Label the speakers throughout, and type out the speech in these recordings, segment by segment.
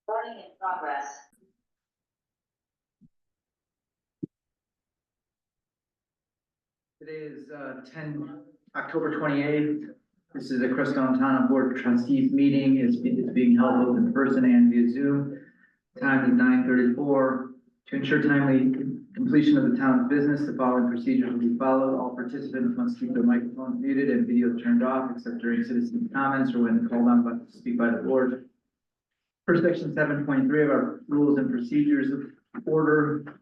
Speaker 1: Recording in progress.
Speaker 2: Today is October 28th. This is the Crestone Town Board of Trustees meeting. It's being held both in person and via Zoom. Time is 9:34. To ensure timely completion of the town's business, the following procedures will be followed. All participants must keep their microphones muted and video turned off, except during citizen comments or when called on to speak by the board. Per section 7.3 of our rules and procedures of order,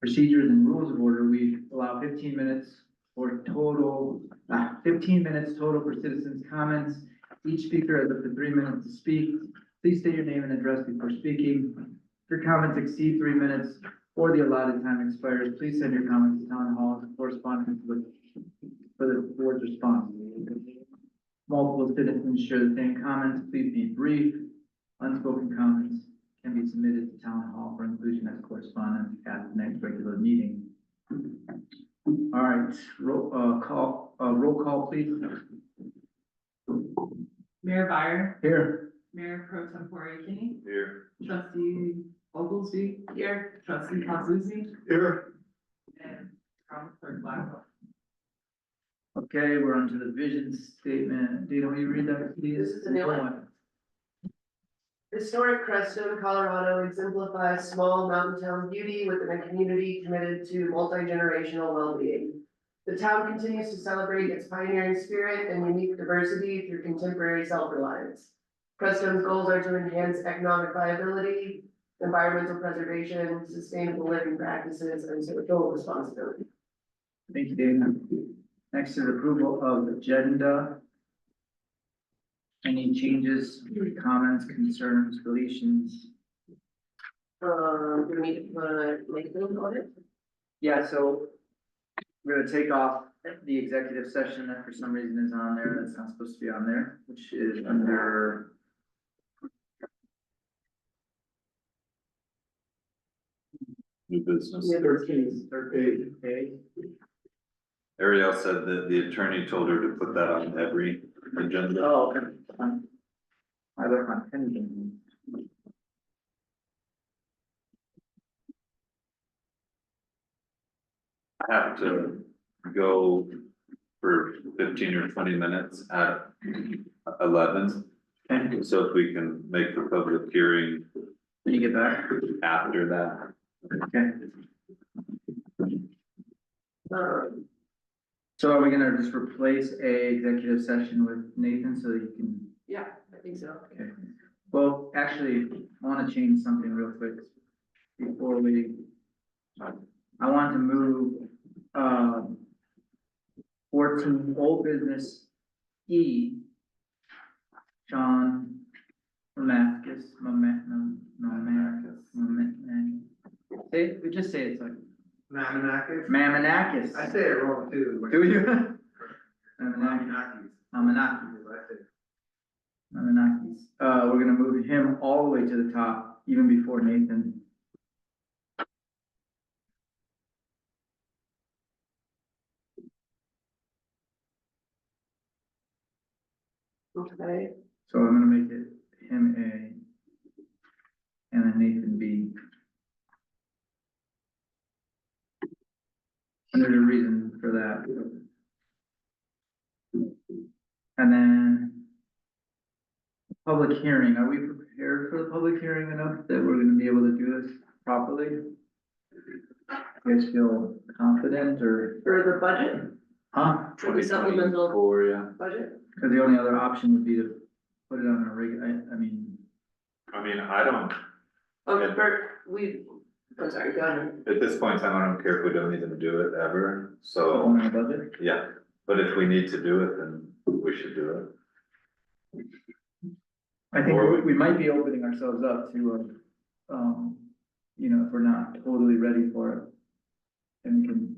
Speaker 2: procedures and rules of order, we allow 15 minutes for total, 15 minutes total for citizens' comments. Each speaker has up to 3 minutes to speak. Please state your name and address before speaking. If your comments exceed 3 minutes or the allotted time expires, please send your comments to town hall as a correspondence for the board's response. Multiple citizens share the same comments. Please be brief. Unspoken comments can be submitted to town hall for inclusion as correspondence at the next regular meeting. All right, roll call, please.
Speaker 3: Mayor Byer,
Speaker 2: Here.
Speaker 3: Mayor Pro Tempore Kinney,
Speaker 4: Here.
Speaker 3: Trustee Oglesby, here, Trustee Pazuzi,
Speaker 4: Here.
Speaker 3: and Clerk Blackwell.
Speaker 2: Okay, we're on to the vision statement. Dana, will you read that, please?
Speaker 5: This is the new one. Historic Crestone, Colorado exemplifies small mountain town beauty within a community committed to multi-generational well-being. The town continues to celebrate its pioneering spirit and unique diversity through contemporary self-reliance. Crestone's goals are to enhance economic viability, environmental preservation, sustainable living practices, and social responsibility.
Speaker 2: Thank you, Dana. Next is approval of agenda. Any changes, comments, concerns, deletions?
Speaker 5: Do we need to make a note on it?
Speaker 2: Yeah, so we're gonna take off the executive session that for some reason is on there, that's not supposed to be on there, which is under.
Speaker 4: New business.
Speaker 5: Yeah.
Speaker 2: 13. Okay.
Speaker 4: Ariel said that the attorney told her to put that on every agenda.
Speaker 2: Oh, okay. I left my pen in.
Speaker 4: I have to go for 15 or 20 minutes at 11.
Speaker 2: Okay.
Speaker 4: So if we can make the public hearing
Speaker 2: When you get back.
Speaker 4: after that.
Speaker 2: Okay. So are we gonna just replace a executive session with Nathan so that you can?
Speaker 5: Yeah, I think so.
Speaker 2: Okay. Well, actually, I wanna change something real quick before we. I want to move, 14 old business E. John Mamakis, say, we just say it's like.
Speaker 6: Mamanakis?
Speaker 2: Mamanakis.
Speaker 6: I say it wrong too.
Speaker 2: Do you?
Speaker 6: Mamanakis.
Speaker 2: Mamanakis.
Speaker 6: I say.
Speaker 2: Mamanakis. We're gonna move him all the way to the top, even before Nathan.
Speaker 5: Okay,
Speaker 2: So I'm gonna make it him A. And then Nathan B. And there's a reason for that. And then. Public hearing, are we prepared for the public hearing enough that we're gonna be able to do this properly? You guys feel confident or,
Speaker 5: for the budget,
Speaker 2: huh?
Speaker 5: for the supplemental
Speaker 4: 2024, yeah.
Speaker 5: budget?
Speaker 2: Cause the only other option would be to put it on a regular, I mean,
Speaker 4: I mean, I don't,
Speaker 5: I'm sorry, go ahead.
Speaker 4: at this point in time, I don't care if we don't even do it ever, so,
Speaker 2: on the budget.
Speaker 4: yeah. But if we need to do it, then we should do it.
Speaker 2: I think
Speaker 4: Or
Speaker 2: we might be opening ourselves up to, you know, if we're not totally ready for it. And we can,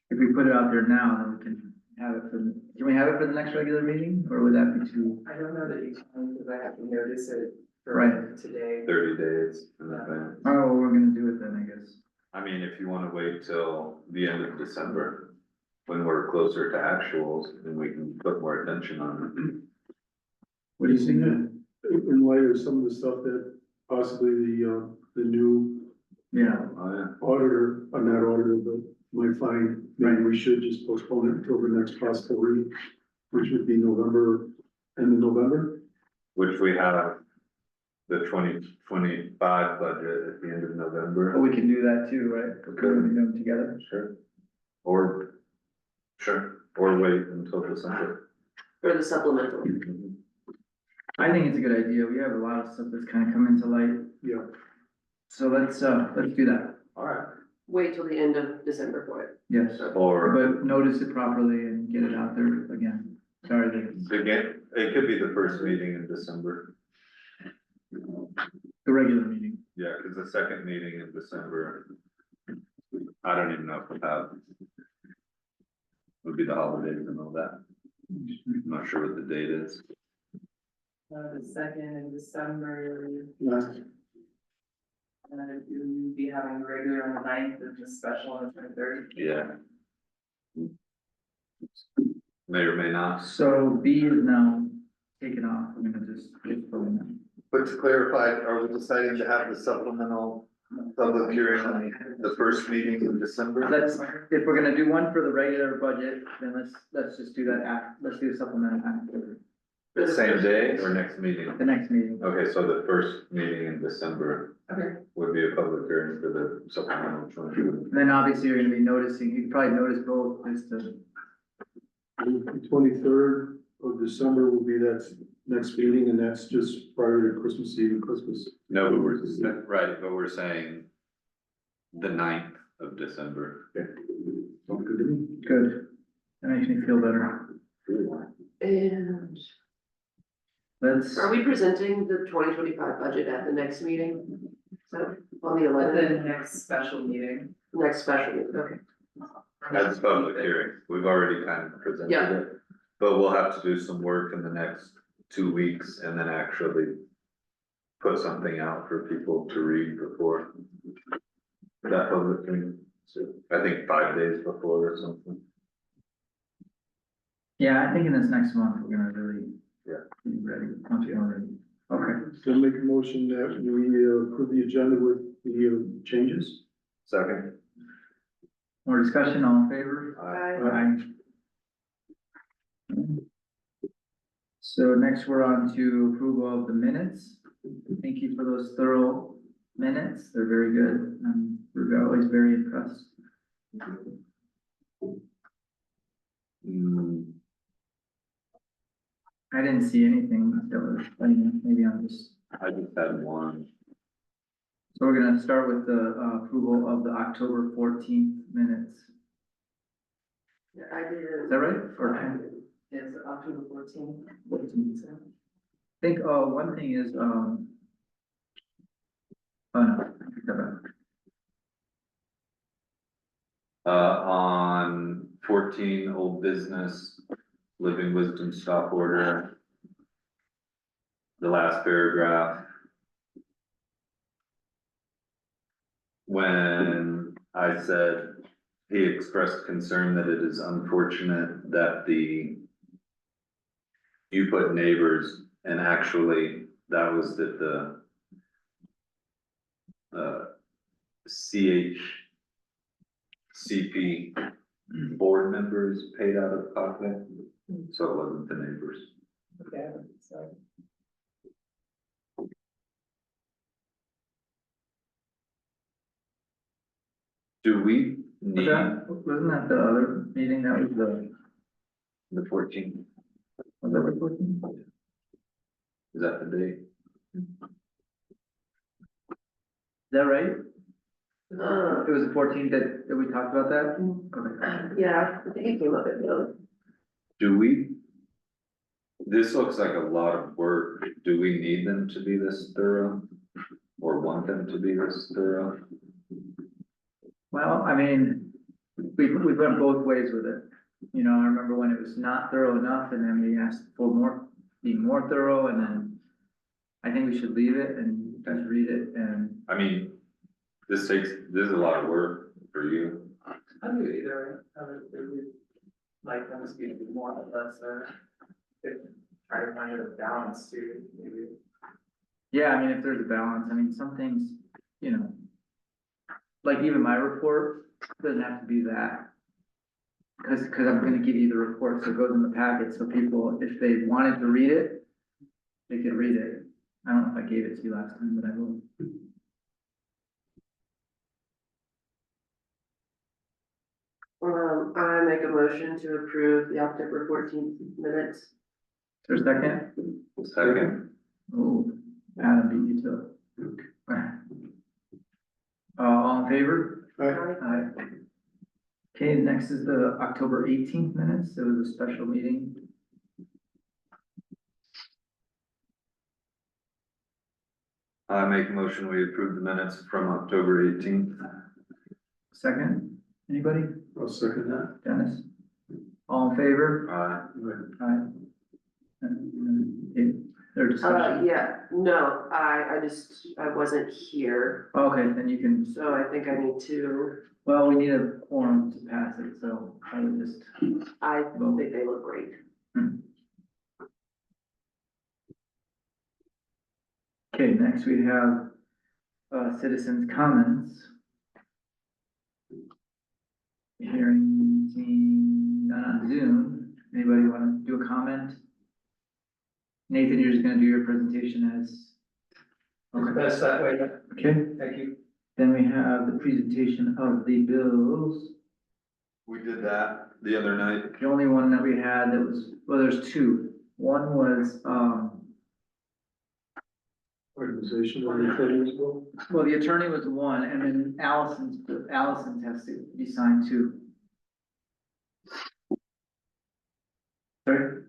Speaker 2: if we put it out there now, then we can have it can we have it for the next regular meeting, or would that be too?
Speaker 7: I don't know that you can, because I have to notice it
Speaker 2: Right.
Speaker 7: for today.
Speaker 4: 30 days in advance.
Speaker 2: Oh, well, we're gonna do it then, I guess.
Speaker 4: I mean, if you wanna wait till the end of December, when we're closer to actuals, then we can put more attention on it.
Speaker 2: What do you think?
Speaker 1: in light of some of the stuff that possibly the new
Speaker 2: Yeah,
Speaker 1: auditor, not auditor, but might find, maybe we should just postpone it until the next possible reading, which would be November, end of November.
Speaker 4: which we have the 2025 budget at the end of
Speaker 2: but
Speaker 4: November.
Speaker 2: we can do that too, right? We're gonna do them together.
Speaker 4: Sure. Or, sure, or wait until December.
Speaker 5: For the supplemental.
Speaker 2: I think it's a good idea. We have a lot of stuff that's kind of coming to light.
Speaker 1: Yeah,
Speaker 2: So let's do that.
Speaker 4: Alright.
Speaker 5: Wait till the end of December for it.
Speaker 2: Yes,
Speaker 4: Or,
Speaker 2: but notice it properly and get it out there again. Sorry, the
Speaker 4: again, it could be the first meeting in December.
Speaker 2: regular meeting.
Speaker 4: Yeah, cause the second meeting in December, I don't even know if we'll have. Would be the holidays and all that. I'm not sure what the date is.
Speaker 3: The second in December,
Speaker 1: last,
Speaker 3: you'll be having a regular on the 9th and just special on the 23rd.
Speaker 4: Yeah. May or may not.
Speaker 2: So B is now taken off. We're gonna just get going now.
Speaker 4: But to clarify, are we deciding to have the supplemental public hearing on the first meeting in December?
Speaker 2: Let's, if we're gonna do one for the regular budget, then let's just do that let's do the supplemental after
Speaker 4: The same day or next meeting?
Speaker 2: the next meeting.
Speaker 4: Okay, so the first meeting in December
Speaker 3: Okay.
Speaker 4: would be a public hearing for the supplemental.
Speaker 2: And then obviously you're gonna be noticing, you probably notice both, just to,
Speaker 1: the 23rd of December will be that next meeting, and that's just prior to Christmas Eve and Christmas.
Speaker 4: No, but right, but we're saying the 9th of December.
Speaker 1: Sounds good to me.
Speaker 2: good. That makes me feel better.
Speaker 5: And
Speaker 2: Let's,
Speaker 5: are we presenting the 2025 budget at the next meeting? So on the
Speaker 3: At
Speaker 5: 11th,
Speaker 3: the next special meeting.
Speaker 5: next special meeting, okay.
Speaker 4: That's public hearing. We've already kind of presented
Speaker 5: Yeah.
Speaker 4: it. But we'll have to do some work in the next 2 weeks and then actually put something out for people to read before that public hearing. So I think 5 days before or something.
Speaker 2: yeah, I think in this next month, we're gonna really.
Speaker 4: Yeah.
Speaker 2: Be ready, once we're ready. Okay,
Speaker 1: So make a motion that we approve the agenda with the changes.
Speaker 4: Second.
Speaker 2: more discussion, all in favor?
Speaker 5: Bye.
Speaker 2: So next we're on to approval of the minutes. Thank you for those thorough minutes. They're very good. We're always very impressed. I didn't see anything that was, maybe I'm just,
Speaker 4: I just had one.
Speaker 2: so we're gonna start with the approval of the October 14th minutes.
Speaker 5: Yeah, I did.
Speaker 2: Is that right? Or
Speaker 3: It's October 14th.
Speaker 2: 14th? I think, one thing is, oh no, I picked that back.
Speaker 4: On 14, old business, living wisdom stop order. The last paragraph. When I said he expressed concern that it is unfortunate that you put neighbors, and actually that was that the CP board members paid out of pocket, so it wasn't the neighbors.
Speaker 3: Okay, so.
Speaker 4: Do we
Speaker 2: Was
Speaker 4: need
Speaker 2: wasn't that the other meeting? That was
Speaker 4: the 14th?
Speaker 2: was that the 14th?
Speaker 4: Is that the date?
Speaker 2: Is that right?
Speaker 5: Uh,
Speaker 2: It was the 14th that we talked about that? Okay.
Speaker 5: yeah, I think it came up at the,
Speaker 4: Do we? This looks like a lot of work. Do we need them to be this thorough? Or want them to be this thorough?
Speaker 2: Well, I mean, we went both ways with it. You know, I remember when it was not thorough enough and then we asked for more, being more thorough, and then I think we should leave it and just read it and,
Speaker 4: I mean, this is a lot of work for you.
Speaker 3: I do either, I would like them to be more or less, if try to find a balance too, maybe.
Speaker 2: Yeah, I mean, if there's a balance, I mean, some things, you know. Like even my report doesn't have to be that. Cause I'm gonna give you the report, so it goes in the packet, so people, if they wanted to read it, they could read it. I don't know if I gave it to you last time, but I will.
Speaker 5: I make a motion to approve the October 14th minutes.
Speaker 2: Is there a second?
Speaker 4: Second,
Speaker 2: Oh, Adam beat you to it. All in favor? Aye. Okay, next is the October 18th minutes. It was a special meeting.
Speaker 4: I make a motion, we approve the minutes from October 18th.
Speaker 2: Second, anybody?
Speaker 1: I'll second that.
Speaker 2: Dennis? All in favor?
Speaker 4: Aye.
Speaker 2: Aye. Their discussion.
Speaker 5: Yeah, no, I wasn't here,
Speaker 2: Okay, then you can,
Speaker 5: so I think I need to,
Speaker 2: well, we need a quorum to pass it, so I would just,
Speaker 5: I think they look great.
Speaker 2: okay, next we have, citizens' comments. Hearing, seeing none on Zoom. Anybody want to do a comment? Nathan, you're just gonna do your presentation as.
Speaker 3: It's best that way,
Speaker 2: Okay,
Speaker 3: thank you.
Speaker 2: then we have the presentation of the bills.
Speaker 4: We did that the other night.
Speaker 2: The only one that we had that was, well, there's two. One was,
Speaker 1: Organization on the thing as well.
Speaker 2: well, the attorney was one, and then Allison's has to be signed too. Sorry?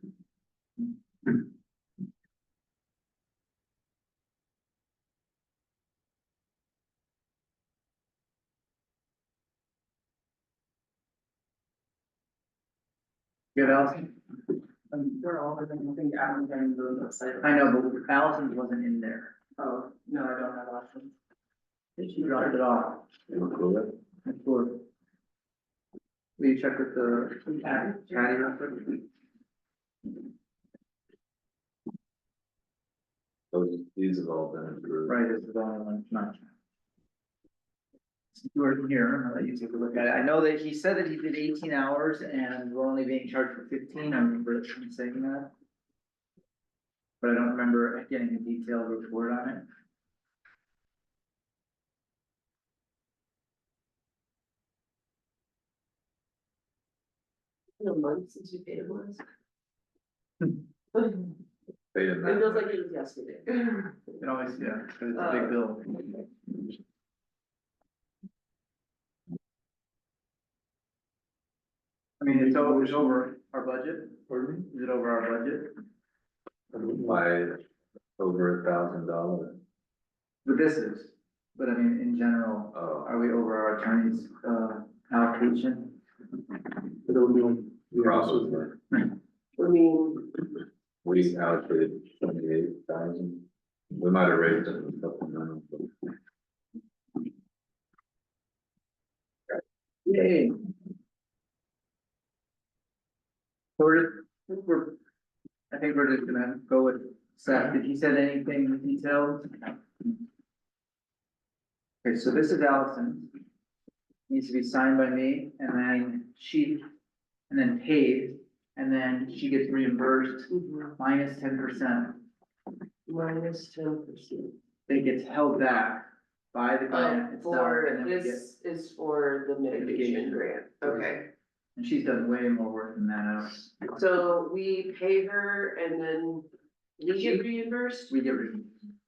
Speaker 2: Good, Allison?
Speaker 7: They're all, I think Adam can do the website.
Speaker 2: I know, but Allison wasn't in there.
Speaker 7: Oh, no, I don't have options.
Speaker 2: She dropped it off. That's for. Will you check with the Patty real quick?
Speaker 4: These have all been approved.
Speaker 2: Right, this is the only one, not. You were here, I'll let you take a look at it. I know that he said that he did 18 hours and we're only being charged for 15. I remember him saying that. But I don't remember getting a detailed report on it.
Speaker 5: A month since you paid it was.
Speaker 4: Paid
Speaker 5: It
Speaker 4: him that
Speaker 5: feels
Speaker 4: much.
Speaker 5: like it was yesterday.
Speaker 2: It always, yeah, 'cause it's a big bill. I mean, it's over our budget.
Speaker 1: Pardon me?
Speaker 2: Is it over our budget?
Speaker 1: I don't know.
Speaker 4: By over $1,000.
Speaker 2: But this is, but I mean, in general,
Speaker 4: Oh,
Speaker 2: are we over our attorney's, allocation?
Speaker 1: I don't know. Yeah,
Speaker 4: probably.
Speaker 5: I mean,
Speaker 4: We allocated 28,000. We might have raised it a couple now, but
Speaker 2: Yay. I think we're just gonna go with Seth. Did he said anything detailed? Okay, so this is Allison. Needs to be signed by me and then and then paid, and then she gets reimbursed minus 10%.
Speaker 5: minus 10%.
Speaker 2: It gets held back by the grant itself,
Speaker 5: For,
Speaker 2: and then we get,
Speaker 5: this is for the mitigation
Speaker 2: Mitigation.
Speaker 5: grant, okay.
Speaker 2: and she's done way more work than that out.
Speaker 5: So we pay her and then we get reimbursed
Speaker 2: We get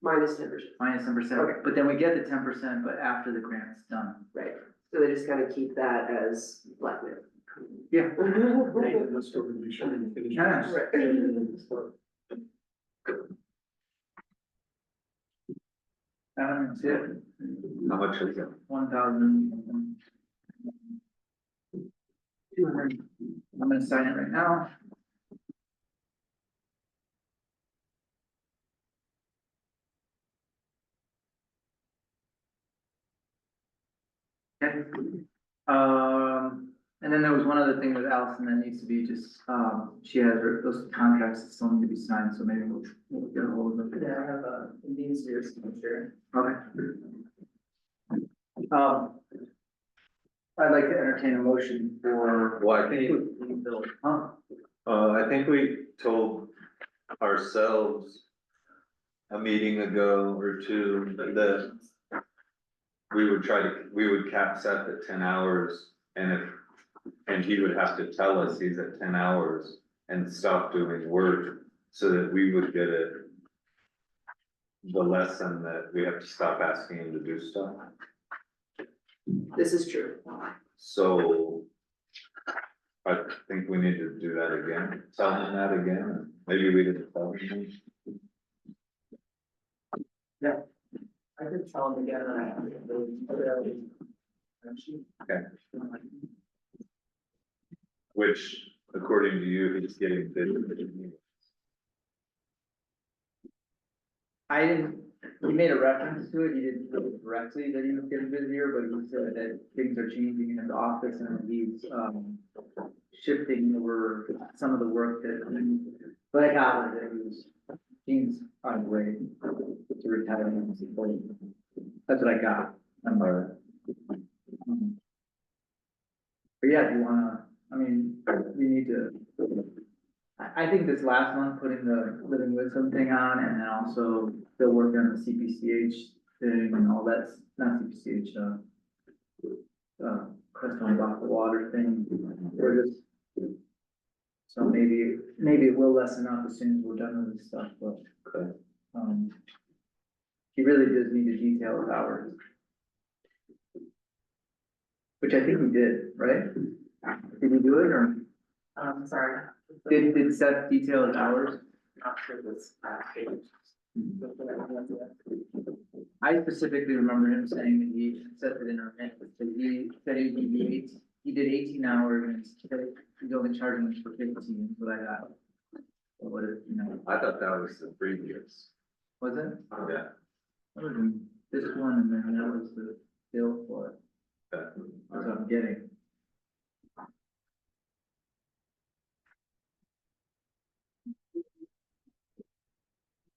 Speaker 5: minus 10%,
Speaker 2: minus 10%,
Speaker 5: Okay.
Speaker 2: but then we get the 10%, but after the grant's done.
Speaker 5: right? So they just kind of keep that as blackmail.
Speaker 2: Yeah.
Speaker 1: That's what we should finish.
Speaker 2: Yeah. That's it.
Speaker 4: how much is it?
Speaker 2: 1,000. I'm gonna sign it right now. Okay. And then there was one other thing with Allison that needs to be just, she has those contracts that still need to be signed, so maybe we'll get a hold of them.
Speaker 7: Yeah, I have a, it needs to be a signature.
Speaker 2: Okay. I'd like to entertain a motion for.
Speaker 4: Well, I think,
Speaker 2: Huh?
Speaker 4: I think we told ourselves a meeting ago or two that we would cap Seth at 10 hours, and he would have to tell us he's at 10 hours and stop doing work, so that we would get the lesson that we have to stop asking him to do stuff.
Speaker 5: This is true.
Speaker 4: So I think we need to do that again, tell him that again, maybe we didn't tell him.
Speaker 7: I could tell them again, and I have the.
Speaker 4: Which, according to you, he's getting busy.
Speaker 2: I didn't, he made a reference to it, he didn't say directly that he was getting busier, but he said that things are changing in his office and he's, shifting over some of the work that, but I got it, that he's on his way to retirement. That's what I got. But yeah, do you wanna, I mean, we need to, I think this last month, putting the living wisdom thing on, and then also still working on the CPCH thing and all that's, not CPCH, Crestone about the water thing, we're just. So maybe it will lessen up as soon as we're done with this stuff, but, he really does need to detail his hours. Which I think he did, right? Did he do it, or
Speaker 7: Sorry.
Speaker 2: did Seth detail his hours?
Speaker 7: Not sure this page.
Speaker 2: I specifically remember him saying that he set it in our minutes, that he said he did 18 hours and he said he's only charging us for 15, but I got. What is, you know,
Speaker 4: I thought that was the previous,
Speaker 2: was it?
Speaker 4: yeah.
Speaker 2: Other than this one, and then that was the bill for it, that's what I'm getting.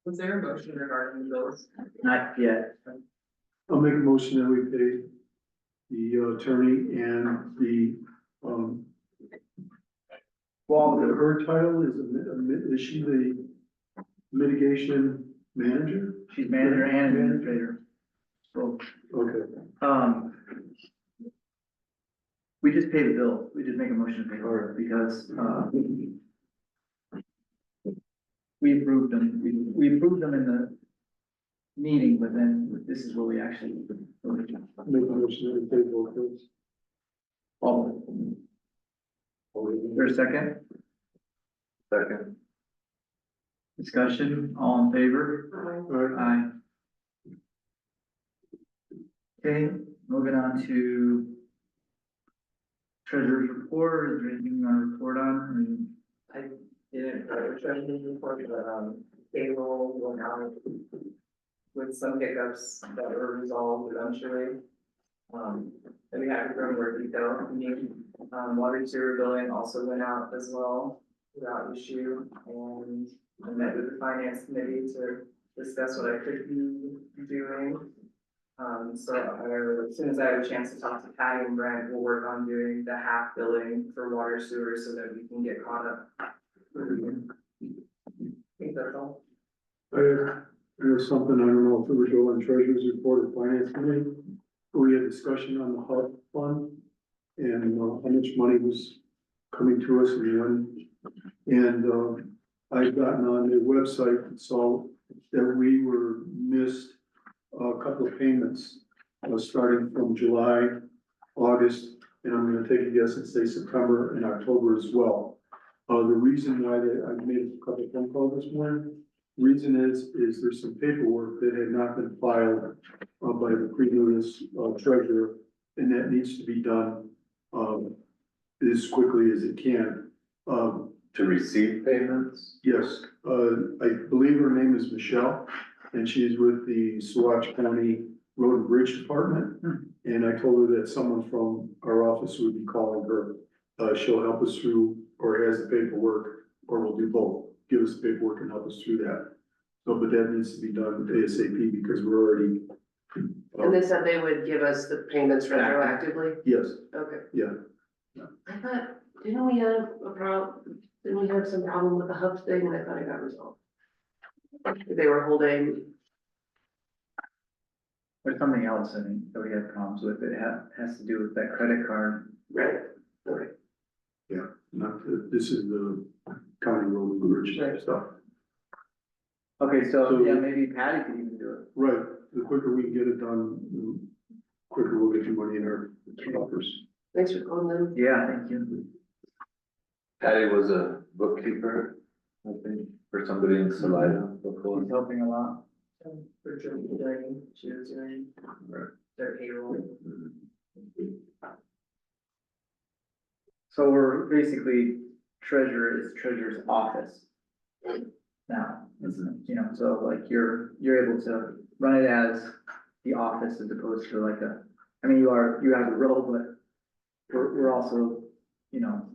Speaker 7: Was there a motion regarding the bills?
Speaker 2: Not yet.
Speaker 1: I'll make a motion that we pay the attorney and the,
Speaker 2: Well,
Speaker 1: her title is she the mitigation manager?
Speaker 2: she's manager and administrator. So,
Speaker 1: Okay,
Speaker 2: we just pay the bill, we just make a motion to pay for it, because, we approved them, we approved them in the meeting, but then this is where we actually.
Speaker 1: make a motion that we pay both those.
Speaker 2: All. There's a second
Speaker 4: Second,
Speaker 2: discussion, all in favor?
Speaker 1: Alright,
Speaker 2: Aye. Okay, moving on to treasurer's report, is there anything you want to report on?
Speaker 7: I didn't, treasurer's report, but, payroll went out with some hiccups that were resolved eventually. And we had to go in more detail. Water sewer billing also went out as well without issue, and I met with the finance committee to discuss what I could be doing. So as soon as I have a chance to talk to Patty and Brent, we'll work on doing the half billing for water sewer so that we can get caught up. I think that's all.
Speaker 1: there's something, I don't know if it would go on treasurer's report or finance committee. We had discussion on the HUD fund and how much money was coming to us and when. And I've gotten on their website and saw that we were missed a couple of payments, starting from July, August, and I'm gonna take a guess and say September and October as well. The reason why I made a couple of phone calls this morning, reason is there's some paperwork that had not been filed by the previous treasurer, and that needs to be done as quickly as it can.
Speaker 4: to receive payments?
Speaker 1: Yes, I believe her name is Michelle, and she is with the Saguache County Road and Bridge Department. And I told her that someone from our office would be calling her. she'll help us through, or has the paperwork, or we'll do both, give us the paperwork and help us through that. So, but that needs to be done ASAP because we're already.
Speaker 5: And they said they would give us the payments retroactively?
Speaker 1: Yes,
Speaker 5: Okay.
Speaker 1: yeah,
Speaker 5: I thought, didn't we have didn't we have some problem with the hub thing, and I thought it got resolved? They were holding,
Speaker 2: There's something else, I think, that we had problems with, it has to do with that credit card.
Speaker 5: right, okay,
Speaker 1: not, this is the county road and bridge
Speaker 5: Right.
Speaker 1: stuff.
Speaker 2: Okay, so,
Speaker 1: So-
Speaker 2: yeah, maybe Patty could even do it.
Speaker 1: Right, the quicker we can get it done, the quicker we'll get the money in our coffers.
Speaker 5: thanks for calling them.
Speaker 2: Yeah, thank you.
Speaker 4: Patty was a bookkeeper, I think, for somebody in Salida before.
Speaker 2: He's helping a lot.
Speaker 7: For doing, she was doing
Speaker 4: Right.
Speaker 7: their payroll.
Speaker 2: So we're basically, treasurer is treasurer's office. Now, isn't it? You know, so like you're able to run it as the office as opposed to like I mean, you have the role, but we're also, you know,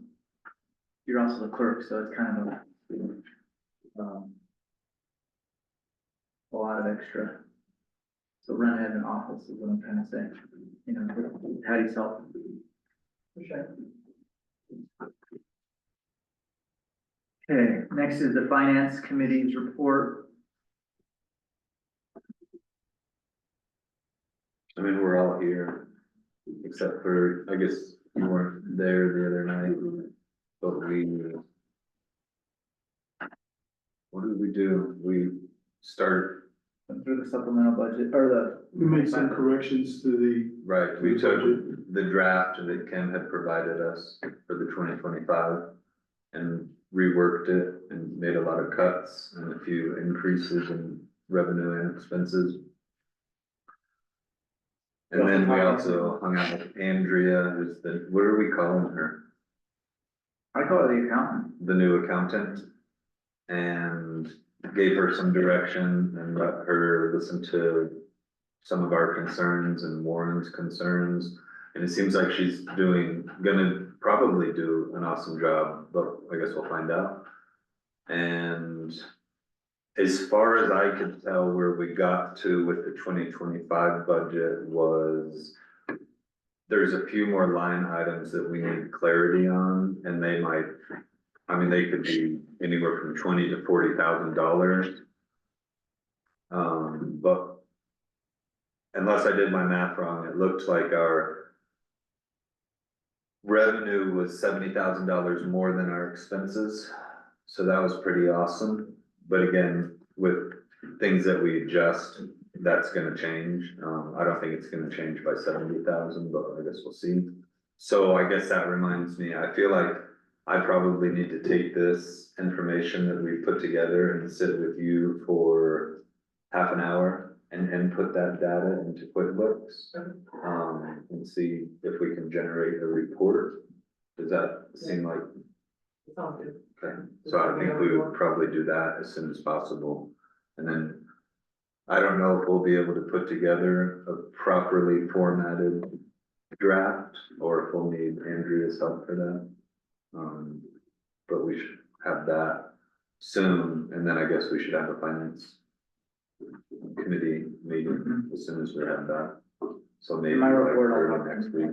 Speaker 2: you're also the clerk, so it's kind of a lot of extra. So run it as an office is what I'm trying to say, you know, with Patty's help. Okay, next is the finance committee's report.
Speaker 4: I mean, we're all here, except for, I guess you weren't there the other night, but what did we do? We started,
Speaker 2: Went through the supplemental budget, or
Speaker 1: We made some corrections to
Speaker 4: right, we took the draft that Ken had provided us for the 2025 and reworked it and made a lot of cuts and a few increases in revenue and expenses. And then we also hung out with Andrea, who's what are we calling her?
Speaker 2: I call it the accountant.
Speaker 4: The new accountant. And gave her some direction and let her listen to some of our concerns and Warren's concerns. And it seems like she's gonna probably do an awesome job, but I guess we'll find out. And as far as I could tell, where we got to with the 2025 budget was there's a few more line items that we need clarity on, and they could be anywhere from $20,000 to $40,000. But unless I did my math wrong, it looked like our revenue was $70,000 more than our expenses. So that was pretty awesome. But again, with things that we adjust, that's gonna change. I don't think it's gonna change by 70,000, but I guess we'll see. So I guess that reminds me, I feel like I probably need to take this information that we put together and sit with you for half an hour and input that data into QuickBooks. And see if we can generate a report. Does that seem like?
Speaker 7: It's all good.
Speaker 4: Okay, so I think we would probably do that as soon as possible. And then I don't know if we'll be able to put together a properly formatted draft or if we'll need Andrea's help for that. But we should have that soon, and then I guess we should have a finance committee meeting as soon as we have that. So maybe
Speaker 2: My
Speaker 4: like
Speaker 2: report,
Speaker 4: early next week.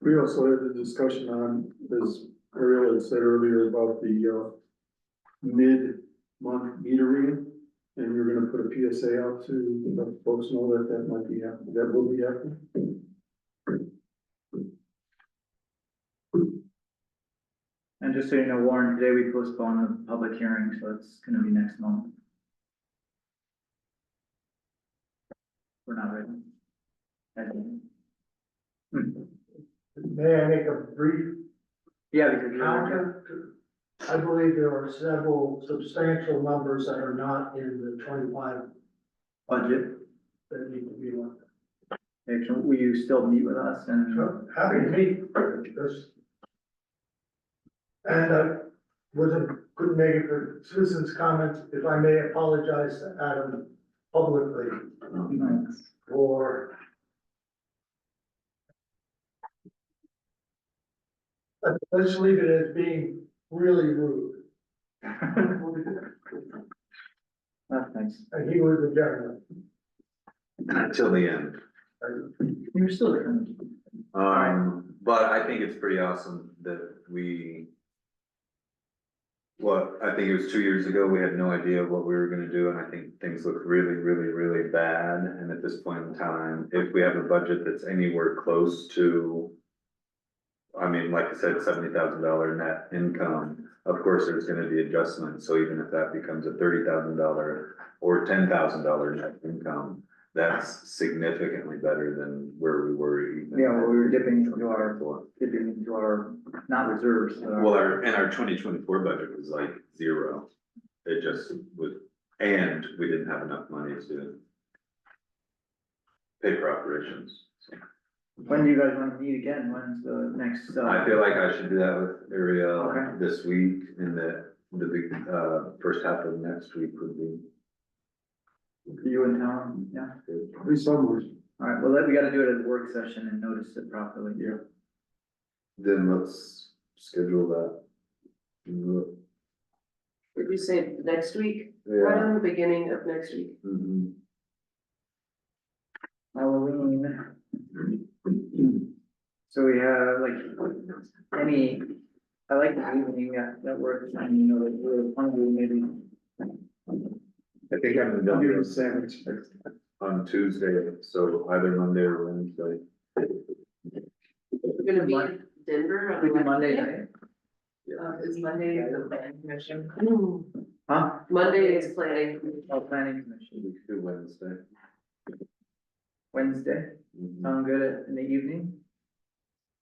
Speaker 1: We also had the discussion on, as Ariel had said earlier, about the mid-month meter reading. And you're gonna put a PSA out to let folks know that might be happening, that will be happening.
Speaker 2: And just so you know, Warren, today we postponed the public hearing, so it's gonna be next month. We're not ready.
Speaker 3: May I make a brief
Speaker 2: Yeah, because you're,
Speaker 3: counter? I believe there are several substantial numbers that are not in the 25
Speaker 2: budget,
Speaker 3: that need to be looked at.
Speaker 2: will you still meet with us and?
Speaker 3: So happy to meet this. And I couldn't make it for citizens' comments. If I may apologize to Adam publicly for Let's leave it as being really rude,
Speaker 2: That's nice.
Speaker 3: and he was a gentleman.
Speaker 4: Until the end.
Speaker 2: You were still there.
Speaker 4: But I think it's pretty awesome that I think it was 2 years ago, we had no idea what we were gonna do, and I think things look really, really, really bad. And at this point in time, if we have a budget that's anywhere close to, I mean, like I said, $70,000 net income, of course, there's gonna be adjustments. So even if that becomes a $30,000 or $10,000 net income, that's significantly better than where we were even.
Speaker 2: Yeah, well, we were dipping into our, not reserves, but
Speaker 4: Well,
Speaker 2: our,
Speaker 4: our 2024 budget was like zero. It just was, and we didn't have enough money to pay for operations. So
Speaker 2: when do you guys want to meet again? When's the next,
Speaker 4: I feel like I should do that with Ariel
Speaker 2: Okay.
Speaker 4: this week, and the big, first half of next week would be.
Speaker 2: you in town? Yeah.
Speaker 1: We somewhere.
Speaker 2: All right, well, we gotta do it at a work session and notice it properly. Yeah.
Speaker 4: Then let's schedule that.
Speaker 5: Did you say next week?
Speaker 4: Yeah.
Speaker 5: Right in the beginning of next week.
Speaker 4: Mhm.
Speaker 2: Halloween. So we have like I like the evening that works, and you know, like we're hungry maybe.
Speaker 4: I think I'm done with sandwich on Tuesday, so either Monday or Wednesday.
Speaker 5: We're gonna be in Denver on
Speaker 2: We do Monday
Speaker 5: Wednesday.
Speaker 2: night,
Speaker 5: Is Monday the planning commission?
Speaker 2: huh?
Speaker 5: Monday is planning.
Speaker 2: Oh, planning commission,
Speaker 4: We could do Wednesday.
Speaker 2: Wednesday,
Speaker 4: Mhm.
Speaker 2: sound good in the evening?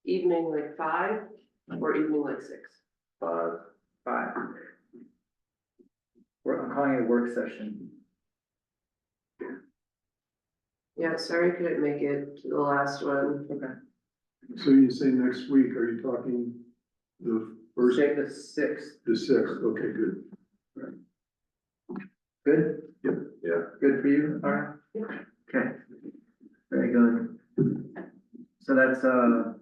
Speaker 5: Evening like 5 or evening like 6.
Speaker 4: 5.
Speaker 2: 5. I'm calling it a work session.
Speaker 5: Yeah, sorry, couldn't make it to the last one.
Speaker 2: Okay.
Speaker 1: So you say next week, are you talking the first,
Speaker 2: Say the 6th,
Speaker 1: the sixth? Okay, good.
Speaker 2: good?
Speaker 4: Yeah.
Speaker 2: Good for you, all right? Okay, very good. So that's a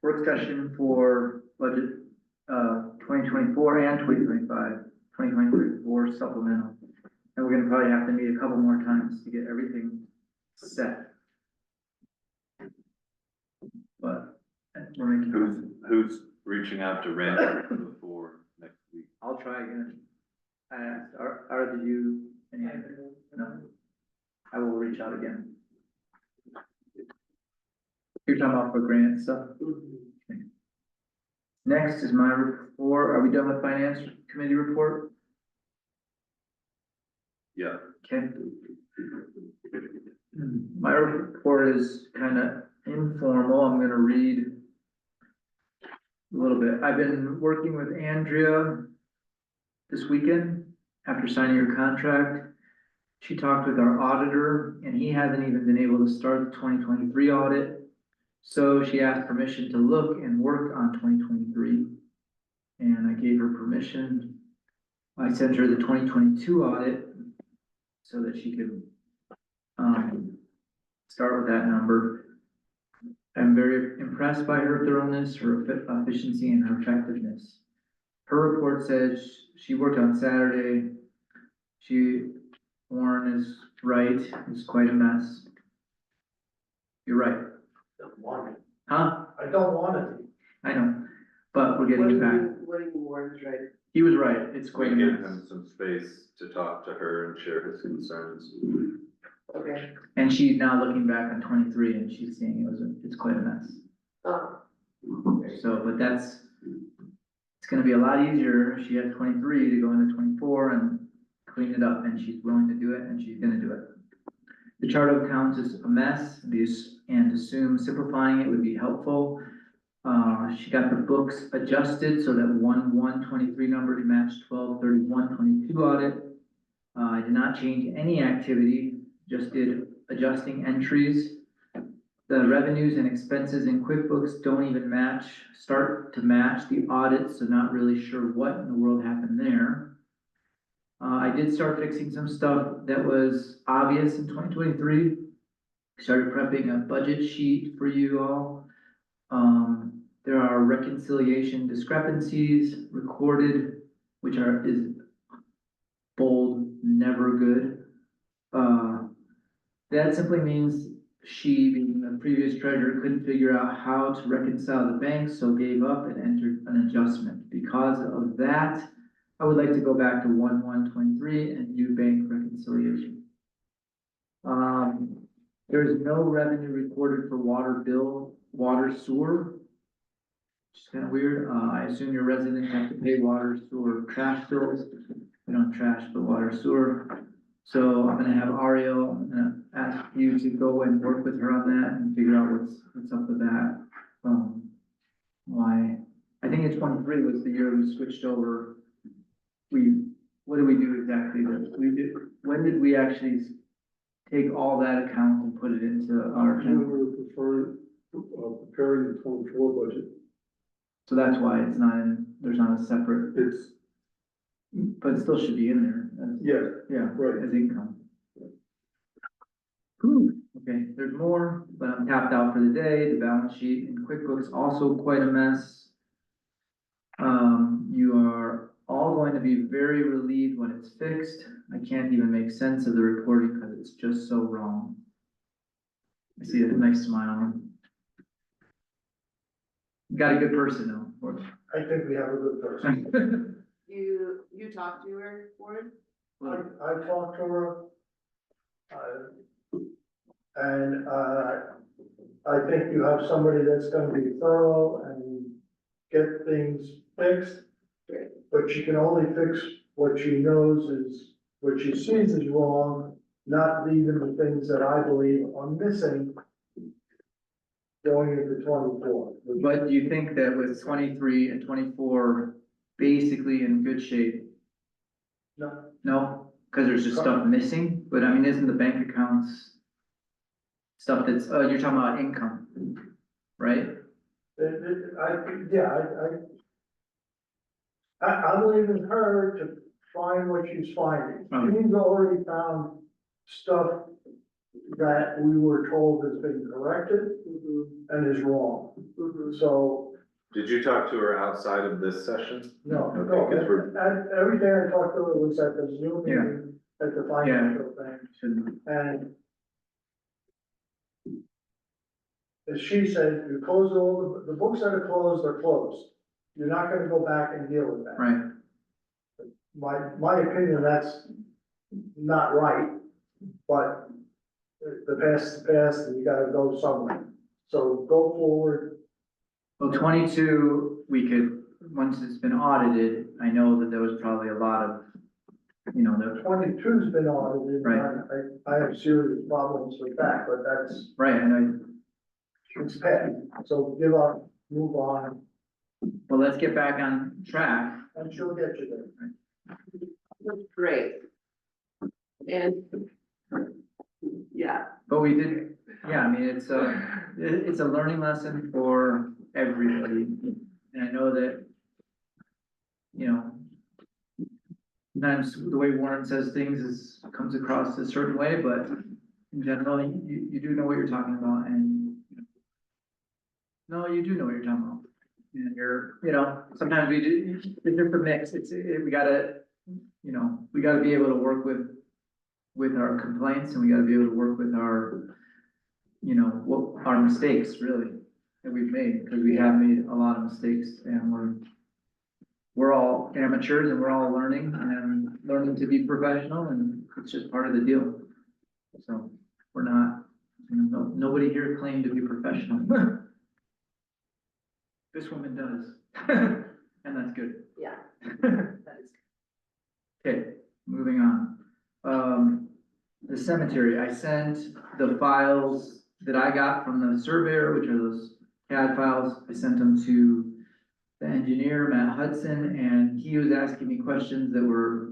Speaker 2: work session for budget, 2024 and 2025, 2024 supplemental. And we're gonna probably have to meet a couple more times to get everything set. But we're making,
Speaker 4: Who's reaching out to Randy before next week?
Speaker 2: I'll try again. I asked, did you, no? I will reach out again. You're talking about for grant stuff? Next is my report. Are we done with finance committee report?
Speaker 4: Yeah.
Speaker 2: Okay. My report is kind of informal. I'm gonna read a little bit. I've been working with Andrea this weekend after signing her contract. She talked with our auditor and he hasn't even been able to start the 2023 audit. So she asked permission to look and work on 2023. And I gave her permission. I sent her the 2022 audit so that she could start with that number. I'm very impressed by her thoroughness, her efficiency, and her effectiveness. Her report says she worked on Saturday. Warren is right, it's quite a mess. You're right,
Speaker 3: Don't want it.
Speaker 2: huh?
Speaker 3: I don't want it.
Speaker 2: I know, but we're getting it back.
Speaker 5: What do you mean, Warren's right?
Speaker 2: He was right, it's
Speaker 4: We
Speaker 2: quite a
Speaker 4: give
Speaker 2: mess.
Speaker 4: him some space to talk to her and share his concerns.
Speaker 5: Okay.
Speaker 2: And she's now looking back on 23 and she's seeing it's quite a mess.
Speaker 5: Oh,
Speaker 2: So, but it's gonna be a lot easier if she has 23 to go into 24 and clean it up, and she's willing to do it, and she's gonna do it. The chart of accounts is a mess, and assume simplifying it would be helpful. She got the books adjusted so that 1/1/23 number to match 12/31/22 audit. I did not change any activity, just did adjusting entries. The revenues and expenses in QuickBooks don't even start to match the audit, so not really sure what in the world happened there. I did start fixing some stuff that was obvious in 2023. Started prepping a budget sheet for you all. There are reconciliation discrepancies recorded, is bold, never good. That simply means she, being the previous treasurer, couldn't figure out how to reconcile the banks, so gave up and entered an adjustment. Because of that, I would like to go back to 1/1/23 and do bank reconciliation. There is no revenue recorded for water bill, water sewer. Which is kind of weird. I assume your residents have to pay water, sewer, trash bills. We don't trash, but water, sewer. So I'm gonna have Ariel, I'm gonna ask you to go and work with her on that and figure out what's up with that. Why, I think in 23 was the year we switched over. What did we do exactly? When did we actually take all that account and put it into our
Speaker 1: We
Speaker 2: account?
Speaker 1: were preparing the 24 budget.
Speaker 2: So that's why it's not in, there's not a separate,
Speaker 1: It's,
Speaker 2: but it still should be in there.
Speaker 1: yeah,
Speaker 2: Yeah,
Speaker 1: right.
Speaker 2: as income. Whew, okay, there's more, but I'm tapped out for the day. The balance sheet in QuickBooks also quite a mess. You are all going to be very relieved when it's fixed. I can't even make sense of the reporting because it's just so wrong. I see a nice smile. Got a good person though.
Speaker 3: I think we have a good person.
Speaker 5: You talked to her, Warren?
Speaker 3: I talked to her. And, I think you have somebody that's gonna be thorough and get things fixed.
Speaker 5: Great.
Speaker 3: But she can only fix what she knows is, what she sees is wrong, not leaving the things that I believe are missing going into 24.
Speaker 2: But do you think that with 23 and 24 basically in good shape?
Speaker 3: No,
Speaker 2: No, because there's just stuff missing, but I mean, isn't the bank accounts stuff that's, you're talking about income, right?
Speaker 3: I'm leaving her to find what she's finding.
Speaker 2: Oh.
Speaker 3: She's already found stuff that we were told has been corrected and is wrong. So,
Speaker 4: Did you talk to her outside of this session?
Speaker 3: no,
Speaker 4: Okay,
Speaker 3: no,
Speaker 4: 'cause we're-
Speaker 3: and everything I talked to her was at the Zoom
Speaker 2: Yeah.
Speaker 3: meeting, at the financial thing,
Speaker 2: Shouldn't,
Speaker 3: and as she said, you close all, the books that are closed. You're not gonna go back and deal with that.
Speaker 2: right,
Speaker 3: My opinion, that's not right, but the past is the past, and you gotta go somewhere. So go forward.
Speaker 2: well, 22, we could, once it's been audited, I know that there was probably a lot of, the
Speaker 3: 22's been audited, and
Speaker 2: Right.
Speaker 3: I have serious problems with that, but that's,
Speaker 2: right, and
Speaker 3: it's past. So give up, move on,
Speaker 2: well, let's get back on track.
Speaker 3: and she'll get you there.
Speaker 5: That's great. And, yeah,
Speaker 2: But we did, yeah, I mean, it's a learning lesson for everybody. And I know that, sometimes the way Warren says things comes across a certain way, but in general, you do know what you're talking about and no, you do know what you're talking about. And sometimes we do, it's just a mix. We gotta be able to work with our complaints and we gotta be able to work with our, what our mistakes really that we've made, because we have made a lot of mistakes and we're all amateurs and we're all learning and learning to be professional and it's just part of the deal. So we're not, nobody here claimed to be professional. This woman does, and that's good.
Speaker 5: yeah. That is
Speaker 2: Okay, moving on. The cemetery, I sent the files that I got from the surveyor, which are those CAD files, I sent them to the engineer, Matt Hudson, and he was asking me questions that were,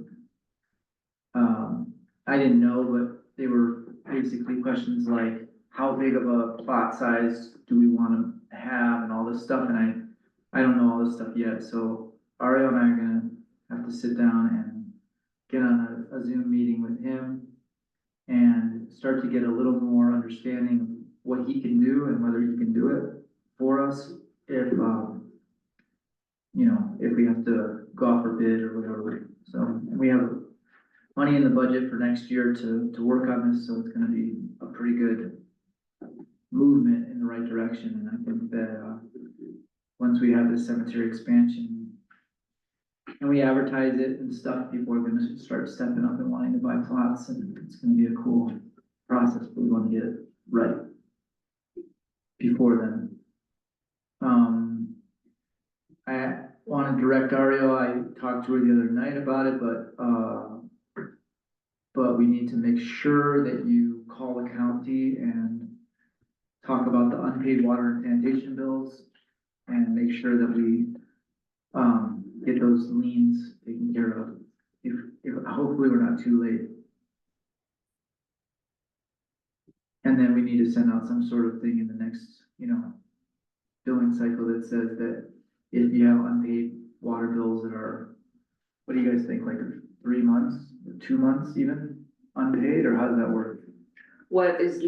Speaker 2: I didn't know, but they were basically questions like, how big of a plot size do we want to have and all this stuff, and I don't know all this stuff yet, so Ariel and I are gonna have to sit down and get on a Zoom meeting with him and start to get a little more understanding of what he can do and whether he can do it for us if, you know, if we have to go out for bid or whatever. So we have money in the budget for next year to work on this, so it's gonna be a pretty good movement in the right direction, and I think that, once we have this cemetery expansion and we advertise it and stuff, people are gonna start stepping up and wanting to buy plots, and it's gonna be a cool process, but we wanna get it right before then. I wanna direct Ariel, I talked to her the other night about it, but we need to make sure that you call the county and talk about the unpaid water and sanitation bills and make sure that we, get those liens taken care of. If, hopefully we're not too late. And then we need to send out some sort of thing in the next, you know, billing cycle that says that if you have unpaid water bills that are, what do you guys think, like 3 months, 2 months even unpaid, or how does that work?
Speaker 5: What is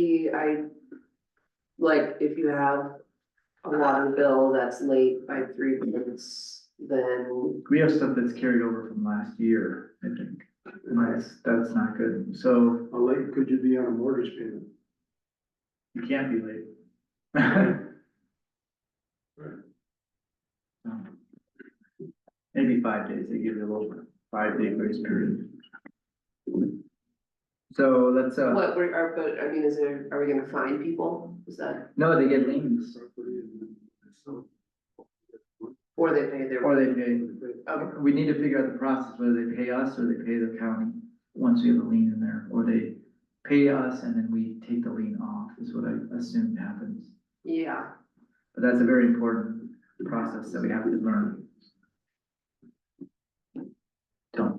Speaker 5: like, if you have a water bill that's late by 3 months, then,
Speaker 2: We have stuff that's carried over from last year, I think, and that's not good, so
Speaker 1: How late could you be on a mortgage payment?
Speaker 2: you can't be late. Maybe 5 days, they give you a little 5-day grace period. So let's,
Speaker 5: but I mean, are we gonna fine people? Is that,
Speaker 2: no, they get liens,
Speaker 5: or they pay their?
Speaker 2: or they pay,
Speaker 5: Okay.
Speaker 2: we need to figure out the process, whether they pay us or they pay the county, once we have a lien in there, or they pay us and then we take the lien off, is what I assume happens.
Speaker 5: Yeah,
Speaker 2: But that's a very important process that we have to learn. Don't.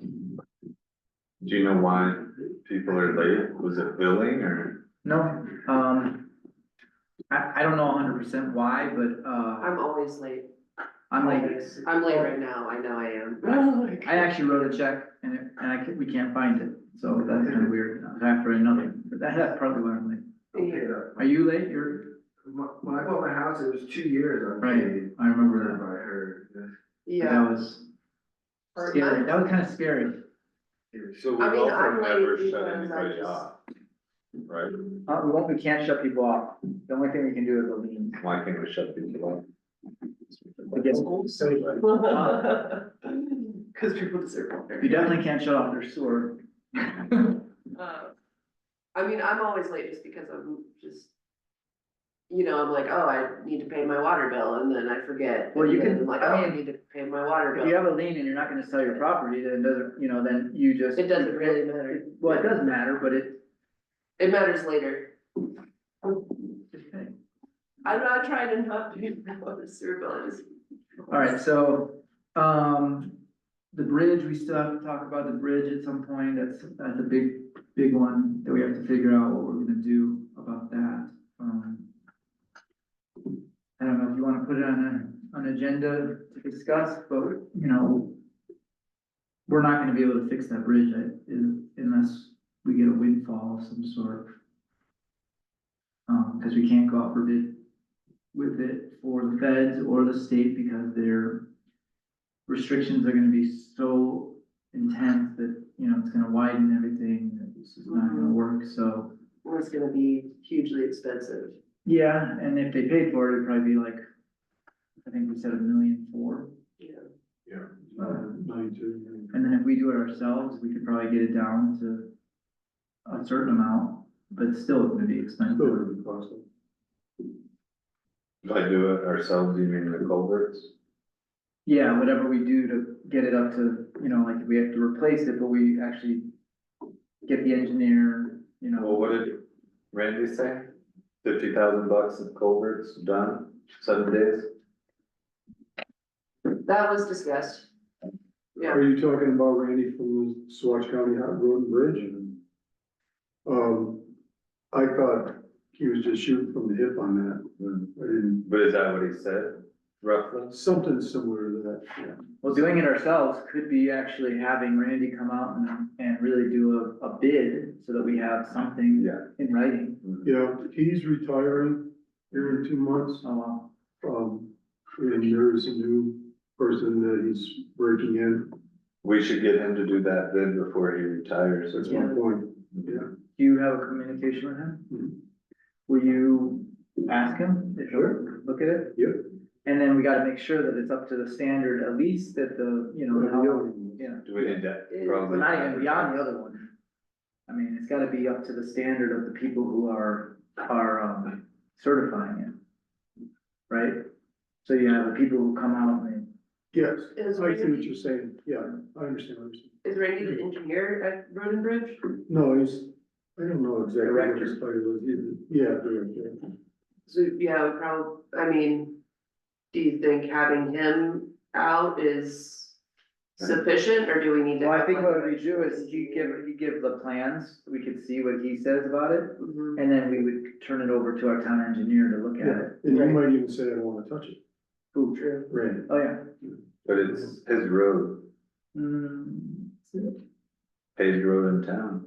Speaker 4: Do you know why people are late? Was it billing or?
Speaker 2: No, I don't know 100% why, but,
Speaker 5: I'm always late.
Speaker 2: I'm like,
Speaker 5: I'm late right now, I know I am.
Speaker 2: I actually wrote a check and we can't find it, so that's kind of weird, after another, but that's probably why I'm late. Are you late?
Speaker 6: When I bought my house, it was 2 years.
Speaker 2: Right, I remember that.
Speaker 6: I heard.
Speaker 5: Yeah.
Speaker 2: That was scary, that was kind of scary.
Speaker 4: So
Speaker 5: I
Speaker 4: we've
Speaker 5: mean,
Speaker 4: also
Speaker 5: I'm late
Speaker 4: never
Speaker 5: because
Speaker 4: shut
Speaker 5: I
Speaker 4: anybody
Speaker 5: just-
Speaker 4: off, right?
Speaker 2: We can't shut people off, the only thing we can do is a lien.
Speaker 4: Why can't we shut people off?
Speaker 2: Because
Speaker 5: Cause people deserve water.
Speaker 2: you definitely can't shut off their sewer.
Speaker 5: I mean, I'm always late just because I'm just, you know, I'm like, oh, I need to pay my water bill, and then I forget.
Speaker 2: Well, you
Speaker 5: and then
Speaker 2: can-
Speaker 5: I'm like,
Speaker 2: I
Speaker 5: oh, I
Speaker 2: mean,
Speaker 5: need to pay my water
Speaker 2: If you
Speaker 5: bill.
Speaker 2: have a lien and you're not gonna sell your property, then it doesn't, you know, then you just.
Speaker 5: It doesn't really matter.
Speaker 2: Well, it does matter, but
Speaker 5: It matters later. I'm not trying to not pay my water sewer bill, I just.
Speaker 2: alright, so, the bridge, we still have to talk about the bridge at some point, that's a big one, that we have to figure out what we're gonna do about that. I don't know if you wanna put it on an agenda to discuss, but, you know, we're not gonna be able to fix that bridge unless we get a windfall of some sort. Cause we can't go out for bid with it for the feds or the state because their restrictions are gonna be so intense that, you know, it's gonna widen everything, that this is not gonna work, so.
Speaker 5: It's gonna be hugely expensive.
Speaker 2: Yeah, and if they paid for it, it'd probably be like, I think we said $1.4 million.
Speaker 5: Yeah.
Speaker 1: Yeah. 92.
Speaker 2: And then if we do it ourselves, we could probably get it down to a certain amount, but it's still gonna be expensive.
Speaker 1: Still really costly.
Speaker 4: If I do it ourselves, you mean the culverts?
Speaker 2: Yeah, whatever we do to get it up to, you know, like if we have to replace it, but we actually get the engineer, you know.
Speaker 4: Well, what did Randy say? $50,000 of culverts done, 7 days?
Speaker 5: That was discussed. Yeah,
Speaker 1: Are you talking about Randy from the Swatch County Hot Road and Bridge? I thought he was just shooting from the hip on that. I didn't,
Speaker 4: But is that what he said, roughly?
Speaker 1: something similar to that, yeah.
Speaker 2: Well, doing it ourselves could be actually having Randy come out and really do a bid so that we have something
Speaker 4: Yeah.
Speaker 2: in writing.
Speaker 1: Yeah, he's retiring here in 2 months.
Speaker 2: Oh, wow.
Speaker 1: and there's a new person that he's breaking in.
Speaker 4: We should get him to do that then before he retires.
Speaker 1: That's my point. Yeah.
Speaker 2: Do you have a communication with him?
Speaker 1: Mhm.
Speaker 2: Will you ask him if he'll
Speaker 1: Sure.
Speaker 2: look at it?
Speaker 1: Yep.
Speaker 2: And then we gotta make sure that it's up to the standard, at least that the, you know, yeah,
Speaker 4: Do we need that?
Speaker 5: Yeah.
Speaker 2: but
Speaker 4: Probably.
Speaker 2: not even beyond the other one. I mean, it's gotta be up to the standard of the people who are certifying it. Right? So you have the people who come out and
Speaker 1: Yes,
Speaker 5: Is
Speaker 1: I see what
Speaker 5: Randy,
Speaker 1: you're saying. Yeah, I understand what you're saying.
Speaker 5: is Randy the engineer at Road and Bridge?
Speaker 1: No, he's, I don't know exactly what
Speaker 2: Director.
Speaker 1: his title is. Yeah, director.
Speaker 5: So, yeah, we probably, I mean, do you think having him out is sufficient, or do we need to?
Speaker 2: well, I
Speaker 5: have
Speaker 2: think
Speaker 5: like
Speaker 2: what
Speaker 5: a-
Speaker 2: we do is he'd give the plans, we could see what he says about it.
Speaker 5: Mhm.
Speaker 2: And then we would turn it over to our town engineer to look at
Speaker 1: Yeah,
Speaker 2: it.
Speaker 1: and you might even say, I don't wanna touch it.
Speaker 2: Ooh,
Speaker 1: Right.
Speaker 2: oh, yeah.
Speaker 4: But it's his road,
Speaker 2: Mm,
Speaker 4: paved road in town.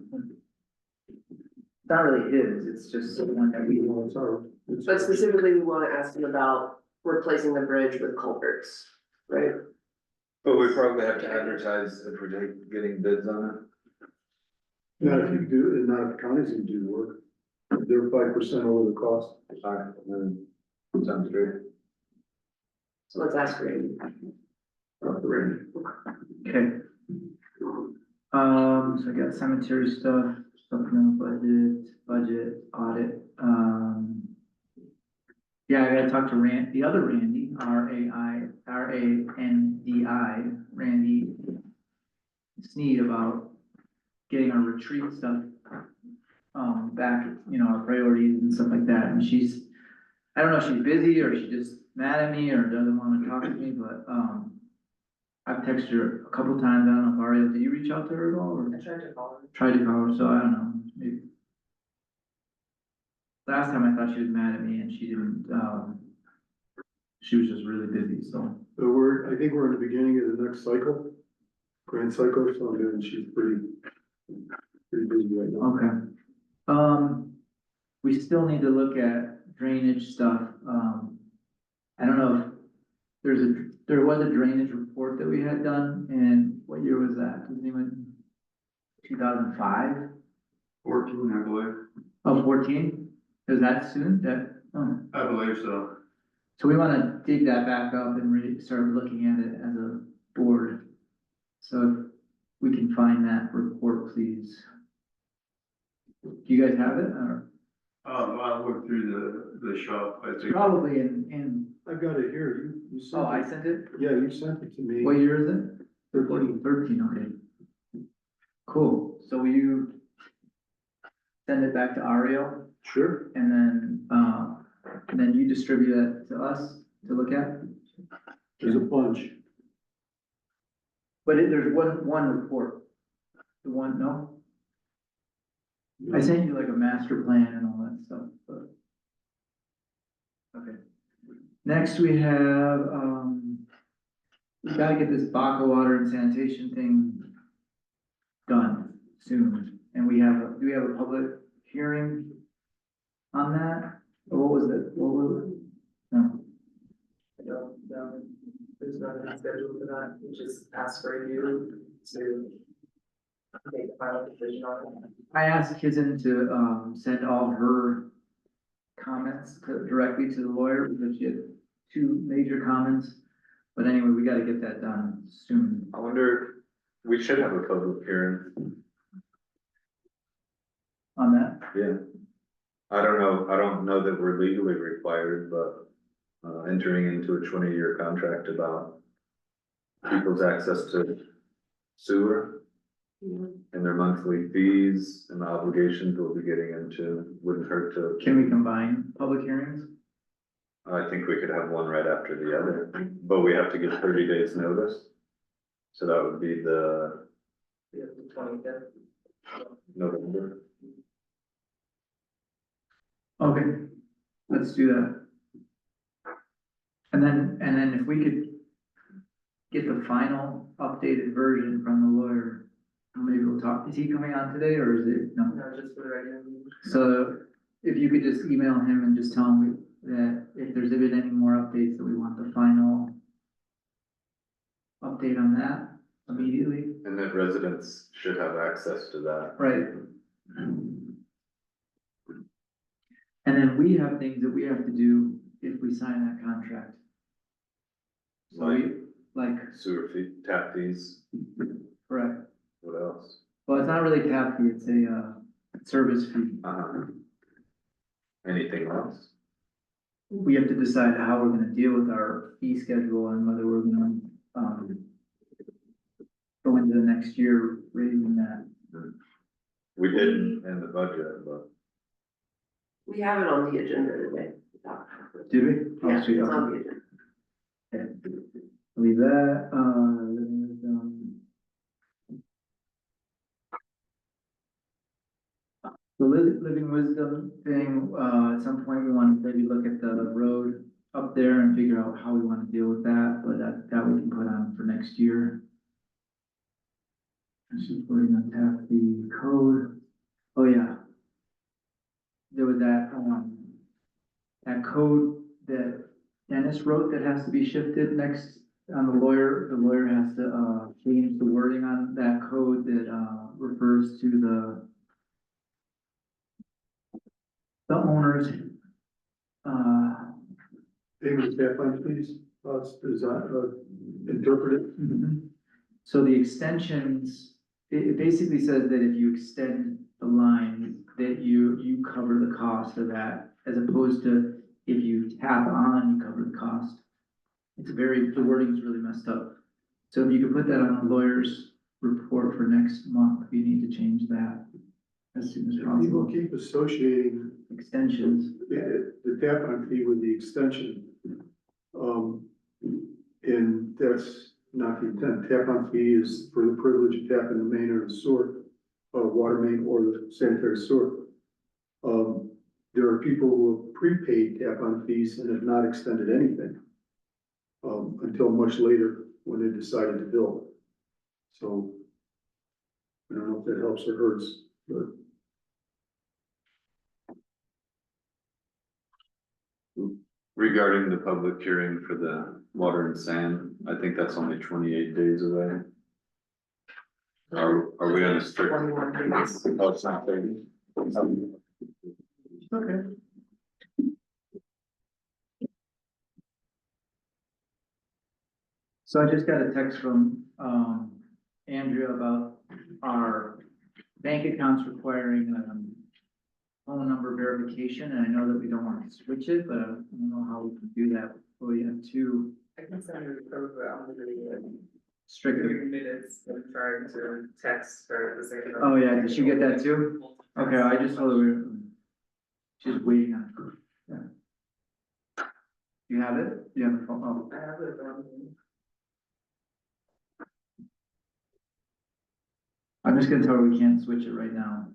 Speaker 2: it's not really his, it's just the one that we,
Speaker 1: Well, it's our. it's
Speaker 5: But
Speaker 1: our-
Speaker 5: specifically, we wanna ask him about replacing the bridge with culverts, right?
Speaker 4: But we probably have to advertise if we're getting bids on it.
Speaker 1: Not if you do, not if the counties can do the work. They're 5% over the cost.
Speaker 4: Alright, then, sounds great.
Speaker 5: So let's ask Randy.
Speaker 1: Randy.
Speaker 2: okay. So I got cemetery stuff, supplemental budget, audit, yeah, I gotta talk to the other Randy, R-A-N-D-I, Randy Sneed, about getting our retreat stuff, back, you know, our priorities and stuff like that, and she's, I don't know if she's busy, or she's just mad at me, or doesn't wanna talk to me, but, I've texted her a couple times, I don't know if Ariel, did you reach out to her at all, or?
Speaker 7: I tried to call him.
Speaker 2: Tried to call her, so I don't know, maybe. Last time I thought she was mad at me and she didn't, she was just really busy, so.
Speaker 1: So I think we're in the beginning of the next cycle, grant cycle, so then she's pretty busy right now.
Speaker 2: Okay. We still need to look at drainage stuff, I don't know if there was a drainage report that we had done, and what year was that? Does anyone? 2005?
Speaker 8: 14, I believe.
Speaker 2: Oh, 14? Is that soon? Oh.
Speaker 8: I believe so.
Speaker 2: So we wanna dig that back up and really start looking at it as a board. So if we can find that report, please. Do you guys have it, or
Speaker 8: I went through the shop, I think.
Speaker 2: probably in,
Speaker 1: I've got it here, you sent
Speaker 2: oh, I
Speaker 1: it.
Speaker 2: sent it?
Speaker 1: Yeah, you sent it to me.
Speaker 2: What year is it?
Speaker 1: 13.
Speaker 2: 13, okay. Cool, so will you send it back to Ariel,
Speaker 1: Sure.
Speaker 2: and then you distribute it to us to look at?
Speaker 1: There's a bunch.
Speaker 2: But there's one report. The one, no? I sent you like a master plan and all that stuff, but. Okay. Next we have, we gotta get this Baca water and sanitation thing done soon. And do we have a public hearing on that? Or what was it? What was it? No,
Speaker 7: I don't know, there's nothing scheduled for that, we just ask for you to make the final decision on it.
Speaker 2: I asked Kizen to, send all her comments directly to the lawyer, because she had two major comments. But anyway, we gotta get that done soon.
Speaker 4: I wonder, we should have a public hearing,
Speaker 2: On that,
Speaker 4: yeah. I don't know that we're legally required, but, entering into a 20-year contract about people's access to sewer and their monthly fees and the obligations we'll be getting into, wouldn't hurt to.
Speaker 2: can we combine public hearings?
Speaker 4: I think we could have one right after the other, but we have to give 30 days notice. So that would be the
Speaker 7: Yeah, the 25th.
Speaker 4: November.
Speaker 2: Okay, let's do that. And then if we could get the final updated version from the lawyer, maybe we'll talk, is he coming on today, or is it, no?
Speaker 7: No, just for the regular meeting.
Speaker 2: So if you could just email him and just tell him that if there's been any more updates, that we want the final update on that immediately.
Speaker 4: And that residents should have access to that.
Speaker 2: Right. And then we have things that we have to do if we sign that contract. So we, like,
Speaker 4: Sewer fee, tap fees,
Speaker 2: correct,
Speaker 4: what else?
Speaker 2: well, it's not really tap fee, it's a, service fee.
Speaker 4: Uh-huh. Anything else?
Speaker 2: We have to decide how we're gonna deal with our fee schedule and whether we're gonna, go into the next year raising that.
Speaker 4: We didn't in the budget, but
Speaker 5: We have it on the agenda today.
Speaker 2: Did we? Oh,
Speaker 5: Yeah,
Speaker 2: sweet,
Speaker 5: it's
Speaker 2: okay.
Speaker 5: on the agenda.
Speaker 2: Okay. Leave that, the living wisdom thing, at some point we want to maybe look at the road up there and figure out how we want to deal with that, but that we can put on for next year. She's putting on tap the code. Oh, yeah. There was that code that Dennis wrote that has to be shifted next on the lawyer has to, change the wording on that code that, refers to the owners,
Speaker 1: Payment tap on fees, it's designed, interpreted.
Speaker 2: So the extensions, it basically says that if you extend the line, that you cover the cost of that, as opposed to if you tap on, you cover the cost. The wording's really messed up. So if you could put that on the lawyer's report for next month, we need to change that as soon as
Speaker 1: People
Speaker 2: possible.
Speaker 1: keep associating
Speaker 2: Extensions,
Speaker 1: the tap on fee with the extension. And that's not the intent. Tap on fee is for the privilege of tapping the main or the sewer, water main or the sanitary sewer. There are people who have prepaid tap on fees and have not extended anything. Until much later when they decided to bill. So. I don't know if that helps or hurts, but.
Speaker 4: regarding the public hearing for the water and sand, I think that's only 28 days away. Are we on a strict?
Speaker 5: 21 days.
Speaker 4: Oh, it's not 30.
Speaker 2: okay. So I just got a text from, Andrea about our bank accounts requiring, phone number verification, and I know that we don't want to switch it, but I don't know how we can do that before we have two
Speaker 7: I can send you the code, but I'm gonna do
Speaker 2: strict.
Speaker 7: 30 minutes of trying to text her at the same time.
Speaker 2: Oh, yeah, did she get that too? Okay, I just told her she's waiting on it. Yeah. You have it? You have the phone? Oh.
Speaker 7: I have it on.
Speaker 2: I'm just gonna tell her we can't switch it right now.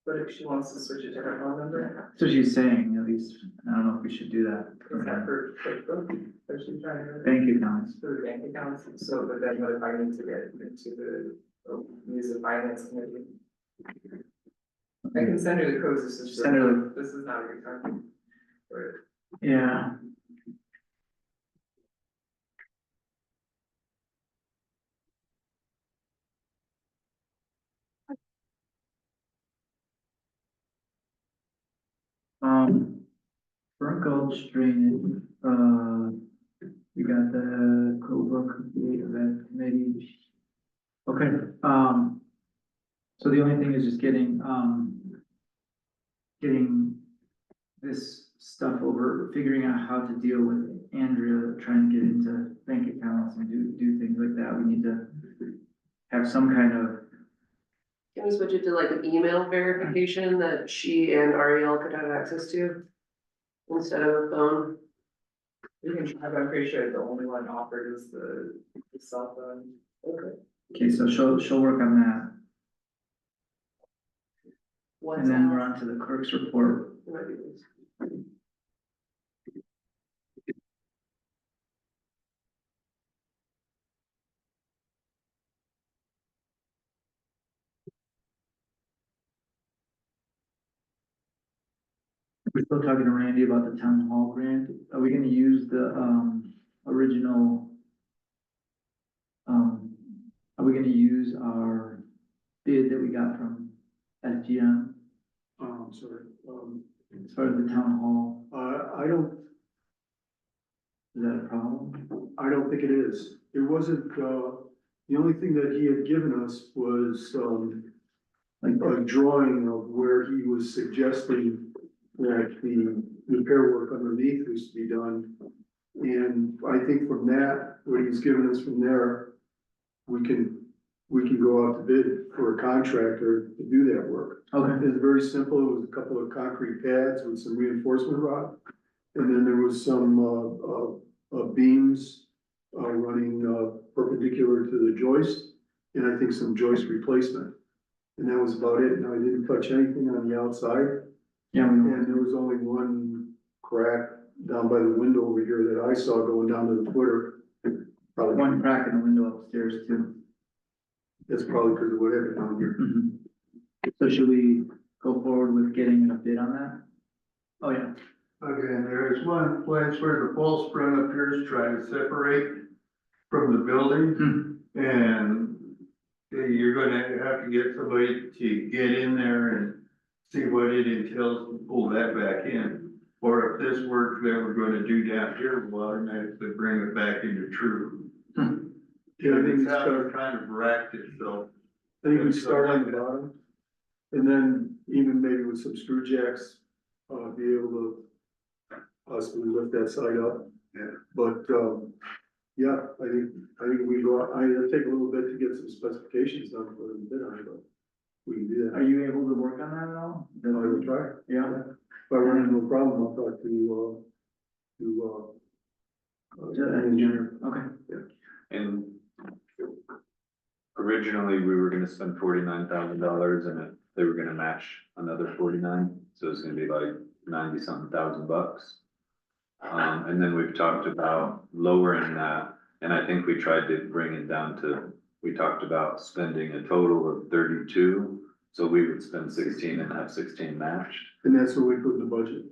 Speaker 7: But if she wants to switch it to her phone number,
Speaker 2: So she's saying, at least, I don't know if we should do that.
Speaker 7: is that for QuickBooks? Or she's trying to?
Speaker 2: Bank accounts.
Speaker 7: For the bank accounts, so but then what if I need to get into the, use the finance committee? I can send her the codes, this is.
Speaker 2: Send her
Speaker 7: This is not a good time. For it.
Speaker 2: Yeah. Burnt Gulch drainage, we got the Cobra complete event committee. Okay, so the only thing is just getting this stuff over, figuring out how to deal with Andrea, trying to get into bank accounts and do things like that. We need to have some kind of,
Speaker 5: Can we switch it to like an email verification that she and Ariel could have access to? Instead of a phone?
Speaker 7: You can try, but I'm pretty sure the only one offered is the cell phone.
Speaker 5: Okay.
Speaker 2: okay, so she'll work on that.
Speaker 5: What's
Speaker 2: And then we're
Speaker 5: that?
Speaker 2: on to the clerk's report.
Speaker 5: Might be this.
Speaker 2: We're still talking to Randy about the town hall grant. Are we gonna use the, original? Are we gonna use our bid that we got from SGM
Speaker 1: Sorry,
Speaker 2: as far as the town hall?
Speaker 1: I don't,
Speaker 2: Is that a problem?
Speaker 1: I don't think it is. It wasn't, the only thing that he had given us was,
Speaker 2: Like,
Speaker 1: a drawing of where he was suggesting that the repair work underneath was to be done. And I think from that, what he's given us from there, we can go out to bid for a contractor to do that work.
Speaker 2: okay,
Speaker 1: It's very simple. It was a couple of concrete pads with some reinforcement rod. And then there was some, beams, running, perpendicular to the joist. And I think some joist replacement. And that was about it. Now, I didn't touch anything on the outside.
Speaker 2: yeah, we
Speaker 1: And there was only one crack down by the window over here that I saw going down to the footer. Probably,
Speaker 2: one crack in the window upstairs too.
Speaker 1: that's probably because of what happened down here.
Speaker 2: So should we go forward with getting a bid on that? Oh, yeah.
Speaker 8: Okay, and there's one place where the false front appears trying to separate from the building. And you're gonna have to get somebody to get in there and see what it entails to pull that back in. Or if this work that we're gonna do down here, we'll automatically bring it back into true.
Speaker 1: Yeah, I think we
Speaker 8: It's how
Speaker 1: start,
Speaker 8: it kind of racked itself.
Speaker 1: I think we start on the bottom. And then even maybe with some screw jacks, be able to possibly lift that side up.
Speaker 8: Yeah.
Speaker 1: But, yeah, I think we go, it'll take a little bit to get some specifications done for the bid on it, but we can do
Speaker 2: Are
Speaker 1: that.
Speaker 2: you able to work on that at all?
Speaker 1: I will try.
Speaker 2: Yeah,
Speaker 1: If I run into a problem, I'll talk to an engineer.
Speaker 2: okay.
Speaker 4: And originally, we were gonna spend $49,000 and they were gonna match another 49, so it's gonna be like 90-something thousand bucks. And then we've talked about lowering that, and I think we tried to bring it down to, we talked about spending a total of 32, so we would spend 16 and have 16 matched.
Speaker 1: And that's what we put in the budget.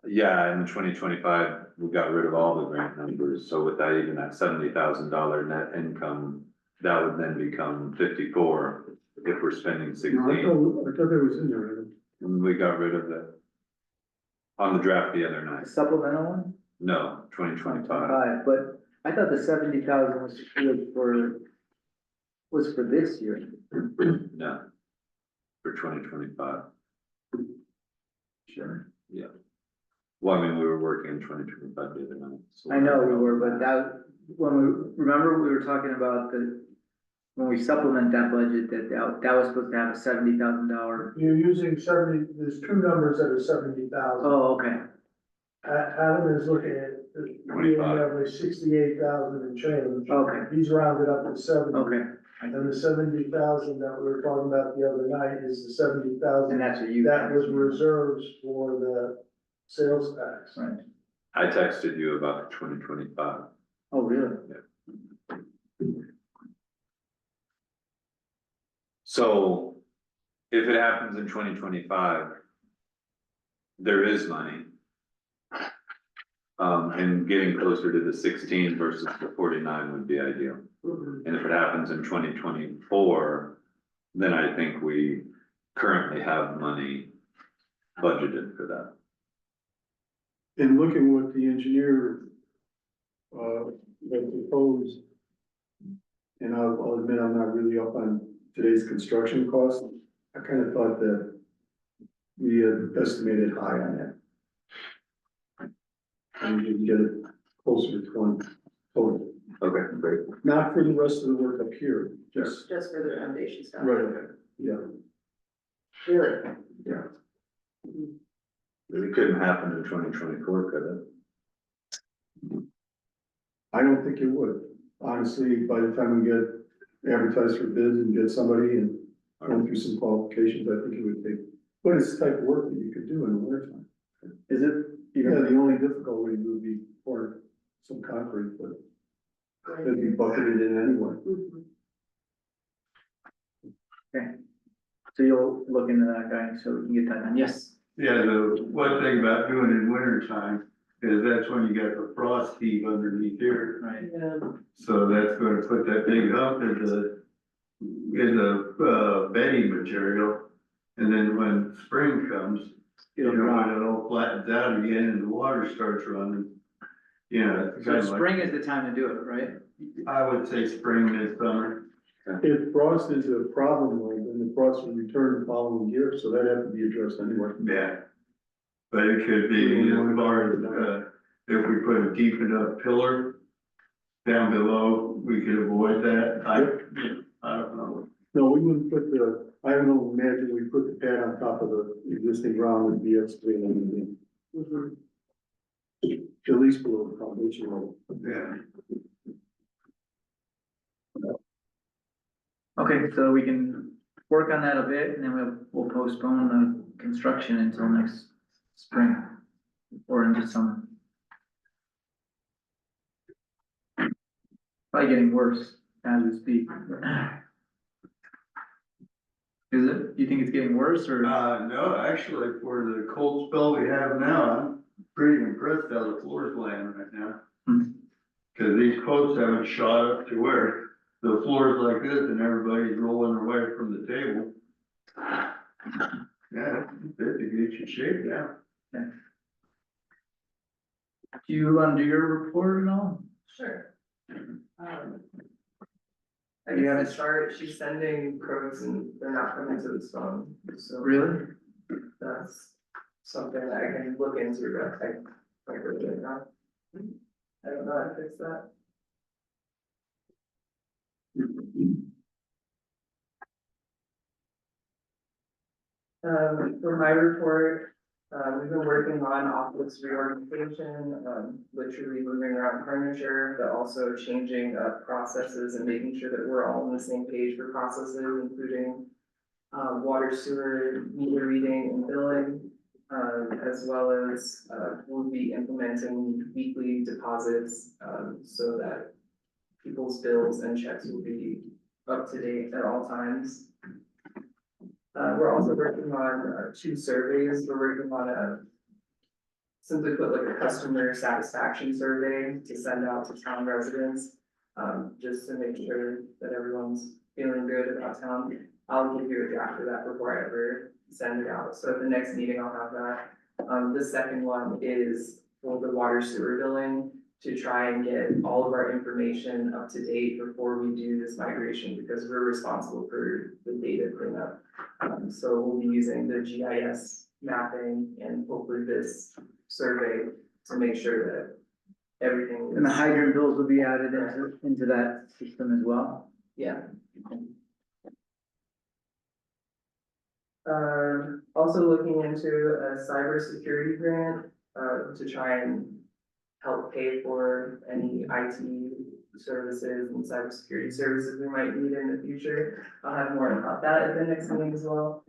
Speaker 4: Yeah, in 2025, we got rid of all the grant numbers, so with that, even that $70,000 net income, that would then become 54 if we're spending
Speaker 1: No,
Speaker 4: 16.
Speaker 1: I thought that was in there, Adam.
Speaker 4: And we got rid of it on the draft the other
Speaker 2: A
Speaker 4: night.
Speaker 2: supplemental one?
Speaker 4: No, 2025.
Speaker 2: But I thought the 70,000 was for this year.
Speaker 4: No, for 2025.
Speaker 2: Sure.
Speaker 4: Yeah. Well, I mean, we were working in 2025 the other night. so
Speaker 2: I know we were, but remember we were talking about when we supplement that budget, that was supposed to have a $70,000.
Speaker 3: You're using 70, there's two numbers that are 70,000.
Speaker 2: Oh, okay,
Speaker 3: Adam is looking at, being roughly 68,000 and change.
Speaker 2: okay,
Speaker 3: He's rounded up to 70.
Speaker 2: okay.
Speaker 3: And the 70,000 that we were talking about the other night is the 70,000
Speaker 2: And that's what you.
Speaker 3: that was reserves for the sales tax.
Speaker 2: Right.
Speaker 4: I texted you about 2025.
Speaker 2: Oh, really?
Speaker 4: So if it happens in 2025, there is money. And getting closer to the 16 versus the 49 would be ideal. And if it happens in 2024, then I think we currently have money budgeted for that.
Speaker 1: And looking what the engineer, had proposed, and I'll admit I'm not really up on today's construction costs. I kind of thought that we had estimated high on that. And you can get it closer to 20 total,
Speaker 4: Okay, great.
Speaker 1: not for the rest of the work up here, just,
Speaker 5: Just for the foundation stuff.
Speaker 1: right, yeah.
Speaker 5: Really?
Speaker 4: It couldn't happen in 2024, could it?
Speaker 1: I don't think it would, honestly, by the time we get advertised for bids and get somebody and going through some qualifications, I think it would take, but it's the type of work that you could do in the winter time.
Speaker 2: Is it?
Speaker 1: Yeah, the only difficulty would be pouring some concrete, but it'd be bucketed in anyway.
Speaker 5: Mhm.
Speaker 2: So you'll look into that guy, so we can get that done, yes.
Speaker 8: Yeah, the one thing about doing it in winter time is that's when you got the frost heave underneath here.
Speaker 2: Right.
Speaker 5: Yeah.
Speaker 8: So that's gonna put that big hump in the bedding material. And then when spring comes, you know, when it all flattens out again and the water starts running. You know, it's
Speaker 2: So
Speaker 8: kind of like,
Speaker 2: spring is the time to do it, right?
Speaker 8: I would say spring this summer.
Speaker 1: If frost is a problem, though, then the frost will return the following year, so that has to be addressed anyway.
Speaker 8: Yeah. But it could be as far as, if we put a deep enough pillar down below, we could avoid that. I don't know.
Speaker 1: No, we wouldn't put I don't know, imagine we put the pad on top of the existing ground and be excavating anything. At least below the foundation level.
Speaker 8: Yeah.
Speaker 2: Okay, so we can work on that a bit and then we'll postpone the construction until next spring or into summer. Probably getting worse as we speak. Is it? Do you think it's getting worse or?
Speaker 8: No, actually, for the cold spell we have now, I'm pretty impressed how the floor's laying right now.
Speaker 2: Hmm.
Speaker 8: Cause these posts haven't shot up to where the floor's like this and everybody's rolling away from the table. Yeah, it's in good shape now.
Speaker 2: Do you want to do your report at all?
Speaker 7: Sure. I guess to start, she's sending codes and they're not coming to this phone, so.
Speaker 2: Really?
Speaker 7: That's something that I can look into, but I really don't know. I don't know how to fix that. For my report, we've been working on office reorganization, literally moving around furniture, but also changing processes and making sure that we're all on the same page for processes, including water, sewer, meter reading and billing, as well as we'll be implementing weekly deposits so that people's bills and checks will be up to date at all times. We're also working on 2 surveys. We're working on simply put, like a customer satisfaction survey to send out to town residents, just to make sure that everyone's feeling good about town. I'll give you a draft of that before I ever send it out. So at the next meeting, I'll have that. The second one is for the water sewer billing, to try and get all of our information up to date before we do this migration, because we're responsible for the data cleanup. So we'll be using the GIS mapping and hopefully this survey to make sure that everything is.
Speaker 2: And the hydrant bills will be added into that system as well?
Speaker 7: Yeah. Also looking into a cybersecurity grant, to try and help pay for any IT services and cybersecurity services we might need in the future. I'll have more about that at the next meeting as well.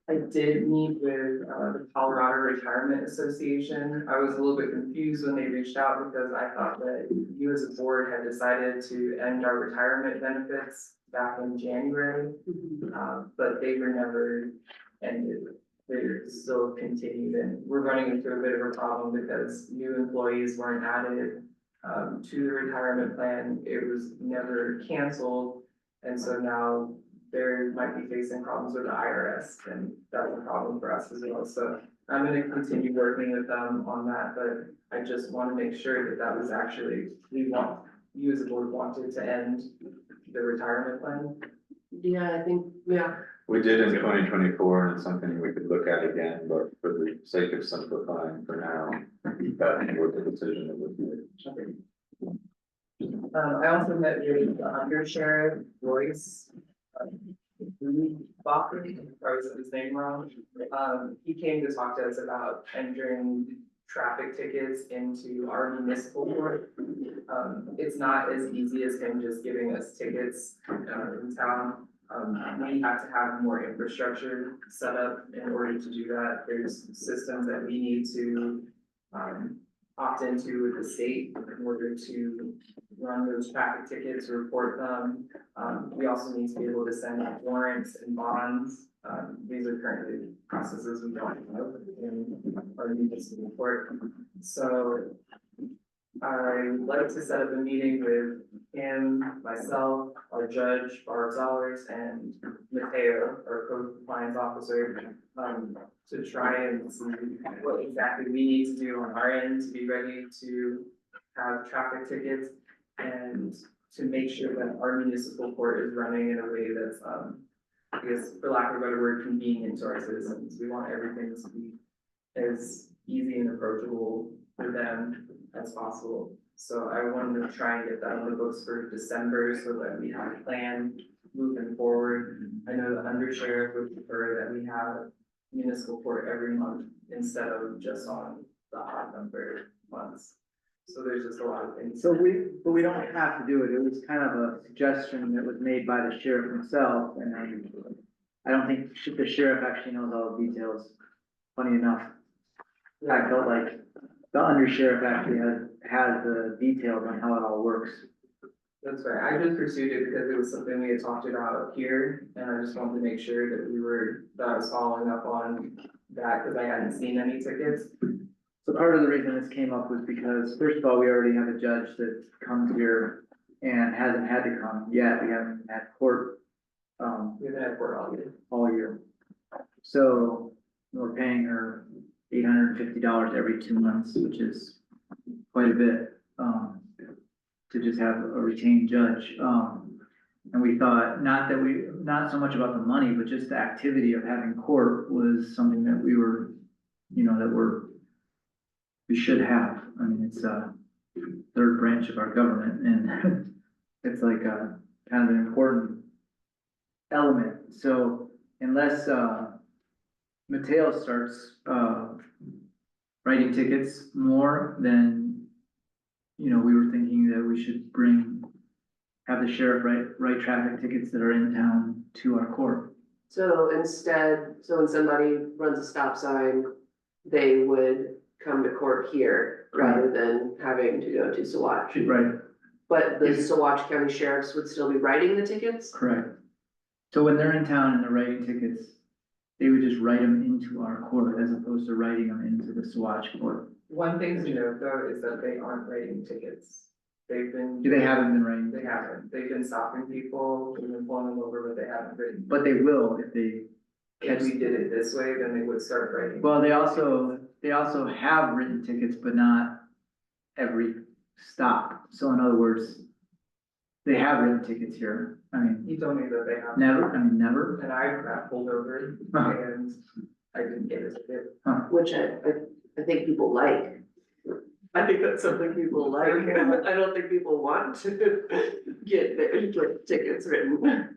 Speaker 7: I did meet with, the Colorado Retirement Association. I was a little bit confused when they reached out because I thought that you as a board had decided to end our retirement benefits back in January. But they were never ended. They're still continued, and we're running into a bit of a problem because new employees weren't added to the retirement plan. It was never canceled, and so now they might be facing problems with the IRS, and that's a problem for us as well. So I'm gonna continue working with them on that, but I just want to make sure that that was actually, you as a board wanted to end the retirement plan.
Speaker 5: Yeah, I think, yeah,
Speaker 4: We did in 2024, and it's something we could look at again, but for the sake of simplifying for now, that was the decision that was made.
Speaker 7: I also met with the under sheriff, Royce. Bacher, probably said his name wrong. He came to talk to us about entering traffic tickets into our municipal court. It's not as easy as him just giving us tickets in town. We have to have more infrastructure set up in order to do that. There's systems that we need to opt into with the state in order to run those traffic tickets, report them. We also need to be able to send out warrants and bonds. These are currently processes we don't have in our municipal court. So I would like to set up a meeting with him, myself, our judge, Barb Zollers, and Mateo, our code compliance officer, to try and see what exactly we need to do on our end to be ready to have traffic tickets and to make sure that our municipal court is running in a way that's, I guess, for lack of a better word, convenient to our citizens. We want everything to be as easy and approachable for them as possible. So I wanted to try and get that on the books for December so that we have a plan moving forward. I know the undersheriff would prefer that we have municipal court every month instead of just on the odd number months. So there's just a lot of things.
Speaker 2: So but we don't have to do it. It was kind of a suggestion that was made by the sheriff himself, and I don't think the sheriff actually knows all the details. Funny enough, I felt like the undersheriff actually has the details on how it all works.
Speaker 7: That's right. I just pursued it because it was something we had talked about here, and I just wanted to make sure that I was following up on that because I hadn't seen any tickets.
Speaker 2: So part of the reason this came up was because, first of all, we already have a judge that comes here and hasn't had to come yet. We haven't had court,
Speaker 7: We haven't had court all year.
Speaker 2: So we're paying her $850 every 2 months, which is quite a bit, to just have a retained judge. And we thought, not so much about the money, but just the activity of having court was something that we were, we should have. I mean, it's a third branch of our government, and it's like a kind of an important element. So unless, Mateo starts, writing tickets more, then, we were thinking that we should have the sheriff write traffic tickets that are in town to our court.
Speaker 5: So when somebody runs a stop sign, they would come to court here rather than having to go to Saguache.
Speaker 2: Right,
Speaker 5: But the Saguache County sheriffs would still be writing the tickets?
Speaker 2: correct. So when they're in town and they're writing tickets, they would just write them into our court as opposed to writing them into the Saguache court.
Speaker 7: One thing to note though is that they aren't writing tickets.
Speaker 2: They haven't been writing.
Speaker 7: They haven't. They've been stopping people, they've been pulling them over, but they haven't written.
Speaker 2: But they will if they
Speaker 7: If
Speaker 2: catch.
Speaker 7: we did it this way, then they would start writing.
Speaker 2: Well, they also have written tickets, but not every stop. So in other words, they have written tickets here. I mean,
Speaker 7: He told me that they have.
Speaker 2: never.
Speaker 7: And I got pulled over and I didn't get a ticket.
Speaker 5: Which I think people like. I think that's something people like. I don't think people want to get tickets written.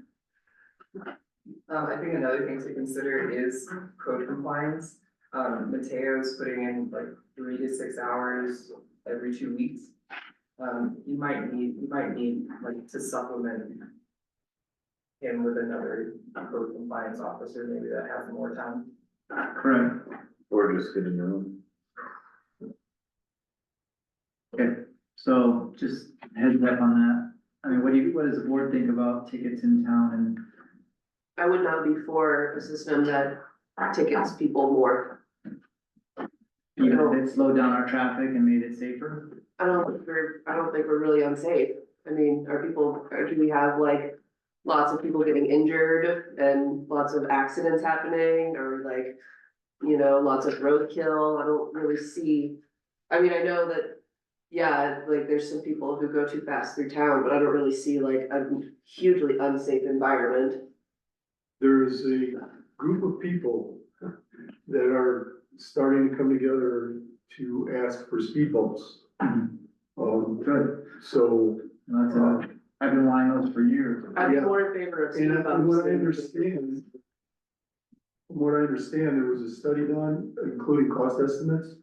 Speaker 7: I think another thing to consider is code compliance. Mateo's putting in like 3 to 6 hours every 2 weeks. You might need like to supplement him with another code compliance officer, maybe that has more time.
Speaker 2: Correct.
Speaker 4: Or just get a new one.
Speaker 2: Okay, so just heads up on that. I mean, what does the board think about tickets in town? And
Speaker 5: I would not be for a system that tickets people more.
Speaker 2: even if it slowed down our traffic and made it safer?
Speaker 5: I don't think we're really unsafe. I mean, do we have like lots of people getting injured and lots of accidents happening or like, lots of roadkill? I don't really see. I mean, I know that, yeah, like there's some people who go too fast through town, but I don't really see like a hugely unsafe environment.
Speaker 1: There is a group of people that are starting to come together to ask for speed bumps.
Speaker 2: Good.
Speaker 1: So,
Speaker 2: I've been wanting those for years.
Speaker 5: I'm
Speaker 1: Yeah.
Speaker 5: more in favor of speed
Speaker 1: and
Speaker 5: bumps.
Speaker 1: what I understand, from what I understand, there was a study done, including cost estimates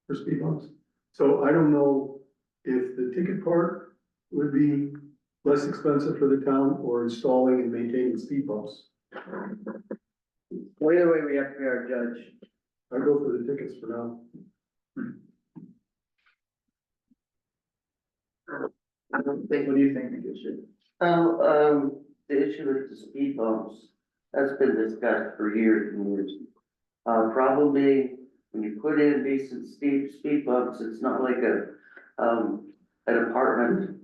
Speaker 1: for speed bumps. So I don't know if the ticket part would be less expensive for the town or installing and maintaining speed bumps.
Speaker 2: Well, either way, we have to pay our judge.
Speaker 1: I go for the tickets for now.
Speaker 5: I don't think,
Speaker 2: What do you think, Nikisha?
Speaker 9: The issue with the speed bumps, that's been discussed for years and years. Problem being, when you put in decent speed bumps, it's not like an apartment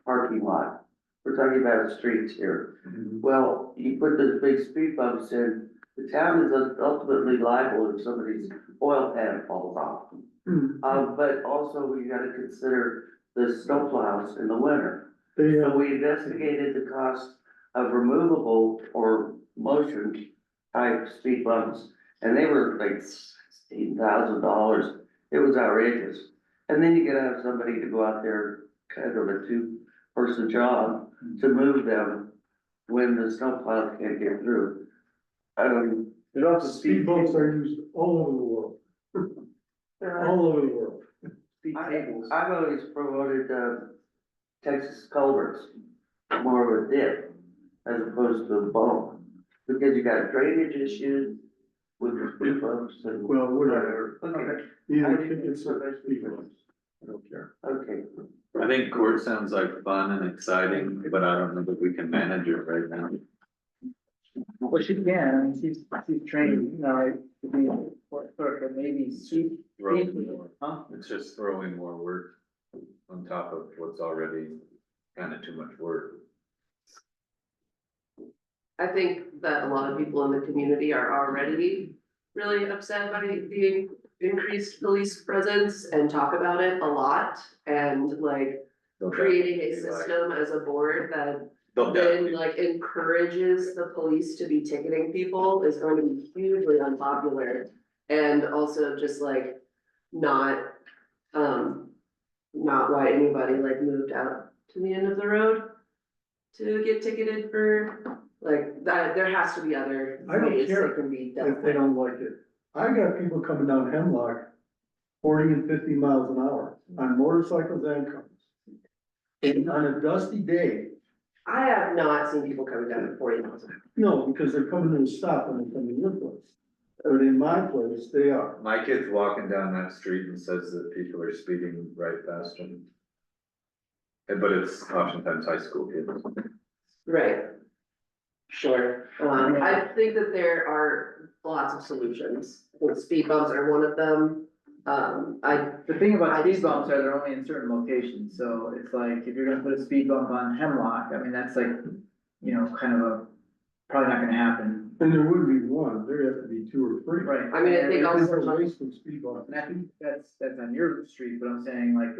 Speaker 9: parking lot. We're talking about streets here. Well, you put those big speed bumps in, the town is ultimately liable if somebody's oil pan falls off. But also you gotta consider the snowplows in the winter.
Speaker 1: They,
Speaker 9: So we investigated the cost of removable or motion type speed bumps, and they were like $16,000. It was outrageous. And then you gotta have somebody to go out there, kind of a two-person job to move them when the snowplow can't get through.
Speaker 2: There's also
Speaker 1: speed bumps are used all over the world, all over the world.
Speaker 2: speed tables.
Speaker 9: I've always promoted, Texas culverts, more of a dip as opposed to a bump. Because you got drainage issues with the speed bumps and
Speaker 1: Well, whatever,
Speaker 9: Okay,
Speaker 1: either tickets or speed bumps, I don't care.
Speaker 9: okay.
Speaker 4: I think court sounds like fun and exciting, but I don't know that we can manage it right now.
Speaker 2: Well, she can, I mean, she's trained, you know, to be a court clerk, or maybe
Speaker 4: Throwing more.
Speaker 2: huh?
Speaker 4: It's just throwing more work on top of what's already kind of too much work.
Speaker 5: I think that a lot of people in the community are already really upset by the increased police presence and talk about it a lot. And like creating a system as a board that
Speaker 4: They'll
Speaker 5: then
Speaker 4: definitely,
Speaker 5: like encourages the police to be ticketing people is going to be hugely unpopular. And also just like not why anybody like moved out to the end of the road to get ticketed for like that. There has to be other
Speaker 1: I don't
Speaker 5: ways
Speaker 1: care
Speaker 5: that can be
Speaker 1: if
Speaker 5: done.
Speaker 1: they don't like it. I got people coming down Hemlock 40 and 50 miles an hour on motorcycles and cars. And on a dusty day,
Speaker 5: I have not seen people coming down at 40 miles an hour.
Speaker 1: no, because they're coming to a stop when they come to your place. But in my place, they are.
Speaker 4: my kid's walking down that street and says that people are speeding right past him. But it's oftentimes high school kids.
Speaker 5: Right. Sure. I think that there are lots of solutions. I think speed bumps are one of them.
Speaker 2: The thing about
Speaker 5: I
Speaker 2: speed
Speaker 5: just-
Speaker 2: bumps are they're only in certain locations, so it's like, if you're gonna put a speed bump on Hemlock, I mean, that's like, you know, kind of probably not gonna happen.
Speaker 1: And there would be one, there have to be two or three.
Speaker 2: Right.
Speaker 5: I mean, I think
Speaker 2: And
Speaker 5: also-
Speaker 1: There's a waste of speed bumps.
Speaker 2: And I think that's on your street, but I'm saying like,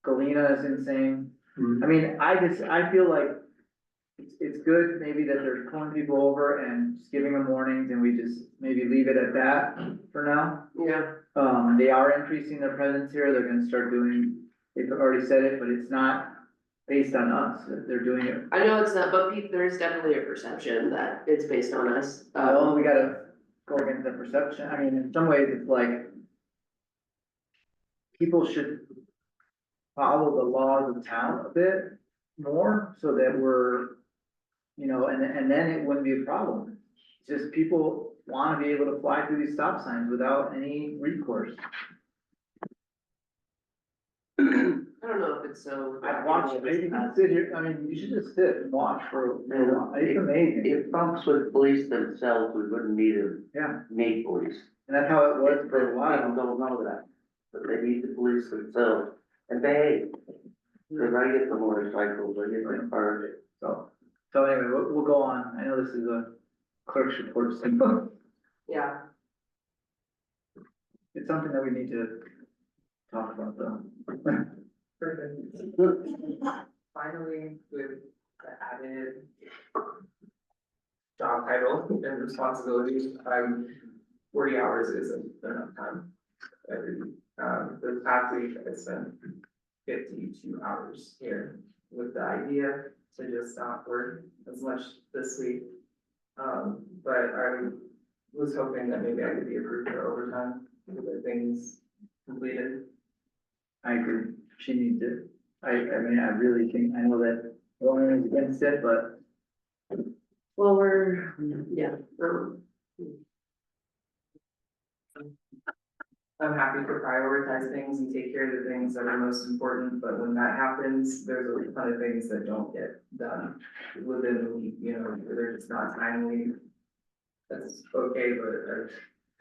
Speaker 2: Galena is insane. I mean, I feel like it's good maybe that they're pulling people over and just giving them warnings and we just maybe leave it at that for now.
Speaker 5: Yeah,
Speaker 2: They are increasing their presence here, they're gonna start doing, they've already said it, but it's not based on us, they're doing it.
Speaker 5: I know it's not, but there's definitely a perception that it's based on us.
Speaker 2: Well, we gotta go against the perception, I mean, in some ways, it's like people should follow the laws of town a bit more, so that we're, you know, and then it wouldn't be a problem. It's just people wanna be able to fly through these stop signs without any recourse.
Speaker 5: I don't know if it's so.
Speaker 2: I've watched, you can sit here, I mean, you should just sit and watch for a while, it's amazing,
Speaker 9: If folks with police themselves, we wouldn't
Speaker 2: yeah,
Speaker 9: need police.
Speaker 2: and that's how it was for a
Speaker 9: People
Speaker 2: while.
Speaker 9: don't know that, but they need the police themselves and behave. Cause I get the motorcycles, I get the cars.
Speaker 2: So anyway, we'll go on, I know this is a clerk's report, so
Speaker 5: Yeah,
Speaker 2: it's something that we need to talk about though.
Speaker 7: Finally, with the added job title and responsibilities, 40 hours isn't enough time. The past week I spent 52 hours here with the idea to just not work as much this week. But I was hoping that maybe I could be approved for overtime, to get things completed.
Speaker 2: I agree, she needs it, I mean, I really think, I know that Lauren is against it, but
Speaker 5: well, we're, yeah,
Speaker 7: I'm happy to prioritize things and take care of the things that are most important, but when that happens, there's a ton of things that don't get done within the week, you know, they're just not timely. That's okay, but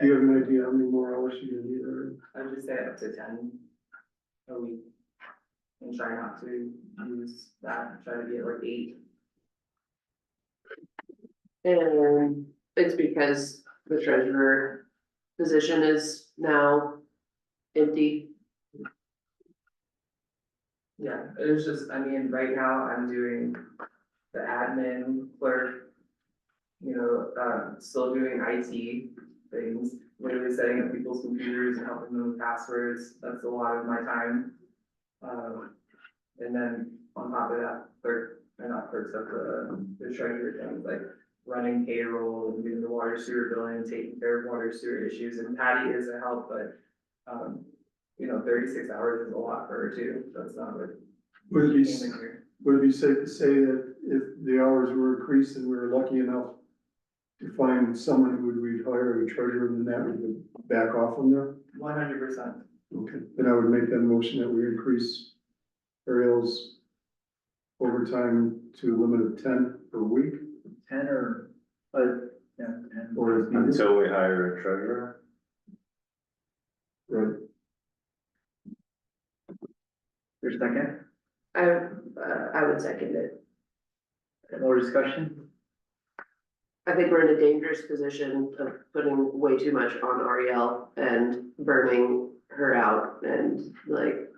Speaker 1: Do you have an idea how many more hours you need, or?
Speaker 7: I would just say up to 10 a week. And try not to use that, try to get like 8.
Speaker 5: And it's because the treasurer position is now empty.
Speaker 7: Yeah, it was just, I mean, right now I'm doing the admin clerk. You know, still doing IT things, literally setting up people's computers and helping them with passwords, that's a lot of my time. And then on top of that, not clerks, but the treasurer things, like running payroll and doing the water sewer billing, and taking care of water sewer issues, and Patty is a help, but, you know, 36 hours is a lot for her too, that's not what.
Speaker 1: Would it be,
Speaker 7: came in here.
Speaker 1: would it be safe to say that if the hours were increased and we were lucky enough to find someone who would rehire a treasurer, then that would back off from there?
Speaker 7: 100%.
Speaker 1: Okay, then I would make that motion that we increase Ariel's overtime to a limit of 10 per week,
Speaker 2: 10 or, yeah, 10.
Speaker 1: or if needed.
Speaker 4: Until we hire a treasurer.
Speaker 1: Right.
Speaker 2: Your second,
Speaker 5: I would second it.
Speaker 2: more discussion?
Speaker 5: I think we're in a dangerous position of putting way too much on Ariel and burning her out and like.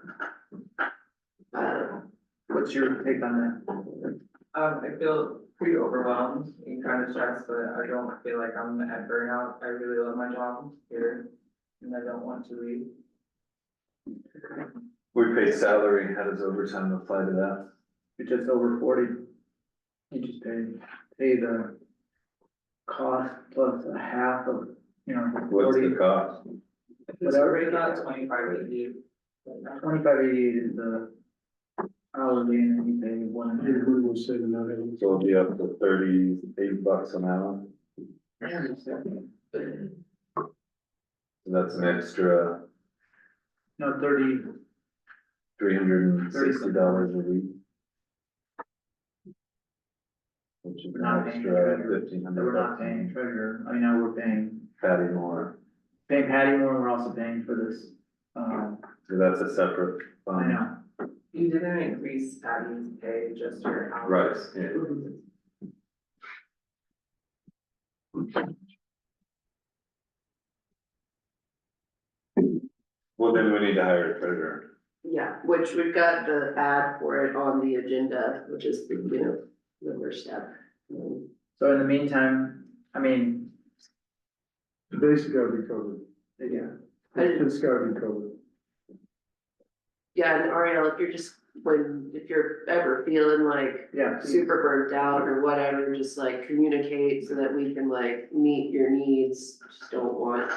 Speaker 2: What's your take on that?
Speaker 7: I feel pretty overwhelmed and kind of stressed, but I don't feel like I'm at burnout. I really love my job here and I don't want to leave.
Speaker 4: We pay salary, how does overtime apply to that?
Speaker 2: You're just over 40. You just pay the cost plus a half of, you know,
Speaker 4: What's
Speaker 2: 40.
Speaker 4: the cost?
Speaker 2: Whatever.
Speaker 7: It's not 25
Speaker 2: $25.88 is the hourly, and then you pay one.
Speaker 1: We will say the not having.
Speaker 4: So it'll be up to $38 an hour, so that's an extra
Speaker 2: No, 30,
Speaker 4: $360 a week. Which is
Speaker 2: we're
Speaker 4: an
Speaker 2: not paying
Speaker 4: extra
Speaker 2: treasurer.
Speaker 4: $1,500.
Speaker 2: We're not paying treasurer. I mean, now we're paying
Speaker 4: Patty more,
Speaker 2: Patty more, and we're also paying for this.
Speaker 4: so that's a separate
Speaker 2: I
Speaker 4: fund.
Speaker 2: know.
Speaker 7: You didn't increase Patty's pay, just her
Speaker 4: Right,
Speaker 7: hours.
Speaker 4: yeah. Well, then we need to hire a treasurer.
Speaker 5: Yeah, which we've got the ad for it on the agenda, which is, you know, the first step.
Speaker 2: So in the meantime, I mean,
Speaker 1: The basic gotta be covered.
Speaker 2: yeah,
Speaker 1: It's gotta be covered.
Speaker 5: Yeah, and Ariel, if you're ever feeling like
Speaker 2: yeah.
Speaker 5: super burnt out or whatever, just like communicate so that we can like meet your needs. I just don't want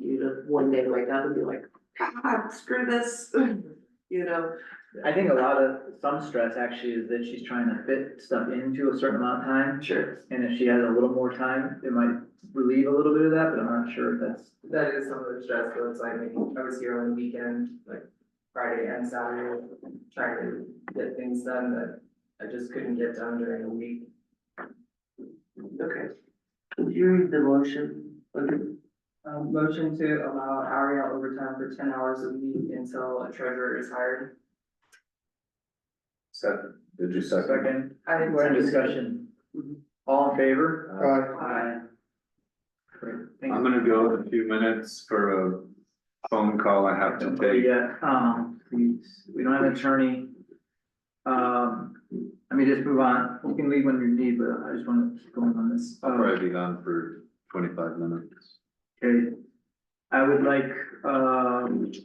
Speaker 5: you to one day wake up and be like, God, screw this, you know?
Speaker 2: I think some stress actually is that she's trying to fit stuff into a certain amount of time.
Speaker 5: Sure.
Speaker 2: And if she has a little more time, it might relieve a little bit of that, but I'm not sure if that's.
Speaker 7: That is some of the stress, though, it's like, I was here on the weekend, like Friday and Saturday, trying to get things done that I just couldn't get done during the week.
Speaker 5: Okay.
Speaker 9: Would you read the motion?
Speaker 7: Motion to allow Ariel overtime for 10 hours a week until a treasurer is hired.
Speaker 4: Second, did you second?
Speaker 2: Second,
Speaker 5: I
Speaker 2: we're in discussion. All in favor?
Speaker 1: Aye.
Speaker 2: Great, thank
Speaker 4: I'm
Speaker 2: you.
Speaker 4: gonna go in a few minutes for a phone call I have to take.
Speaker 2: Yeah, please, we don't have an attorney. Let me just move on. You can leave when you need, but I just want to keep going on this.
Speaker 4: I'll probably be gone for 25 minutes.
Speaker 2: Okay, I would like, did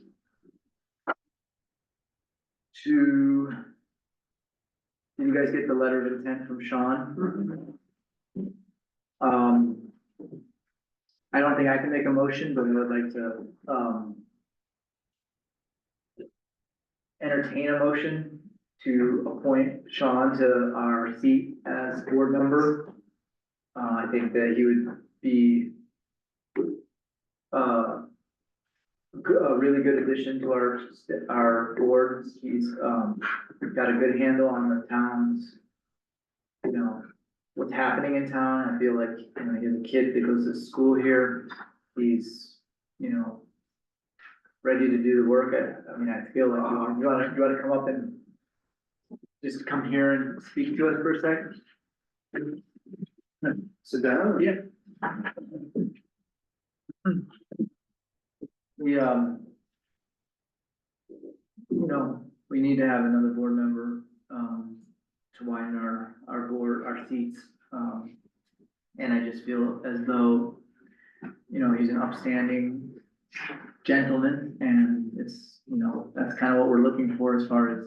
Speaker 2: you guys get the letter of intent from Sean? I don't think I can make a motion, but I would like to, entertain a motion to appoint Sean to our seat as board member. I think that he would be, a really good addition to our board. He's, got a good handle on the town's, you know, what's happening in town. I feel like, you know, he has a kid that goes to school here. He's, you know, ready to do the work. I mean, I feel like you wanna come up and just come here and speak to us for a second?
Speaker 6: Sit down.
Speaker 2: Yeah. We, you know, we need to have another board member, to widen our board, our seats. And I just feel as though, you know, he's an upstanding gentleman, and it's, you know, that's kind of what we're looking for as far as,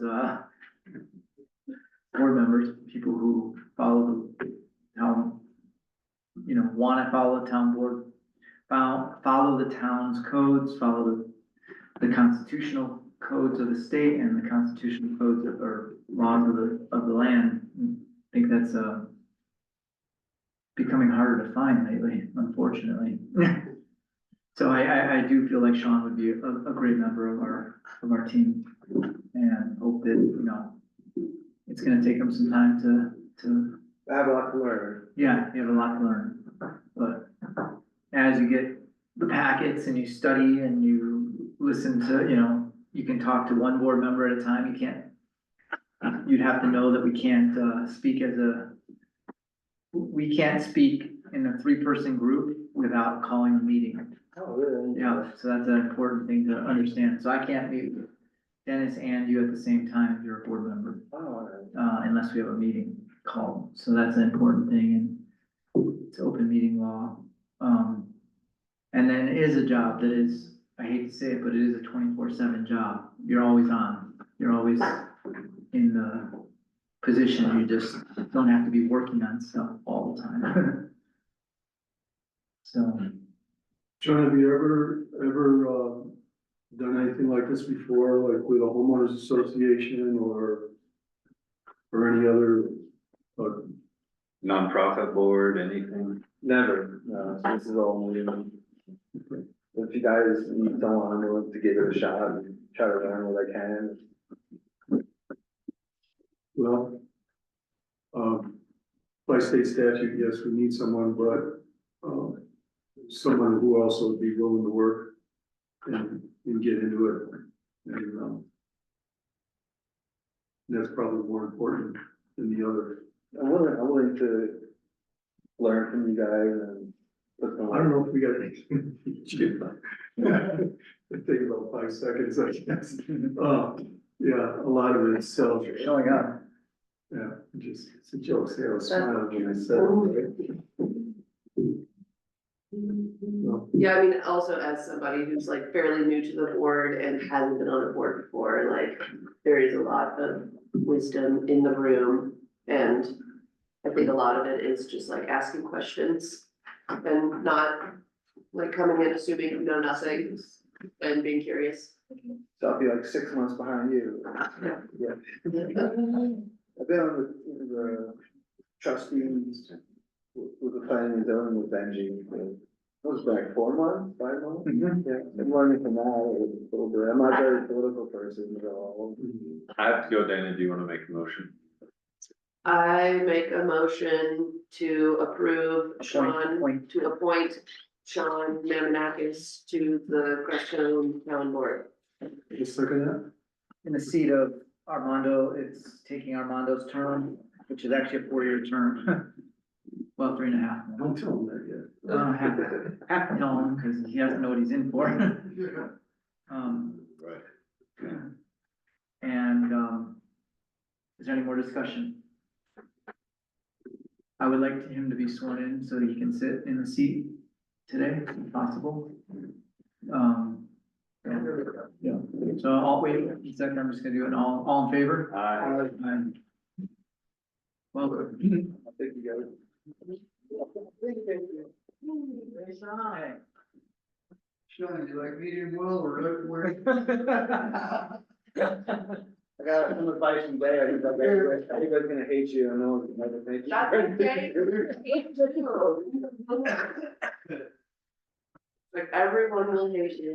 Speaker 2: board members, people who follow the town, you know, wanna follow the town board, follow the town's codes, follow the constitutional codes of the state and the constitutional codes or laws of the land. I think that's, becoming harder to find lately, unfortunately. So I do feel like Sean would be a great member of our team, and hope that, you know, it's gonna take him some time to,
Speaker 6: I have a lot to learn.
Speaker 2: yeah, you have a lot to learn. But as you get the packets and you study and you listen to, you know, you can talk to one board member at a time. You can't, you'd have to know that we can't, we can't speak in a 3-person group without calling a meeting.
Speaker 6: Oh, really?
Speaker 2: Yeah, so that's an important thing to understand. So I can't meet with Dennis and you at the same time if you're a board member,
Speaker 6: Oh, all right.
Speaker 2: unless we have a meeting called. So that's an important thing, and it's open meeting law. And then it is a job that is, I hate to say it, but it is a 24/7 job. You're always on. You're always in the position. You just don't have to be working on stuff all the time. So,
Speaker 1: John, have you ever done anything like this before, like with a homeowners association or any other,
Speaker 4: Nonprofit board, anything?
Speaker 6: Never, no, this is all new. If you guys need someone, I'm willing to give it a shot and try to learn what I can.
Speaker 1: well, by state statute, yes, we need someone, but, someone who also would be willing to work and get into it. And, that's probably more important than the other.
Speaker 6: I'm willing to learn from you guys and put some.
Speaker 1: I don't know if we got anything. It take about 5 seconds, I guess. Yeah, a lot of it is self.
Speaker 2: showing up.
Speaker 1: Yeah, just, it's a joke, say I was smiling when I said it, right? No.
Speaker 5: Yeah, I mean, also as somebody who's like fairly new to the board and hasn't been on a board before, like, there is a lot of wisdom in the room. And I think a lot of it is just like asking questions and not like coming in assuming you know nothing and being curious.
Speaker 6: So I'll be like 6 months behind you. Yeah. I've been on the trustees with the planning and zoning with Benji. It was like 4 months, 5 months. Yeah, I'm learning from that a little bit. I'm not a very political person at all.
Speaker 4: I have to go, Danny, do you wanna make a motion?
Speaker 5: I make a motion to approve Sean, to appoint Sean Mamonakis to the Crestone Town Board.
Speaker 1: Just second that?
Speaker 2: In the seat of Armando, it's taking Armando's term, which is actually a 4-year term. Well, 3.5.
Speaker 1: Don't tell him that yet.
Speaker 2: Have to tell him, because he doesn't know what he's in for.
Speaker 4: Right.
Speaker 2: And, is there any more discussion? I would like him to be sworn in so that he can sit in the seat today, if possible. Yeah, so I'll wait a second, I'm just gonna do it, all in favor?
Speaker 4: Aye.
Speaker 2: Aye. Well,
Speaker 6: Thank you guys.
Speaker 8: Sean, you like medium well or where?
Speaker 6: I got some advice from Blair. Everybody's gonna hate you. I know.
Speaker 5: That's okay. Like everyone will hate you.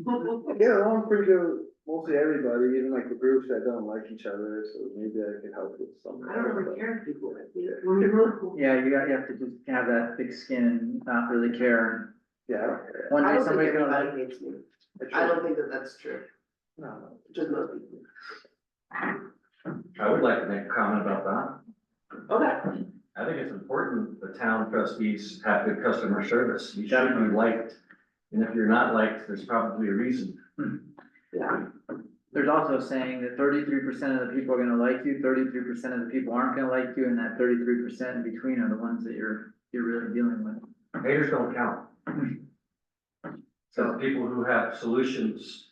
Speaker 6: Get along pretty good with mostly everybody, even like the groups that don't like each other, so maybe I can help with something.
Speaker 5: I don't really care if people like me.
Speaker 2: Yeah, you have to just have that thick skin and not really care.
Speaker 6: Yeah, I don't care.
Speaker 2: One
Speaker 5: I
Speaker 2: day
Speaker 5: don't think
Speaker 2: somebody's gonna
Speaker 5: everybody
Speaker 2: like,
Speaker 5: hates me. I don't think that that's true,
Speaker 6: No, no.
Speaker 5: just most people.
Speaker 10: I would like to make a comment about that.
Speaker 5: Okay.
Speaker 10: I think it's important the town trustees have good customer service. You should be liked. And if you're not liked, there's probably a reason.
Speaker 5: Yeah,
Speaker 2: there's also saying that 33% of the people are gonna like you, 33% of the people aren't gonna like you, and that 33% in between are the ones that you're really dealing with.
Speaker 10: Haters don't count. So
Speaker 2: So,
Speaker 10: people who have solutions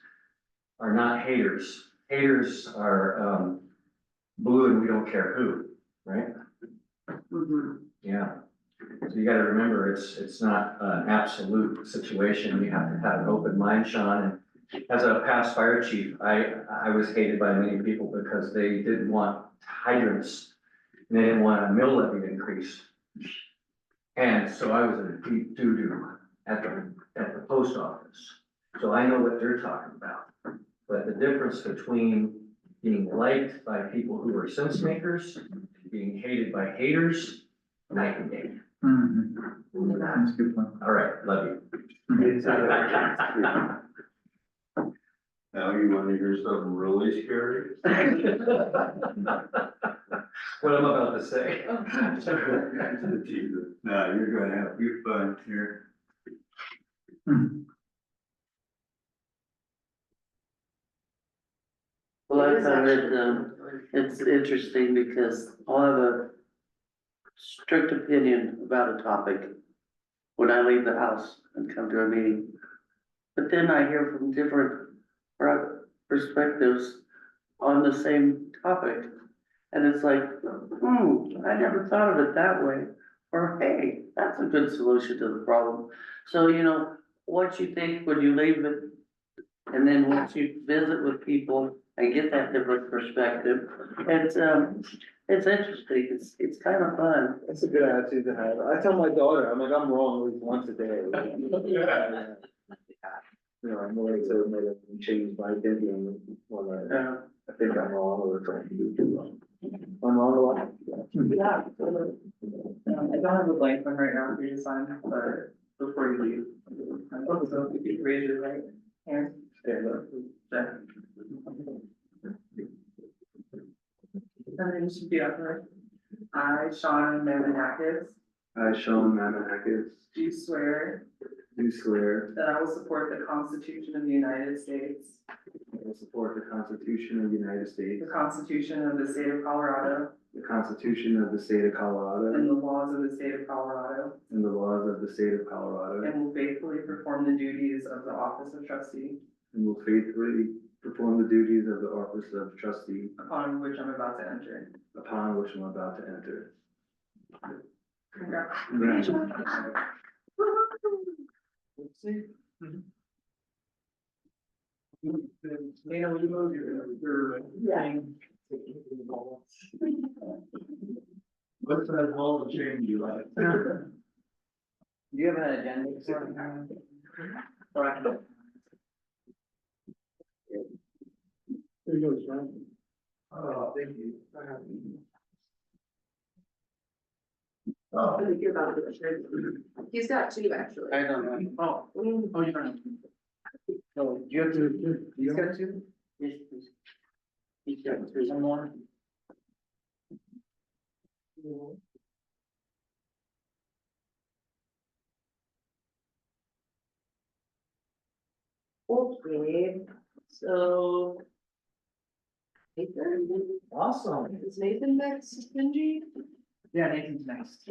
Speaker 10: are not haters. Haters are, blue and we don't care who, right?
Speaker 5: mhm.
Speaker 10: Yeah. So you gotta remember, it's not an absolute situation. You have to have an open mind, Sean. And as a past fire chief, I was hated by many people because they didn't want hydrants. And they didn't want a mill levy increase. And so I was in deep doo-doo at the post office. So I know what they're talking about. But the difference between being liked by people who are sense makers, and being hated by haters, night and day.
Speaker 2: that's a good point.
Speaker 10: All right, love you.
Speaker 8: Now you wanna hear something really scary?
Speaker 10: What I'm about to say.
Speaker 8: No, you're gonna have your fun here.
Speaker 9: Well, I
Speaker 5: It is
Speaker 9: found
Speaker 5: actually-
Speaker 9: it, it's interesting because I'll have a strict opinion about a topic when I leave the house and come to a meeting. But then I hear from different perspectives on the same topic. And it's like, I never thought of it that way. Or, hey, that's a good solution to the problem. So, what you think when you leave it, and then once you visit with people and get that different perspective, it's interesting, it's kind of fun.
Speaker 6: That's a good attitude to have. I tell my daughter, I'm like, I'm wrong at least once a day. I'm willing to admit it and change my opinion when I think I'm wrong or trying to do too wrong. I'm wrong a lot.
Speaker 7: Yeah. I don't have a blank one right now for you to sign, but before you leave. So if you raise your right hand.
Speaker 6: Stand up.
Speaker 7: Sure. And then you should be up there. I, Sean Mamanakis,
Speaker 6: I, Sean Mamanakis,
Speaker 7: do swear
Speaker 6: do swear
Speaker 7: that I will support the Constitution of the United States,
Speaker 6: I will support the Constitution of the United States,
Speaker 7: the Constitution of the State of Colorado,
Speaker 6: the Constitution of the State of
Speaker 7: and
Speaker 6: Colorado,
Speaker 7: the laws of the State of Colorado,
Speaker 6: and the laws of the State of Colorado,
Speaker 7: and will faithfully perform the duties of the office of trustee,
Speaker 6: and will faithfully perform the duties of the office of trustee
Speaker 7: upon which I'm about to enter.
Speaker 6: upon which I'm about to enter.
Speaker 7: Congrats.
Speaker 6: Congratulations. Let's see.
Speaker 7: Dana, will you move your thing?
Speaker 8: What's that wall of change you like?
Speaker 2: Do you have an agenda? Or I can-
Speaker 1: There goes Ryan.
Speaker 6: Oh, thank you.
Speaker 8: Oh,
Speaker 5: I think you're about to share. He's got two, actually.
Speaker 9: I don't know.
Speaker 2: Oh, you don't know. So, do you have to, you got two?
Speaker 9: Yes, please. He's got two.
Speaker 2: One more?
Speaker 5: Okay, so. Nathan,
Speaker 2: Awesome.
Speaker 5: is Nathan next, Benji?
Speaker 2: Yeah, Nathan's next.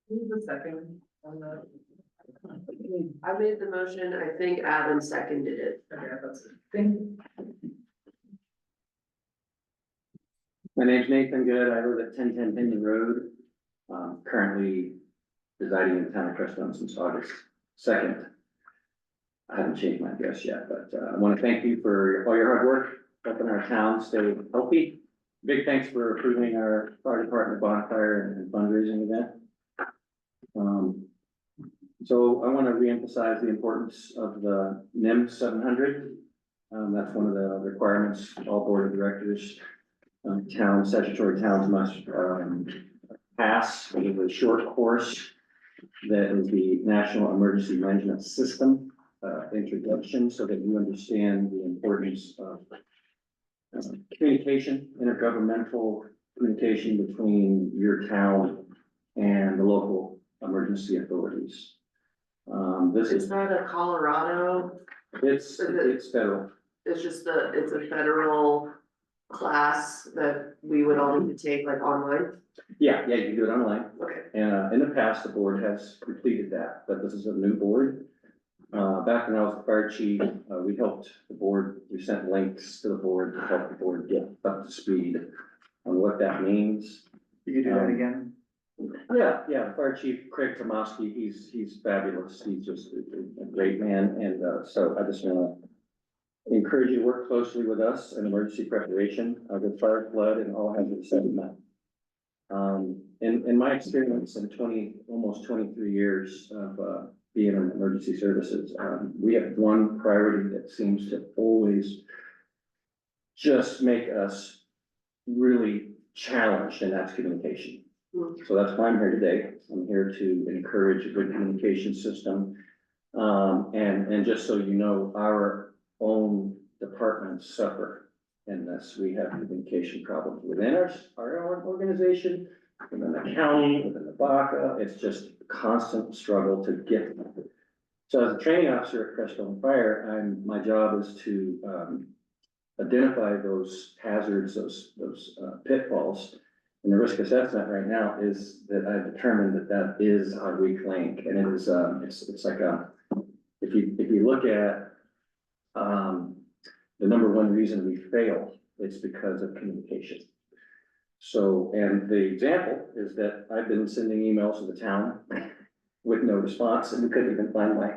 Speaker 7: Who's the second on the?
Speaker 5: I made the motion, I think Adam seconded it.
Speaker 7: Okay, that's it.
Speaker 11: My name's Nathan Good. I live at 1010 Pinion Road. Currently residing in the town of Crestone since August 2nd. I haven't changed my address yet, but I want to thank you for all your hard work, helping our town stay healthy big thanks for approving our fire department bonfire and fundraising event. So I want to reemphasize the importance of the NIM 700. That's one of the requirements all board of directors, statutory towns must, pass. It is a short course that is the National Emergency Management System, introduction, so that you understand the importance of communication, intergovernmental communication between your town and the local emergency authorities. This
Speaker 5: Is
Speaker 11: is,
Speaker 5: that a Colorado,
Speaker 11: it's federal.
Speaker 5: it's just it's a federal class that we would all need to take like online?
Speaker 11: Yeah, you can do it online.
Speaker 5: Okay.
Speaker 11: And in the past, the board has completed that, but this is a new board. Back when I was the fire chief, we helped the board, we sent links to the board to help the board get up to speed on what that means.
Speaker 2: You can do that again?
Speaker 11: Yeah, Fire Chief Craig Tomoski, he's fabulous, he's just a great man, and, so I just wanna encourage you to work closely with us in emergency preparation, with fire, flood, and all hazard assessment. In my experience in almost 23 years of, being in emergency services, we have one priority that seems to always just make us really challenged, and that's communication. So that's why I'm here today. I'm here to encourage a good communication system. And just so you know, our own departments suffer in this. We have communication problems within our organization, within the county, within the BACA. It's just a constant struggle to get. So as a training officer at Crestone Fire, my job is to identify those hazards, those pitfalls. And the risk assessment right now is that I've determined that is our weak link, and it is, it's like if you look at, the number one reason we fail, it's because of communication. So, and the example is that I've been sending emails to the town with no response, and we couldn't even find my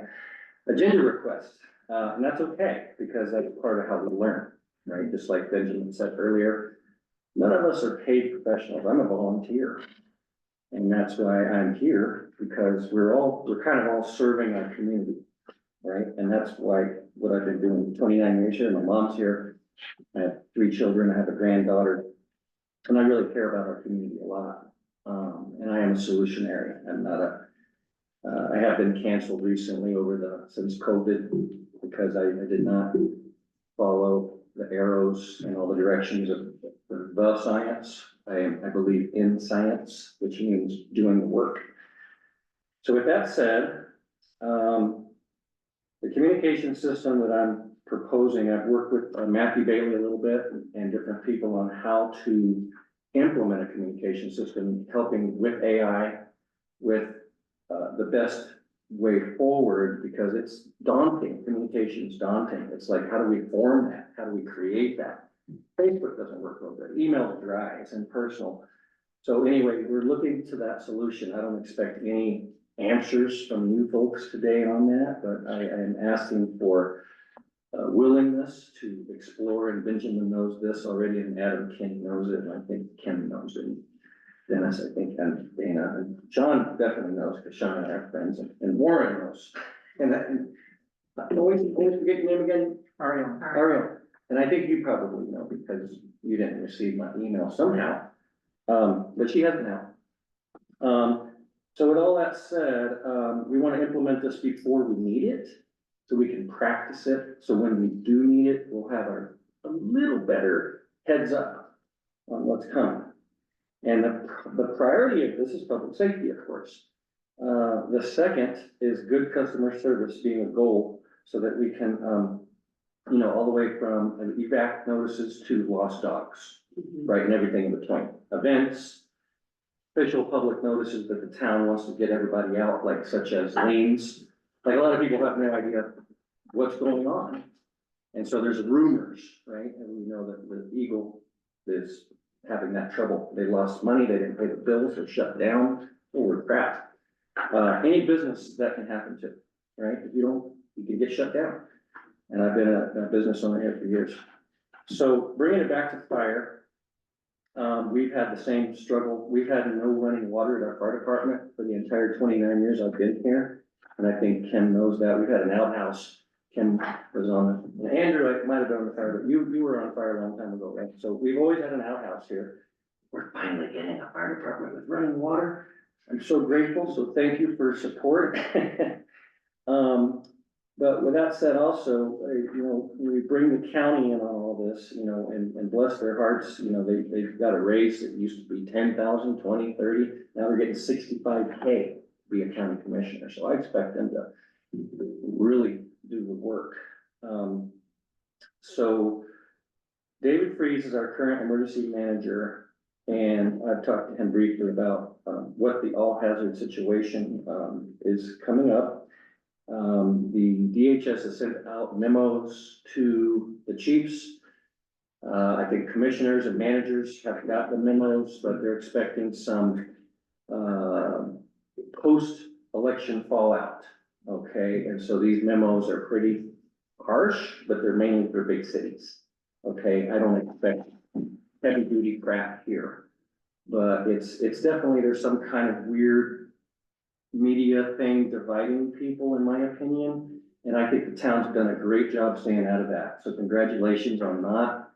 Speaker 11: agenda request. And that's okay, because that's part of how we learn, right? Just like Benjamin said earlier, none of us are paid professionals. I'm a volunteer. And that's why I'm here, because we're kind of all serving our community, right? And that's why what I've been doing 29 years here. My mom's here. I have 3 children. I have a granddaughter. And I really care about our community a lot. And I am a solutionary. I'm not I have been canceled recently since COVID, because I did not follow the arrows and all the directions of the science. I believe in science, which means doing the work. So with that said, the communication system that I'm proposing, I've worked with Matthew Bailey a little bit and different people on how to implement a communication system, helping with AI, with the best way forward, because it's daunting. Communication is daunting. It's like, how do we form that? How do we create that? Facebook doesn't work real good. Email is dry, it's impersonal. So anyway, we're looking to that solution. I don't expect any answers from you folks today on that, but I am asking for willingness to explore, and Benjamin knows this already, and Adam King knows it, and I think Kim knows it. Dennis, I think, and Dana, and Sean definitely knows, because Sean and I are friends, and Warren knows. And I always forget your name again. Ariel. And I think you probably know, because you didn't receive my email somehow, but she hasn't now. So with all that said, we want to implement this before we need it, so we can practice it. So when we do need it, we'll have a little better heads up on what's coming. And the priority of this is public safety, of course. The second is good customer service being a goal, so that we can, all the way from evac notices to lost dogs, right, and everything in between. Events, official public notices that the town wants to get everybody out, like such as liens. Like, a lot of people have no idea what's going on. And so there's rumors, right? And we know that the Eagle is having that trouble. They lost money, they didn't pay the bills, they're shut down. Holy crap. Any business that can happen to, right? If you don't, you can get shut down. And I've been a business owner here for years. So bringing it back to fire, we've had the same struggle. We've had no running water at our fire department for the entire 29 years I've been here. And I think Ken knows that. We've had an outhouse. Ken was on the, Andrew, I might have been on the fire, but you were on fire a long time ago, right? So we've always had an outhouse here. We're finally getting a fire department with running water. I'm so grateful, so thank you for support. But with that said, also, you know, we bring the county in on all this, you know, and bless their hearts, you know, they've got a raise that used to be 10,000, 20, 30, now they're getting 65K to be a county commissioner, so I expect them to really do the work. So David Freeze is our current emergency manager, and I've talked to him briefly about what the all hazard situation is coming up. The DHS has sent out memos to the chiefs. I think commissioners and managers have got the memos, but they're expecting some post-election fallout. Okay, and so these memos are pretty harsh, but they're mainly for big cities. Okay, I don't expect heavy duty crap here, but it's definitely, there's some kind of weird media thing dividing people, in my opinion. And I think the town's done a great job staying out of that. So congratulations on not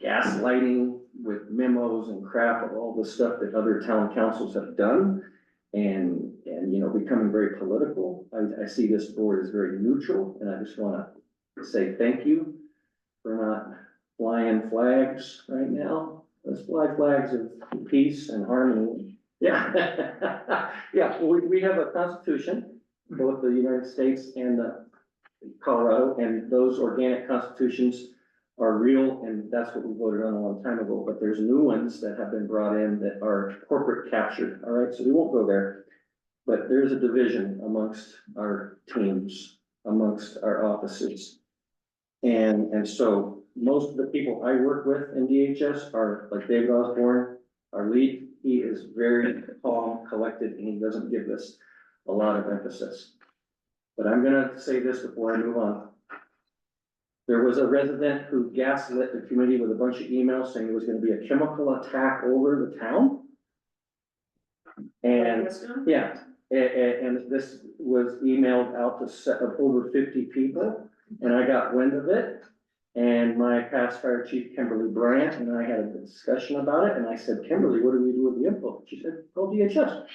Speaker 11: gaslighting with memos and crap of all the stuff that other town councils have done. And you know, becoming very political. I see this board as very neutral, and I just wanna say thank you for not flying flags right now. Let's fly flags of peace and harmony. Yeah, yeah, we have a constitution, both the United States and Colorado, and those organic constitutions are real, and that's what we voted on a long time ago, but there's new ones that have been brought in that are corporate captured, all right, so we won't go there. But there's a division amongst our teams, amongst our offices. And so most of the people I work with in DHS are like David Osborne, our lead. He is very calm, collected, and he doesn't give this a lot of emphasis. But I'm gonna say this before I move on. There was a resident who gaslit the committee with a bunch of emails saying there was gonna be a chemical attack over the town. And, yeah, and this was emailed out to set of over 50 people, and I got wind of it. And my past fire chief, Kimberly Bryant, and I had a discussion about it, and I said, Kimberly, what do we do with the info? She said, call DHS.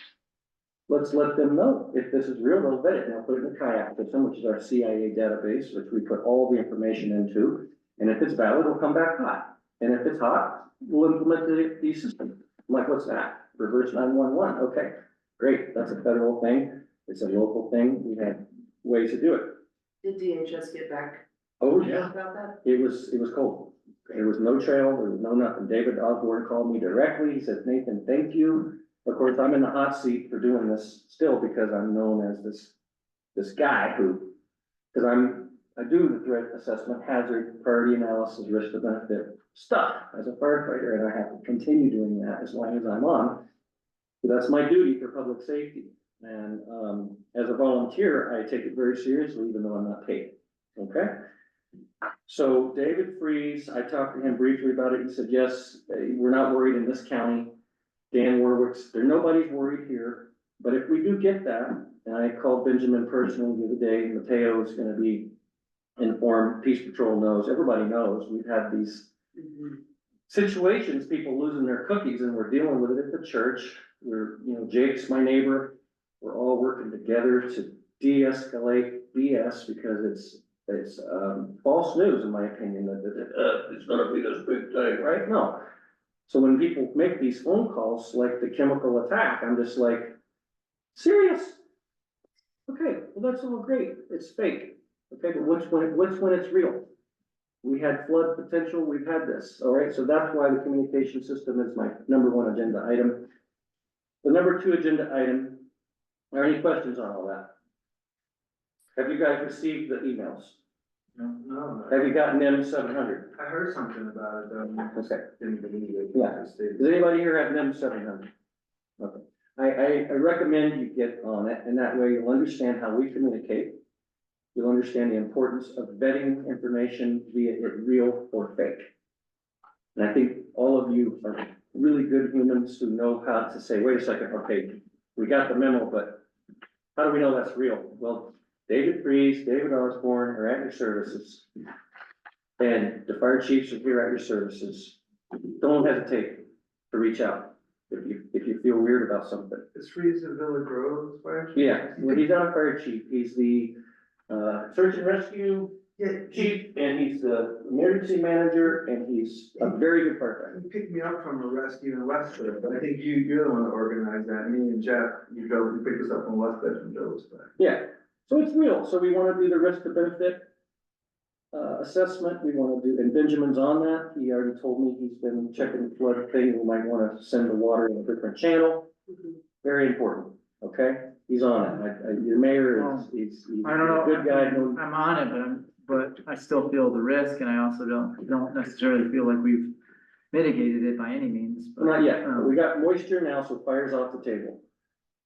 Speaker 11: Let's let them know if this is real, they'll vet it, and they'll put it in the kayak system, which is our CIA database, which we put all the information into. And if it's valid, it'll come back hot. And if it's hot, we'll implement the system. I'm like, what's that? Reverse 911. Okay, great. That's a federal thing. It's a local thing. We have ways to do it.
Speaker 5: Did DHS get back
Speaker 11: Oh, yeah.
Speaker 5: about that?
Speaker 11: It was cold. There was no trail, there was no nothing. David Osborne called me directly. He said, Nathan, thank you. Of course, I'm in the hot seat for doing this still because I'm known as this guy who, because I do the threat assessment, hazard, priority analysis, risk to benefit stuff as a firefighter, and I have to continue doing that as long as I'm on. So that's my duty for public safety. And as a volunteer, I take it very seriously, even though I'm not paid. Okay? So David Freeze, I talked to him briefly about it. He said, yes, we're not worried in this county. Dan Warwick's, nobody's worried here. But if we do get that, and I called Benjamin personally the other day, Mateo is gonna be informed, Peace Patrol knows, everybody knows. We've had these situations, people losing their cookies, and we're dealing with it at the church. We're, you know, Jake's my neighbor. We're all working together to de-escalate BS because it's false news, in my opinion, that it's gonna be this big thing, right? No. So when people make these phone calls, like the chemical attack, I'm just like, serious? Okay, well, that's all great. It's fake. Okay, but what's when it's real? We had flood potential, we've had this, all right? So that's why the communication system is my #1 agenda item. The #2 agenda item, are any questions on all that? Have you guys received the emails?
Speaker 6: No,
Speaker 11: Have you gotten NIM 700?
Speaker 6: I heard something about it, though.
Speaker 11: Okay.
Speaker 6: Didn't believe it.
Speaker 11: Yeah. Does anybody here have NIM 700? Okay. I recommend you get on it, and that way you'll understand how we communicate. You'll understand the importance of vetting information, be it real or fake. And I think all of you are really good humans who know how to say, wait a second, okay, we got the memo, but how do we know that's real? Well, David Freeze, David Osborne are at your services. And the fire chiefs are here at your services. Don't hesitate to reach out if you feel weird about something.
Speaker 6: Is Freeze in Villa Grove, fire?
Speaker 11: Yeah, well, he's not a fire chief, he's the, search and rescue chief, and he's the emergency manager, and he's a very good firefighter.
Speaker 6: You picked me up from a rescue in Westford, but I think you're the one that organized that, me and Jeff, you picked us up from Westford from Joe's back.
Speaker 11: Yeah, so it's real, so we wanna do the risk to benefit assessment, we wanna do, and Benjamin's on that, he already told me he's been checking the flood thing, we might wanna send the water in a different channel. Very important, okay, he's on it, your mayor is, he's
Speaker 2: I don't know.
Speaker 11: a good guy, no-
Speaker 2: I'm on it, but I still feel the risk, and I also don't necessarily feel like we've mitigated it by any means. But,
Speaker 11: not yet, we got moisture now, so fire's off the table.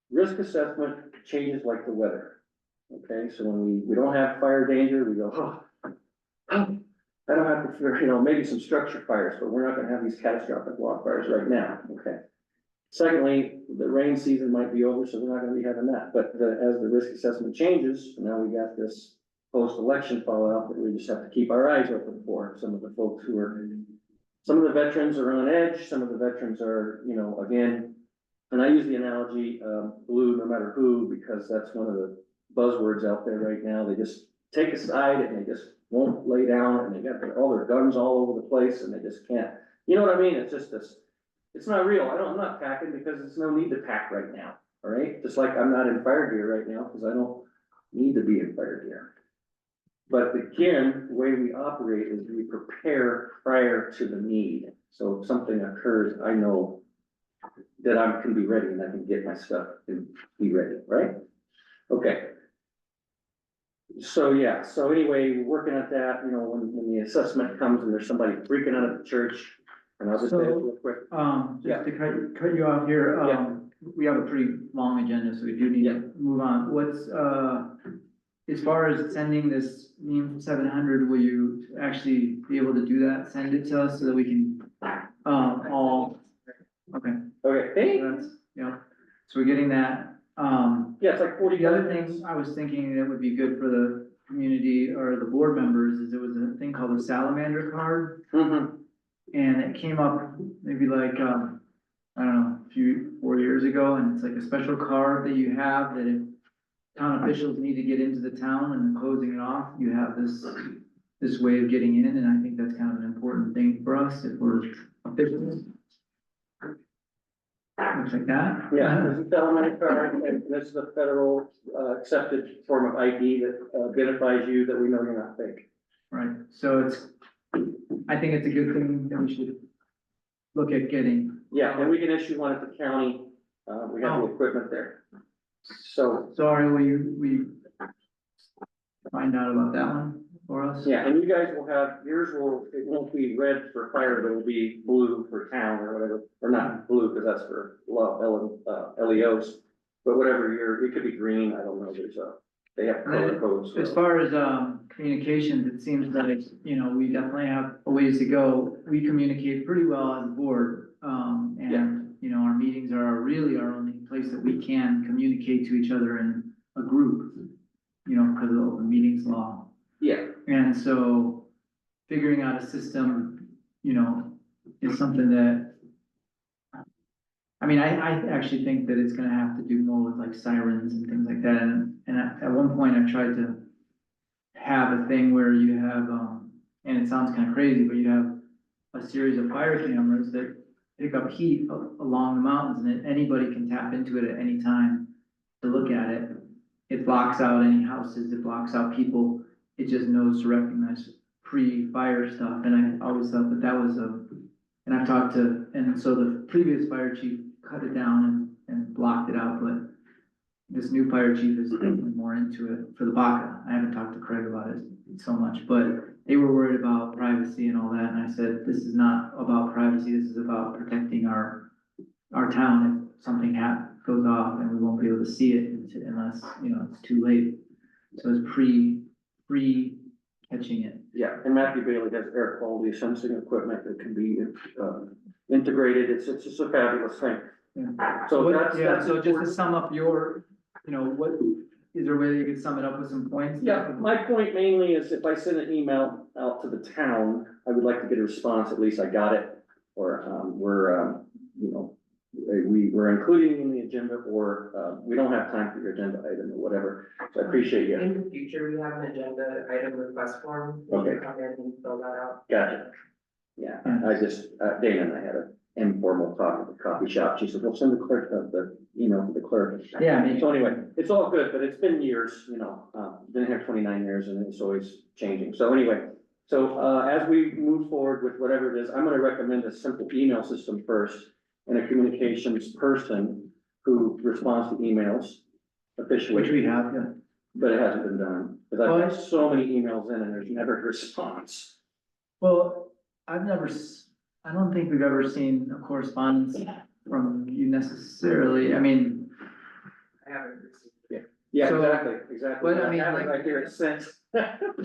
Speaker 11: Risk assessment changes like the weather, okay, so when we don't have fire danger, we go, oh, I don't have to fear, maybe some structure fires, but we're not gonna have these catastrophic wildfires right now, okay? Secondly, the rain season might be over, so we're not gonna be having that, but as the risk assessment changes, now we got this post-election fallout that we just have to keep our eyes open for. Some of the folks some of the veterans are on edge, some of the veterans are, again, and I use the analogy, blue no matter who, because that's one of the buzzwords out there right now. They just take a side and they just won't lay down, and they got all their guns all over the place, and they just can't, you know what I mean? It's just this, it's not real. I'm not packing because there's no need to pack right now, all right? Just like I'm not in fire gear right now because I don't need to be in fire gear. But again, the way we operate is we prepare prior to the need. So if something occurs, I know that I can be ready and I can get my stuff and be ready, right? Okay. So, yeah, so anyway, we're working at that, when the assessment comes and there's somebody freaking out at the church, and I'll just say it real quick.
Speaker 2: Just to cut you off here, we have a pretty long agenda, so we do need to move on. What's, as far as sending this meme 700, will you actually be able to do that? Send it to us so that we can, all, okay.
Speaker 11: Okay,
Speaker 2: That's, so we're getting that.
Speaker 11: yeah, it's like 40.
Speaker 2: The other thing I was thinking that would be good for the community or the board members is there was a thing called a salamander card.
Speaker 11: Mm-hmm.
Speaker 2: And it came up maybe like, I don't know, 4 years ago, and it's like a special card that you have that if town officials need to get into the town and closing it off, you have this way of getting in, and I think that's kind of an important thing for us if we're officials. Looks like that.
Speaker 11: Yeah, there's a settlement card, and this is a federal, accepted form of ID that identifies you, that we know you're not fake.
Speaker 2: Right, so I think it's a good thing that we should look at getting.
Speaker 11: Yeah, and we can issue one at the county, we have the equipment there. So,
Speaker 2: Sorry, will you find out about that one for us?
Speaker 11: yeah, and you guys will have, it won't be red for fire, but it'll be blue for town or whatever, or not blue, because that's for LEOs. But whatever it could be green, I don't know, they have color codes.
Speaker 2: As
Speaker 11: So.
Speaker 2: far as, communications, it seems that it's, we definitely have a ways to go. We communicate pretty well as a board, and, our meetings are really our only place that we can communicate to each other in a group, because of the open meetings law.
Speaker 11: Yeah,
Speaker 2: And so figuring out a system, is something that, I actually think that it's gonna have to do more with like sirens and things like that. And at one point I tried to have a thing where you have, and it sounds kind of crazy, but you have a series of fire cameras that pick up heat along the mountains, and anybody can tap into it at any time to look at it. It blocks out any houses, it blocks out people. It just knows to recognize pre-fire stuff, and I always thought that was and I've talked to, and so the previous fire chief cut it down and blocked it out, but this new fire chief is definitely more into it for the Baca. I haven't talked to Craig about it so much, but they were worried about privacy and all that, and I said, this is not about privacy, this is about protecting our town if something goes off, and we won't be able to see it unless, it's too late. So it's pre-catching it.
Speaker 11: yeah, and Matthew Bailey has air quality sensing equipment that can be integrated, it's just a fabulous thing.
Speaker 2: Yeah.
Speaker 11: So
Speaker 2: What-
Speaker 11: that's,
Speaker 2: yeah,
Speaker 11: that's
Speaker 2: so just to
Speaker 11: important.
Speaker 2: sum up your, what, is there a way you could sum it up with some points?
Speaker 11: Yeah, my point mainly is if I send an email out to the town, I would like to get a response, at least I got it. Or, we're including in the agenda, or, we don't have time for your agenda item or whatever, so I appreciate you.
Speaker 7: In the future, we have an agenda item request form. You can
Speaker 11: Okay.
Speaker 7: come in and fill that out.
Speaker 11: Gotcha. Yeah, I just, Dana and I had an informal talk at the coffee shop, she said, well, send the clerk, the email to the clerk.
Speaker 2: Yeah, I mean,
Speaker 11: So anyway, it's all good, but it's been years, been here 29 years and it's always changing. So anyway, as we move forward with whatever it is, I'm gonna recommend a simple email system first and a communications person who responds to emails officially.
Speaker 2: which we have, yeah.
Speaker 11: But it hasn't been done, because I've got so many emails in and there's never a response.
Speaker 2: Well, I don't think we've ever seen a correspondence from you necessarily, I mean,
Speaker 7: I haven't received.
Speaker 11: Yeah,
Speaker 2: So,
Speaker 11: exactly.
Speaker 2: but I mean,
Speaker 11: have it
Speaker 2: like-
Speaker 11: right here, it's sent.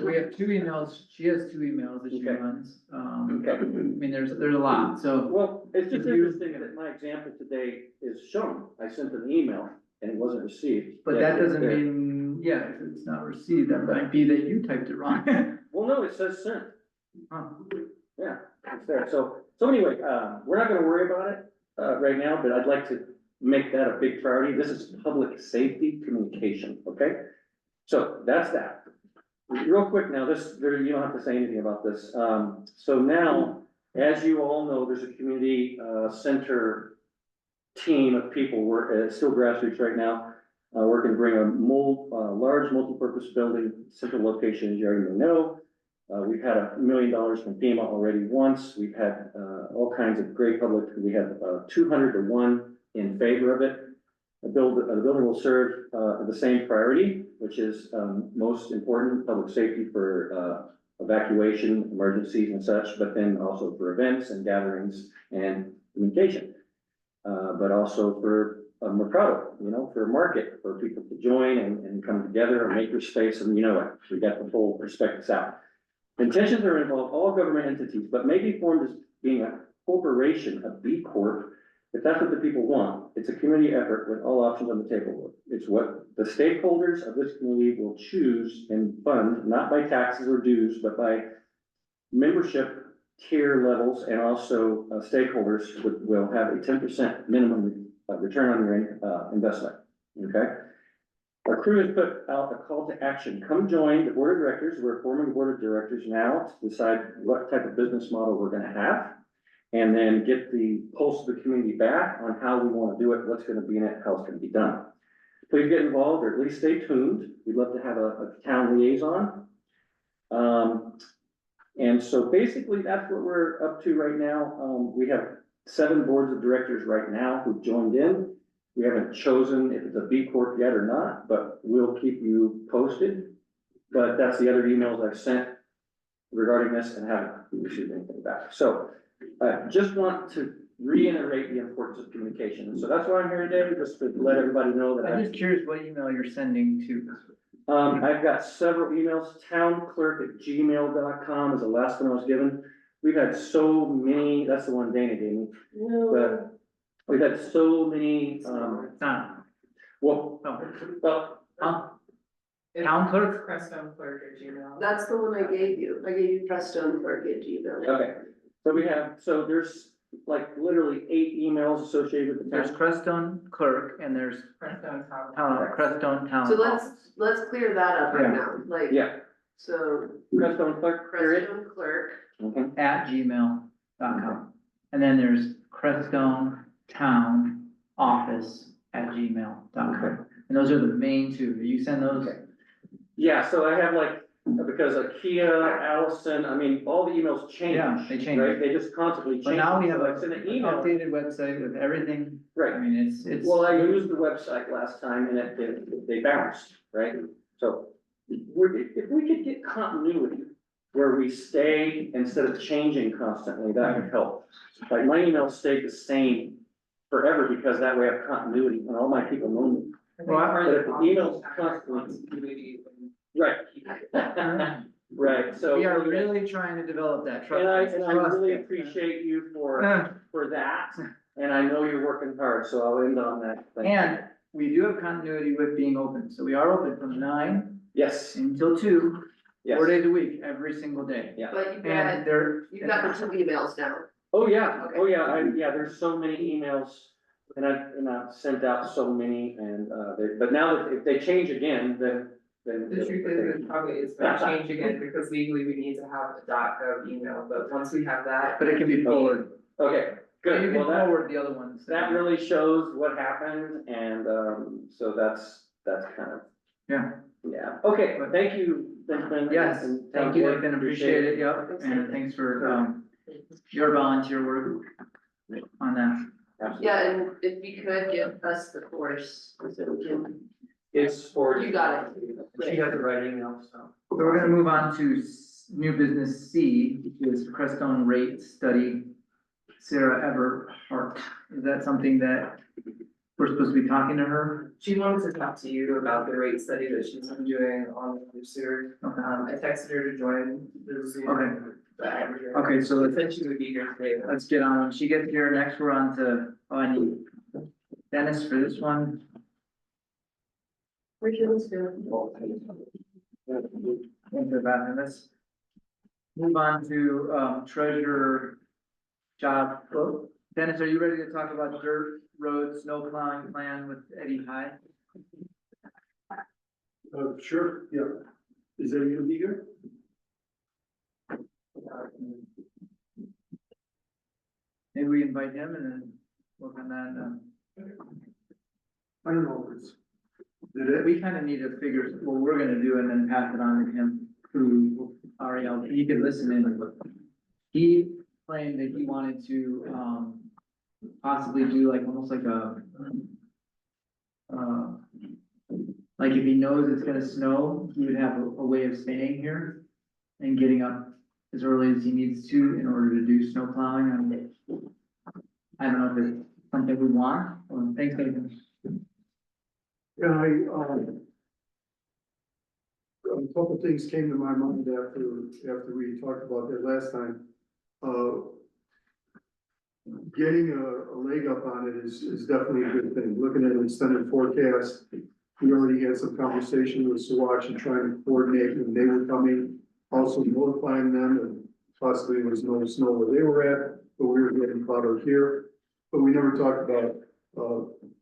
Speaker 2: we have 2 emails, she has 2 emails that she
Speaker 11: Okay.
Speaker 2: runs.
Speaker 11: Okay.
Speaker 2: I mean, there's a lot, so,
Speaker 11: Well, it's just
Speaker 2: If you-
Speaker 11: interesting that my example today is shown. I sent an email and it wasn't received.
Speaker 2: but
Speaker 11: Yeah,
Speaker 2: that doesn't
Speaker 11: there.
Speaker 2: mean, yeah, if it's not received, that might be that you typed it wrong.
Speaker 11: Well, no, it says sent.
Speaker 2: Huh.
Speaker 11: Yeah, it's there. So anyway, we're not gonna worry about it, right now, but I'd like to make that a big priority. This is public safety communication, okay? So that's that. Real quick now, you don't have to say anything about this. So now, as you all know, there's a community, center team of people, it's still grassroots right now. Working to bring a large multipurpose building, central location, as you already know. We've had $1 million from FEMA already once. We've had, all kinds of great public, we have, 200 to 1 in favor of it. The building will serve, the same priority, which is, most important, public safety for, evacuation, emergencies and such, but then also for events and gatherings and communication. But also for Mercado, for a market, for people to join and come together and make your space, and we got the full perspectives out. Intentions are involved all government entities, but may be formed as being a corporation, a B Corp, if that's what the people want. It's a community effort with all options on the table. It's what the stakeholders of this community will choose and fund, not by taxes or dues, but by membership tier levels, and also stakeholders will have a 10% minimum return on your investment, okay? Our crew has put out a call to action. Come join the board of directors. We're forming a board of directors now to decide what type of business model we're gonna have. And then get the pulse of the community back on how we wanna do it, what's gonna be in it, how it's gonna be done. Please get involved, or at least stay tuned. We'd love to have a town liaison. And so basically, that's what we're up to right now. We have 7 boards of directors right now who've joined in. We haven't chosen if it's a B Corp yet or not, but we'll keep you posted. But that's the other emails I've sent regarding this and haven't received anything back. So I just want to reiterate the importance of communication. And so that's why I'm here today, just to let everybody know that
Speaker 2: I'm just curious what email you're sending to.
Speaker 11: I've got several emails. townclerk@gmail.com is the last one I was given. We've had so many, that's the one Dana gave me, but we've had so many,
Speaker 2: Not,
Speaker 11: well,
Speaker 2: town clerk?
Speaker 7: Crestone clerk at Gmail.
Speaker 5: That's the one I gave you. I gave you Crestone clerk at Gmail.
Speaker 11: okay. So there's like literally 8 emails associated with the
Speaker 2: There's
Speaker 11: town.
Speaker 2: Crestone clerk and there's
Speaker 7: Crestone town.
Speaker 2: Crestone town.
Speaker 5: So
Speaker 2: office.
Speaker 5: let's clear that up right now, like,
Speaker 11: Yeah,
Speaker 5: so
Speaker 11: Crestone clerk, period.
Speaker 5: Crestone clerk,
Speaker 11: Okay.
Speaker 2: At gmail.com. And then there's Crestone town office at gmail.com. And those are the main 2. You send those?
Speaker 11: Okay. Yeah, so I have like, because Akia, Allison, I mean, all the emails change.
Speaker 2: Yeah, they change.
Speaker 11: Right, they just constantly change.
Speaker 2: But now we have
Speaker 11: So
Speaker 2: a
Speaker 11: I send
Speaker 2: an
Speaker 11: an email.
Speaker 2: updated website with everything. I
Speaker 11: Right,
Speaker 2: mean, it's.
Speaker 11: well, I used the website last time and they bounced, right? So if we could get continuity where we stay instead of changing constantly, that would help. Like my emails stayed the same forever because that way I have continuity and all my people know me.
Speaker 7: I think part of
Speaker 11: But if the emails
Speaker 7: the
Speaker 11: constantly-
Speaker 7: continuity and
Speaker 11: Right. Right, so.
Speaker 2: We are really trying to develop that trust.
Speaker 11: And I really
Speaker 2: Trust.
Speaker 11: appreciate you
Speaker 2: Uh,
Speaker 11: for that, and I know you're working hard, so I'll end on that. Thank you.
Speaker 2: And we do have continuity with being open, so we are open from 9
Speaker 11: Yes,
Speaker 2: until 2,
Speaker 11: yes.
Speaker 2: 4 days a week, every single day.
Speaker 11: Yeah.
Speaker 5: But you've
Speaker 2: And
Speaker 5: got, you've got the 2 emails now.
Speaker 11: Oh, yeah, there's so many emails, and I've sent out so many, and, but now that if they change again, then.
Speaker 7: The truth is, it probably is gonna change again, because legally we need to have a .gov email, but once we have that.
Speaker 2: But it can be forwarded.
Speaker 11: Okay,
Speaker 2: You
Speaker 11: good,
Speaker 2: can
Speaker 11: well, that,
Speaker 2: forward the other ones.
Speaker 11: that really shows what happened, and, so that's kind of.
Speaker 2: Yeah.
Speaker 11: Yeah, okay, thank you, Nathan.
Speaker 2: Yes,
Speaker 11: and
Speaker 2: thank you,
Speaker 11: Board.
Speaker 2: Nathan, appreciate it, yep, and thanks for, your volunteer work on that.
Speaker 11: Absolutely.
Speaker 5: Yeah, and if you could give us the course, so we can,
Speaker 11: It's for.
Speaker 5: You got it.
Speaker 11: She has the right email, so.
Speaker 2: So we're gonna move on to new business C, which is Crestone rate study. Sarah Everhart, is that something that we're supposed to be talking to her?
Speaker 7: She wanted to talk to you about the rate study that she's been doing on the sewer.
Speaker 2: Okay.
Speaker 7: I texted her to join the Zoom.
Speaker 2: Okay.
Speaker 7: but I haven't heard.
Speaker 2: Okay, so let's,
Speaker 7: Said she would be here today.
Speaker 2: let's get on, when she gets here, next we're on to, I need Dennis for this one.
Speaker 5: Richard's good.
Speaker 2: Into the bathroom, let's move on to, treasurer job. Oh, Dennis, are you ready to talk about dirt road snow plowing plan with Eddie High?
Speaker 1: Sure, yeah. Is there gonna be here?
Speaker 2: Maybe we invite him and then work on that,
Speaker 1: I don't know if it's, did it?
Speaker 2: we kind of need to figure what we're gonna do and then pass it on to him through Ariel, he could listen in. He claimed that he wanted to, possibly do like, almost like a, like if he knows it's gonna snow, he would have a way of staying here and getting up as early as he needs to in order to do snow plowing. I don't know if it's something we want, or thanks, Nathan.
Speaker 1: And a couple things came to my mind after we talked about that last time. Getting a leg up on it is definitely a good thing. Looking at an extended forecast, we already had some conversation with Swatch and trying to coordinate when they were coming. Also notifying them and possibly there was no snow where they were at, but we were getting plowed out here. But we never talked about,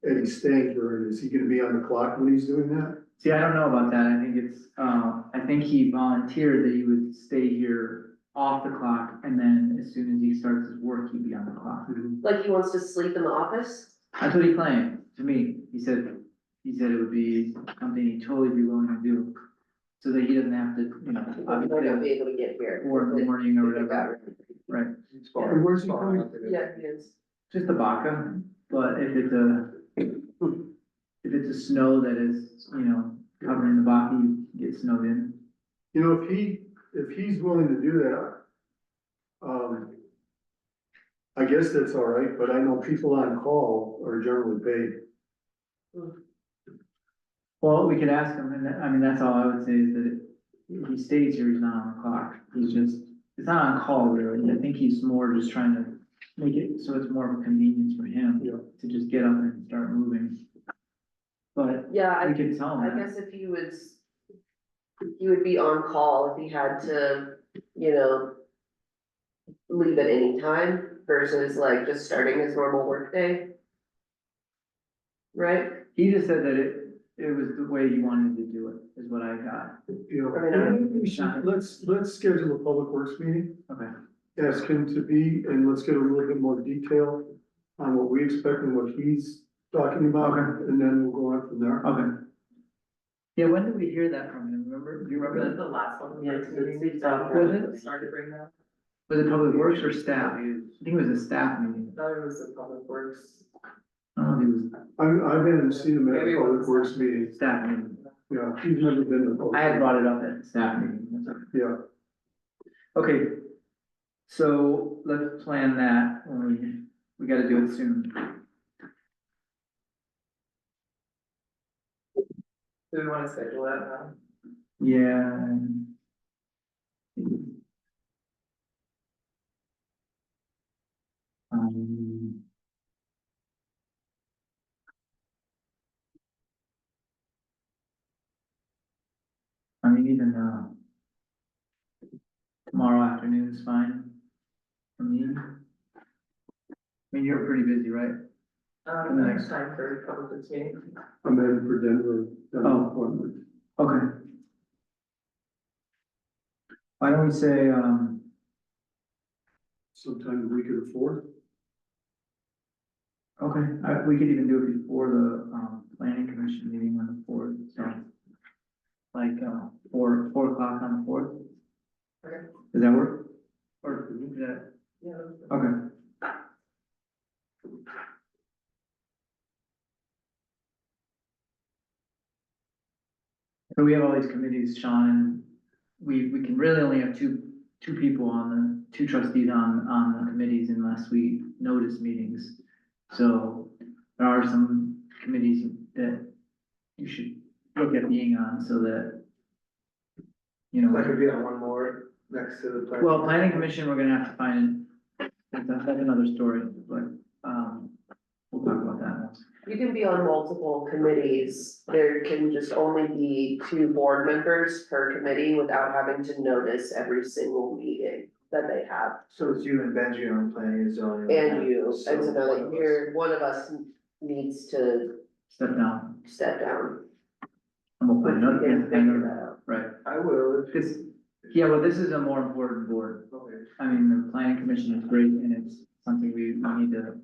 Speaker 1: Eddie staying here, and is he gonna be on the clock when he's doing that?
Speaker 2: See, I don't know about that, I think it's, I think he volunteered that he would stay here off the clock, and then as soon as he starts his work, he'd be on the clock.
Speaker 5: Like he wants to sleep in the office?
Speaker 2: That's what he claimed to me, he said it would be something he'd totally be willing to do, so that he doesn't have to, you know,
Speaker 5: He might not be
Speaker 2: obviously,
Speaker 5: able to get here.
Speaker 2: 4 in the morning or whatever, right?
Speaker 1: And where's he coming?
Speaker 5: Yeah, he is.
Speaker 2: Just a Baca, but if it's a snow that is, you know, covering the Baca, you get snowed in.
Speaker 1: You know, if he's willing to do that, I guess that's all right, but I know people on call are generally paid.
Speaker 2: Well, we could ask him, and I mean, that's all I would say is that if he stays here, he's not on the clock, he's just, it's not on call really, I think he's more just trying to make it so it's more of a convenience for him
Speaker 1: Yeah.
Speaker 2: to just get up and start moving. But
Speaker 5: Yeah,
Speaker 2: we could tell
Speaker 5: I
Speaker 2: him that.
Speaker 5: guess if he would be on call if he had to, you know, leave at any time versus like just starting his normal workday. Right?
Speaker 2: He just said that it was the way he wanted to do it, is what I got.
Speaker 1: You
Speaker 5: I mean,
Speaker 1: know, we should, let's schedule a public works meeting,
Speaker 2: Okay.
Speaker 1: ask him to be, and let's get a little bit more detail on what we expect and what he's talking about,
Speaker 2: Okay.
Speaker 1: and then we'll go on from there.
Speaker 2: Okay. Yeah, when did we hear that from him? Remember, do you remember that?
Speaker 7: The last one.
Speaker 9: Yeah, it's off.
Speaker 2: Was it?
Speaker 7: Started to bring that.
Speaker 2: Was it Public Works or staff? I think it was a staff meeting.
Speaker 7: I thought it was the public works.
Speaker 2: I don't know if it
Speaker 1: I haven't seen him at
Speaker 7: Maybe
Speaker 1: a
Speaker 7: it
Speaker 1: public
Speaker 7: was-
Speaker 1: works meeting,
Speaker 2: was staff meeting.
Speaker 1: yeah, he's never been to a public.
Speaker 2: I had brought it up at staff meeting. That's all.
Speaker 1: Yeah,
Speaker 2: Okay. So let's plan that. We gotta do it soon.
Speaker 7: Do we wanna schedule that now?
Speaker 2: Yeah. I mean, even, tomorrow afternoon is fine for me. I mean, you're pretty busy, right?
Speaker 7: Next time for public meeting.
Speaker 1: I'm in for Denver,
Speaker 2: Oh.
Speaker 1: appointment.
Speaker 2: Okay. Why don't we say,
Speaker 1: Sometime the week of the fourth.
Speaker 2: okay, we could even do it before the, planning commission meeting on the fourth, so. Like, 4 o'clock on the fourth?
Speaker 7: Okay.
Speaker 2: Does that work? Or, is that,
Speaker 7: Yeah.
Speaker 2: okay. So we have all these committees, Sean, and we can really only have two people two trustees on the committees unless we notice meetings. So there are some committees that you should look at being on so that, you know.
Speaker 6: I could be on one more next to the.
Speaker 2: Well, planning commission, we're gonna have to find, that's another story, but, we'll talk about that once.
Speaker 5: You can be on multiple committees, there can just only be 2 board members per committee without having to notice every single meeting that they have.
Speaker 6: So it's you and Benji on planning and zoning.
Speaker 5: And you, and so
Speaker 6: one of us.
Speaker 5: one of us needs to
Speaker 2: Step down,
Speaker 5: step down.
Speaker 2: and we'll find another,
Speaker 5: We can figure that out.
Speaker 2: right,
Speaker 6: I will. if-
Speaker 2: this, yeah, well, this is a more important board.
Speaker 6: Okay.
Speaker 2: I mean, the planning commission is great and it's something we need to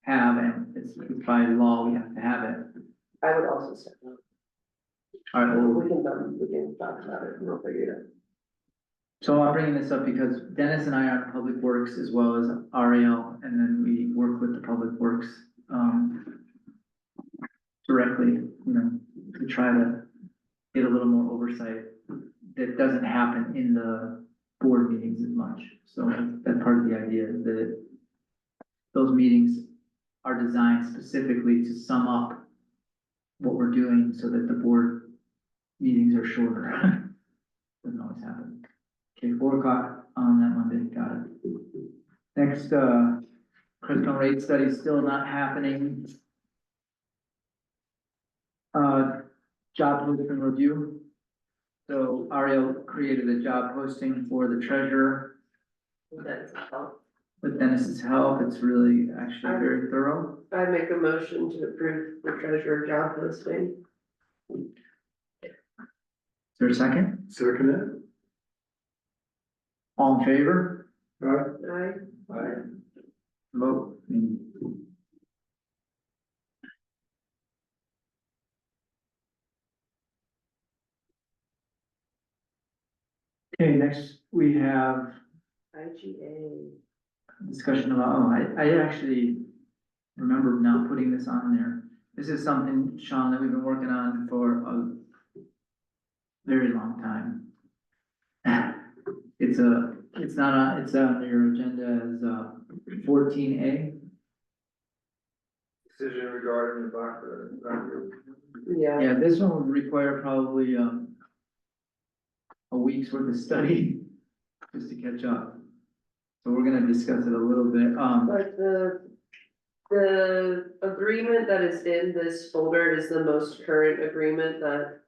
Speaker 2: have and it's by law, we have to have it.
Speaker 5: I would also step down.
Speaker 2: All right, well,
Speaker 5: We can talk about it and we'll figure it out.
Speaker 2: so I'm bringing this up because Dennis and I are in Public Works as well as RAL, and then we work with the Public Works, directly, you know, to try to get a little more oversight that doesn't happen in the board meetings as much. So that's part of the idea, that those meetings are designed specifically to sum up what we're doing so that the board meetings are shorter. Doesn't always happen. Okay, 4 o'clock on that Monday, got it. Next, Crestone rate study is still not happening. Job posting review. So Ariel created a job posting for the treasurer.
Speaker 5: That's all.
Speaker 2: With Dennis's help, it's really actually very thorough.
Speaker 5: I make a motion to approve the treasurer job posting.
Speaker 2: Is there a second?
Speaker 1: Second
Speaker 2: All in favor?
Speaker 1: it, alright,
Speaker 5: Aye.
Speaker 2: Vote. Okay, next we have
Speaker 5: IGA.
Speaker 2: discussion about, I actually remember not putting this on there. This is something, Sean, that we've been working on for a very long time. It's on your agenda as 14A.
Speaker 6: Decision regarding the Barker.
Speaker 5: Yeah,
Speaker 2: Yeah, this one would require probably, a week's worth of study just to catch up. So we're gonna discuss it a little bit,
Speaker 5: but the agreement that is in this folder is the most current agreement that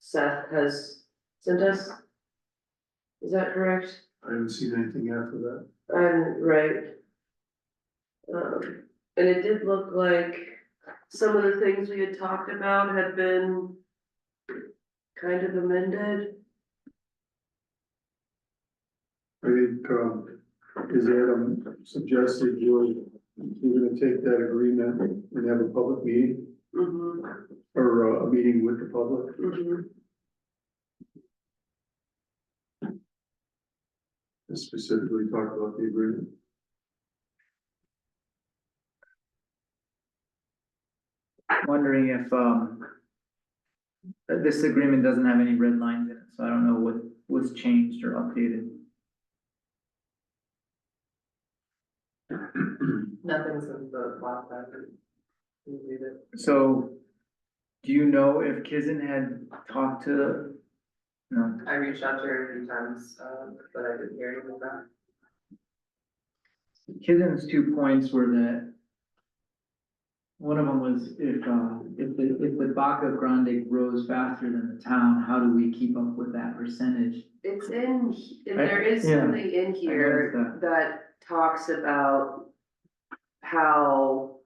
Speaker 5: Seth has sent us. Is that correct?
Speaker 1: I haven't seen anything after that.
Speaker 5: Right. And it did look like some of the things we had talked about had been kind of amended.
Speaker 1: I think, is Adam suggested you're gonna take that agreement and have a public meeting,
Speaker 5: Mhm,
Speaker 1: or a meeting with the public?
Speaker 5: mhm.
Speaker 1: And specifically talk about the agreement.
Speaker 2: wondering if, this agreement doesn't have any red lines in it, so I don't know what was changed or updated.
Speaker 7: Nothing since the last time. We read it.
Speaker 2: So, do you know if Kizen had talked to, no,
Speaker 7: I reached out to her a few times, but I didn't hear anything back.
Speaker 2: Kizen's 2 points were that one of them was if the Baca Grande grows faster than the town, how do we keep up with that percentage?
Speaker 5: It's there is
Speaker 2: Yeah,
Speaker 5: something in here
Speaker 2: noticed
Speaker 5: that talks about how,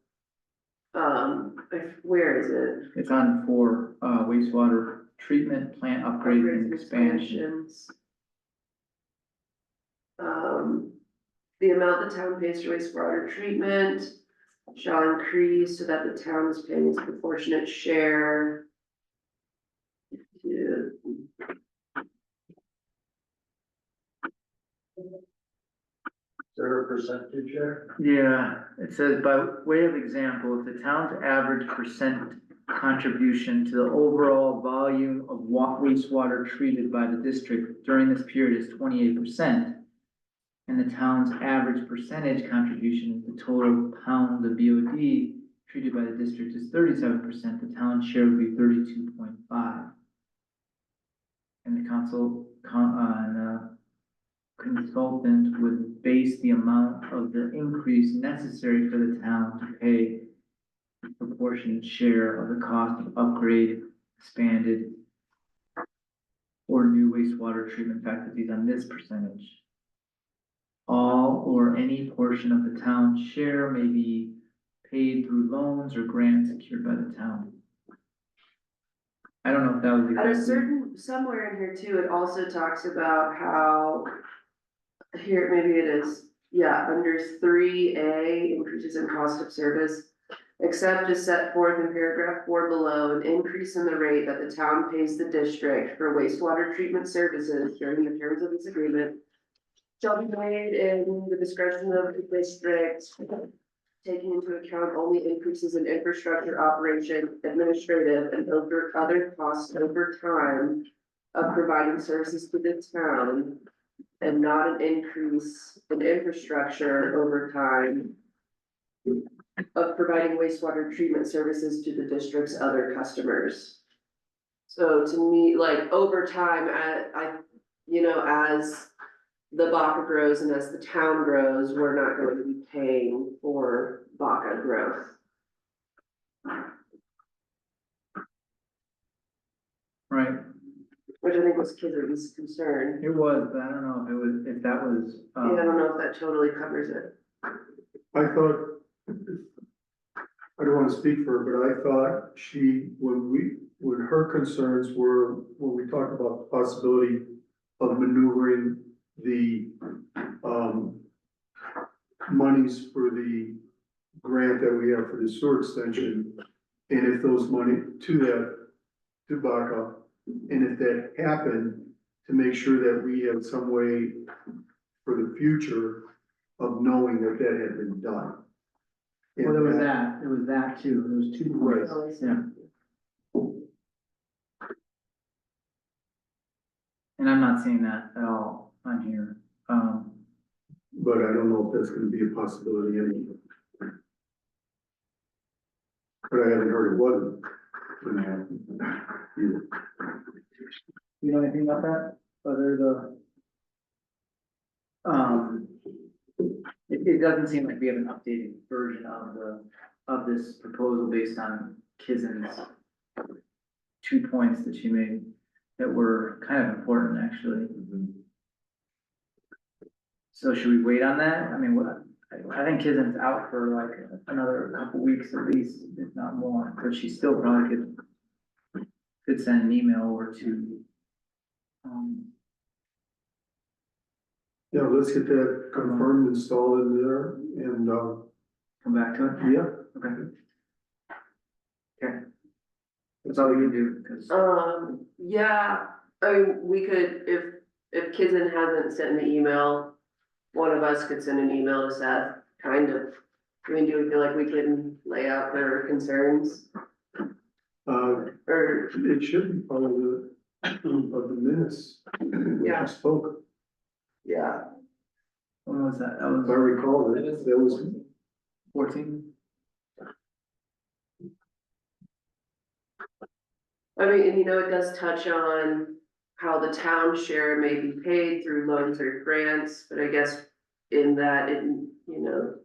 Speaker 5: where is it?
Speaker 2: It's on for wastewater treatment plant upgrades and expansion.
Speaker 5: Expansions. The amount the town pays for wastewater treatment shall increase so that the town is paying its proportionate share. Yeah.
Speaker 3: Is there a percentage there?
Speaker 2: Yeah, it says by way of example, if the town's average percent contribution to the overall volume of wastewater treated by the district during this period is 28%, and the town's average percentage contribution to the total pounds of BOD treated by the district is 37%, the town's share would be 32.5. And the consultant would base the amount of the increase necessary for the town to pay a proportionate share of the cost of upgrade, expanded, or new wastewater treatment facilities on this percentage. All or any portion of the town's share may be paid through loans or grants secured by the town. I don't know if that was
Speaker 5: At a
Speaker 2: exactly.
Speaker 5: somewhere in here too, it also talks about how, here, maybe it is, yeah, under 3A, increases in cost of service. Except as set forth in paragraph 4 below, an increase in the rate that the town pays the district for wastewater treatment services during the terms of this agreement shall be made in the discretion of the district, taking into account only increases in infrastructure, operation, administrative, and other costs over time of providing services to the town, and not an increase in infrastructure over time of providing wastewater treatment services to the district's other customers. So to me, like, over time, as the Baca grows and as the town grows, we're not going to be paying for Baca growth.
Speaker 2: Right,
Speaker 5: Which I think was Kizer's concern.
Speaker 2: it was, but I don't know if that was,
Speaker 5: Yeah, I don't know if that totally covers it.
Speaker 1: I thought, I don't wanna speak for her, but I thought when her concerns were, when we talked about the possibility of maneuvering the, monies for the grant that we have for the sewer extension, and if those money to Baca, and if that happened, to make sure that we have some way for the future of knowing that that had been done.
Speaker 2: well, there was that too, there was 2 points, yeah. And I'm not seeing that at all on here,
Speaker 1: But I don't know if that's gonna be a possibility anymore. But I haven't heard it wasn't. Either.
Speaker 2: you know anything about that, whether it doesn't seem like we have an updated version of this proposal based on Kizen's 2 points that she made that were kind of important, actually. So should we wait on that? I mean, I think Kizen's out for like another couple weeks at least, if not more, but she still probably could send an email over to,
Speaker 1: Yeah, let's get that confirmed, installed in there, and,
Speaker 2: come back to it.
Speaker 1: yeah.
Speaker 2: Okay. Okay. That's all we can do, because,
Speaker 5: Yeah, I mean, we could, if Kizen hasn't sent an email, one of us could send an email to Seth, kind of. I mean, do we feel like we can lay out their concerns? Or,
Speaker 1: It should be part of the minutes. when
Speaker 5: Yeah.
Speaker 1: she spoke,
Speaker 5: yeah,
Speaker 2: when was that? That
Speaker 1: if I
Speaker 2: was
Speaker 1: recall, that was,
Speaker 2: 14?
Speaker 5: I mean, and it does touch on how the town share may be paid through loans or grants, but I guess in that,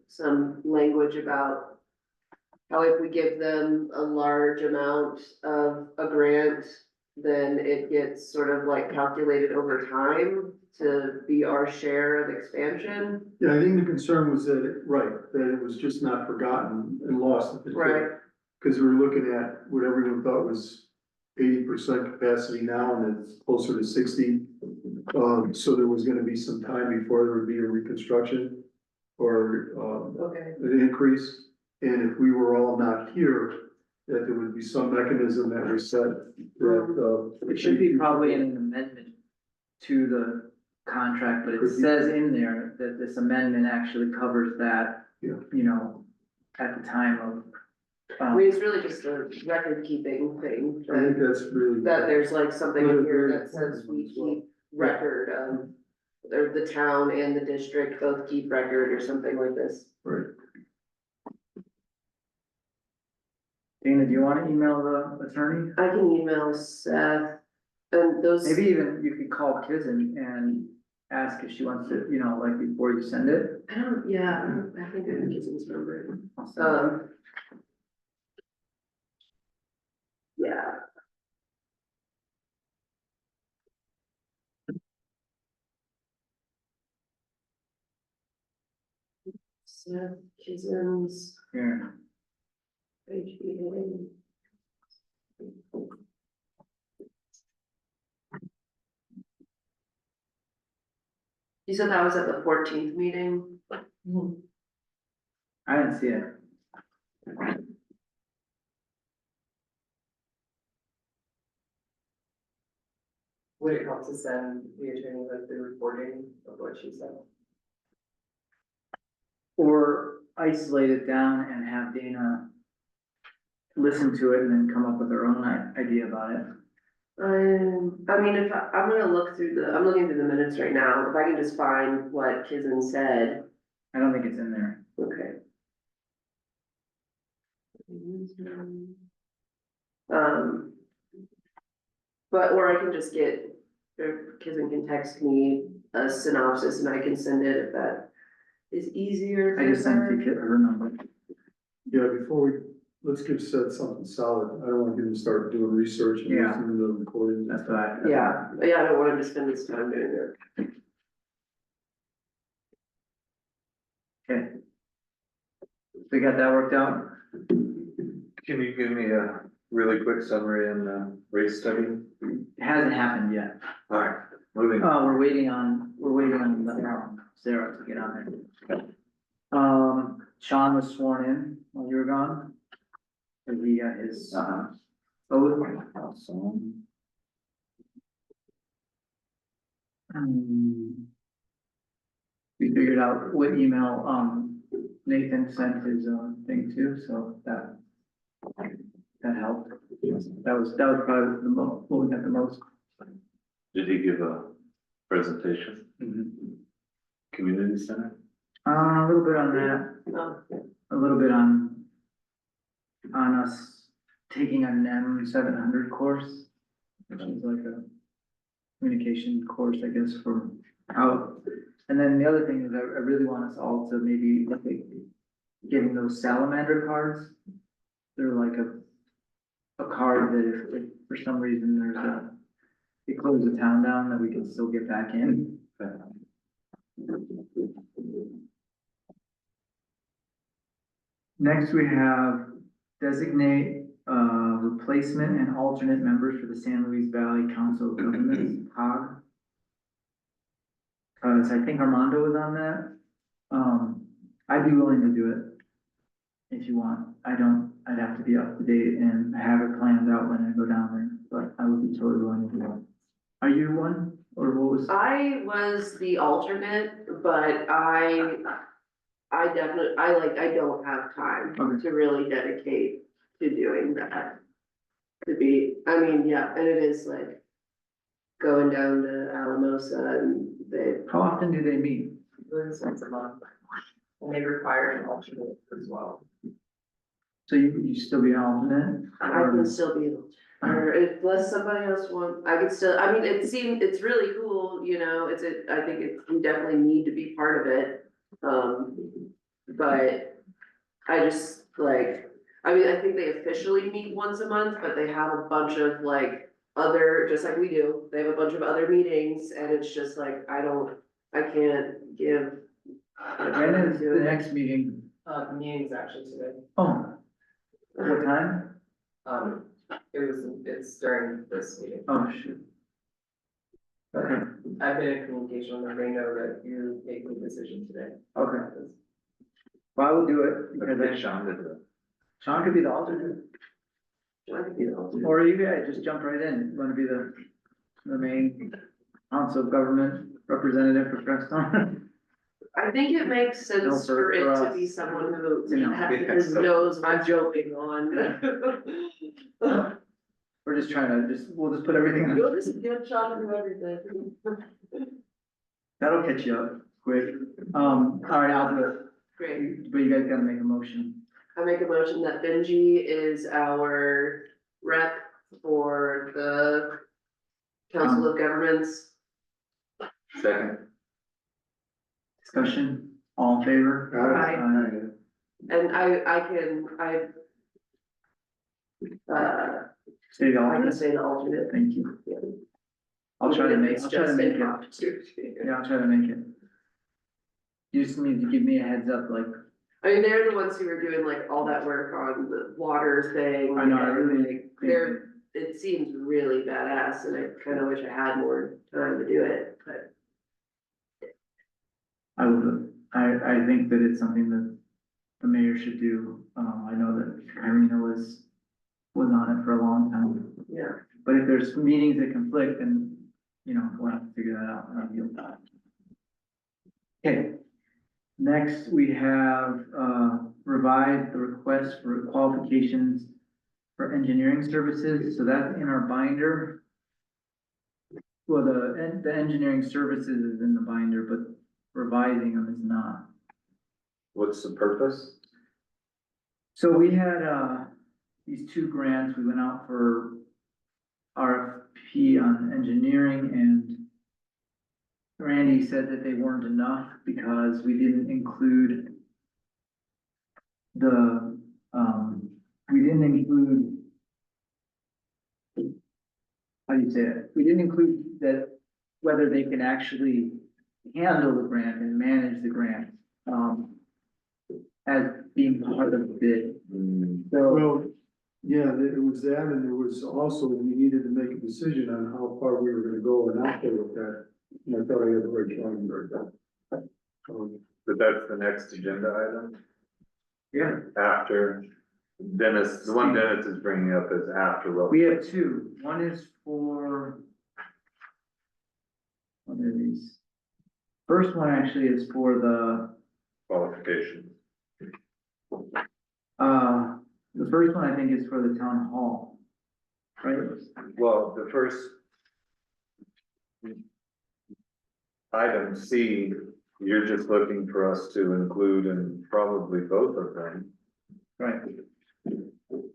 Speaker 5: some language about how if we give them a large amount of a grant, then it gets sort of like calculated over time to be our share of expansion.
Speaker 1: Yeah, I think the concern was that, that it was just not forgotten and lost.
Speaker 5: Right.
Speaker 1: Cause we were looking at what everyone thought was 80% capacity now, and it's closer to 60. So there was gonna be some time before there would be a reconstruction or,
Speaker 5: Okay.
Speaker 1: an increase. And if we were all not here, that there would be some mechanism that was set that,
Speaker 2: It should be probably an amendment to the contract, but it
Speaker 1: Could be.
Speaker 2: says in there that this amendment actually covers that.
Speaker 1: Yeah.
Speaker 2: You know, at the time of.
Speaker 5: I mean, it's really just a record keeping thing,
Speaker 1: I think that's really.
Speaker 5: that there's like something in here that
Speaker 1: Very
Speaker 5: says we
Speaker 1: important as well.
Speaker 5: keep record of, or the town and the district both keep record or something like this.
Speaker 1: Right.
Speaker 2: Dana, do you wanna email the attorney?
Speaker 5: I can email Seth, and those.
Speaker 2: Maybe even you could call Kizin and ask if she wants to, like before you send it.
Speaker 5: I don't, yeah, I think I can get his number.
Speaker 2: I'll send it.
Speaker 5: Yeah. Seth Kisms,
Speaker 2: Here,
Speaker 5: HBA. You said that was at the 14th meeting?
Speaker 2: I didn't see it.
Speaker 7: Would it help to send the attorney like the recording of what she said?
Speaker 2: Or isolate it down and have Dana listen to it and then come up with her own idea about it.
Speaker 5: I mean, if I'm gonna look through I'm looking through the minutes right now, if I can just find what Kizin said,
Speaker 2: I don't think it's in there.
Speaker 5: okay. But, or I can just get, or Kizin can text me a synopsis and I can send it if that is easier.
Speaker 2: I just sent you her number.
Speaker 1: Yeah, let's give Seth something solid. I don't want him to start doing research and
Speaker 2: Yeah.
Speaker 1: listening to the recordings.
Speaker 2: That's what I.
Speaker 5: Yeah, I don't want him to spend his time doing it.
Speaker 2: Okay. We got that worked out?
Speaker 4: Can you give me a really quick summary in the rate study?
Speaker 2: It hasn't happened yet.
Speaker 4: Alright, moving.
Speaker 2: We're waiting on Sarah to get on there. Sean was sworn in while you were gone. And he got his, oath. We figured out what email, Nathan sent his, thing to, so that helped. That was probably the most, what we got the most.
Speaker 4: Did he give a presentation? Community center?
Speaker 2: A little bit on that, a little bit on us taking a NEM 700 course, which is like a communication course, I guess, for out. And then the other thing is I really want us all to maybe look at getting those salamander cards. They're like a card that if for some reason they close the town down, that we can still get back in. Next, we have designate, replacement and alternate members for the San Luis Valley Council of Governments, COG. So I think Armando was on that. I'd be willing to do it if you want. I'd have to be up to date and have it planned out when I go down there, but I would be totally willing to do it. Are you one, or what was?
Speaker 5: I was the alternate, but I definitely, I don't have time
Speaker 2: Okay.
Speaker 5: to really dedicate to doing that. I mean, yeah, and it is like going down to Alamosa and
Speaker 2: How often do they meet?
Speaker 7: Once a month. And they require an alternate as well.
Speaker 2: So you still be an alternate?
Speaker 5: I can still be an alternate. Or unless somebody else I could still, I mean, it's really cool, I think we definitely need to be part of it. But I just like, I mean, I think they officially meet once a month, but they have a bunch of like other, just like we do, they have a bunch of other meetings and it's just like, I can't give.
Speaker 2: When is the next meeting?
Speaker 7: The meeting's actually today.
Speaker 2: Oh, what time?
Speaker 7: It's during this meeting.
Speaker 2: Oh, shoot. Okay,
Speaker 7: I've been in communication with them, they know that you're making a decision today.
Speaker 2: okay. Well, I will do it because
Speaker 4: Get
Speaker 2: I,
Speaker 4: Sean to do it.
Speaker 2: Sean could be the alternate.
Speaker 5: I could be the alternate.
Speaker 2: Or you guys just jump right in. You wanna be the main council of government representative for Crestone?
Speaker 5: I think it makes
Speaker 2: No,
Speaker 5: sense
Speaker 2: for
Speaker 5: for it to
Speaker 2: us.
Speaker 5: be someone who
Speaker 2: You know,
Speaker 5: knows what's going on.
Speaker 2: We're just trying to, we'll just put everything on.
Speaker 5: You'll just give Sean who everything.
Speaker 2: That'll catch you up quick. All right, I'll do it.
Speaker 5: Great.
Speaker 2: But you guys gotta make a motion.
Speaker 5: I make a motion that Benji is our rep for the Council of Governments.
Speaker 4: Second,
Speaker 2: Discussion, all in favor?
Speaker 5: Aye. And
Speaker 2: Stay the
Speaker 5: I can
Speaker 2: alternate.
Speaker 5: say the alternate.
Speaker 2: Thank you.
Speaker 5: Yeah.
Speaker 2: I'll try to make
Speaker 5: It's
Speaker 2: it.
Speaker 5: just an
Speaker 2: Yeah,
Speaker 5: opportunity.
Speaker 2: I'll try to make it. You just need to give me a heads up, like,
Speaker 5: I mean, they're the ones who are doing like all that work on the water thing.
Speaker 2: I know, I
Speaker 5: and,
Speaker 2: really
Speaker 5: like,
Speaker 2: think
Speaker 5: they're, it seems really badass and I kind of wish I had more time to do it, but.
Speaker 2: I think that it's something that the mayor should do. I know that Irina was on it for a long time.
Speaker 5: Yeah.
Speaker 2: But if there's meetings that conflict, then, we'll have to figure that out. Okay. Next, we have, revised the request for qualifications for engineering services, so that's in our binder. Well, the engineering services is in the binder, but revising them is not.
Speaker 4: what's the purpose?
Speaker 2: So we had, these two grants, we went out for RFP on engineering and Randy said that they weren't enough because we didn't include how do you say it? We didn't include that whether they can actually handle the grant and manage the grant, as being part of the bid. So,
Speaker 1: Well, yeah, it was that, and there was also, we needed to make a decision on how far we were gonna go and not go with that. And I thought I had the right drawing board done.
Speaker 4: But that's the next agenda item
Speaker 2: yeah,
Speaker 4: after Dennis, the one Dennis is bringing up is after what.
Speaker 2: we have two. One is for. What are these? First one actually is for the,
Speaker 4: Qualifications.
Speaker 2: the first one I think is for the town hall. Right?
Speaker 4: Well, the first item C, you're just looking for us to include in probably both of them,
Speaker 2: Right.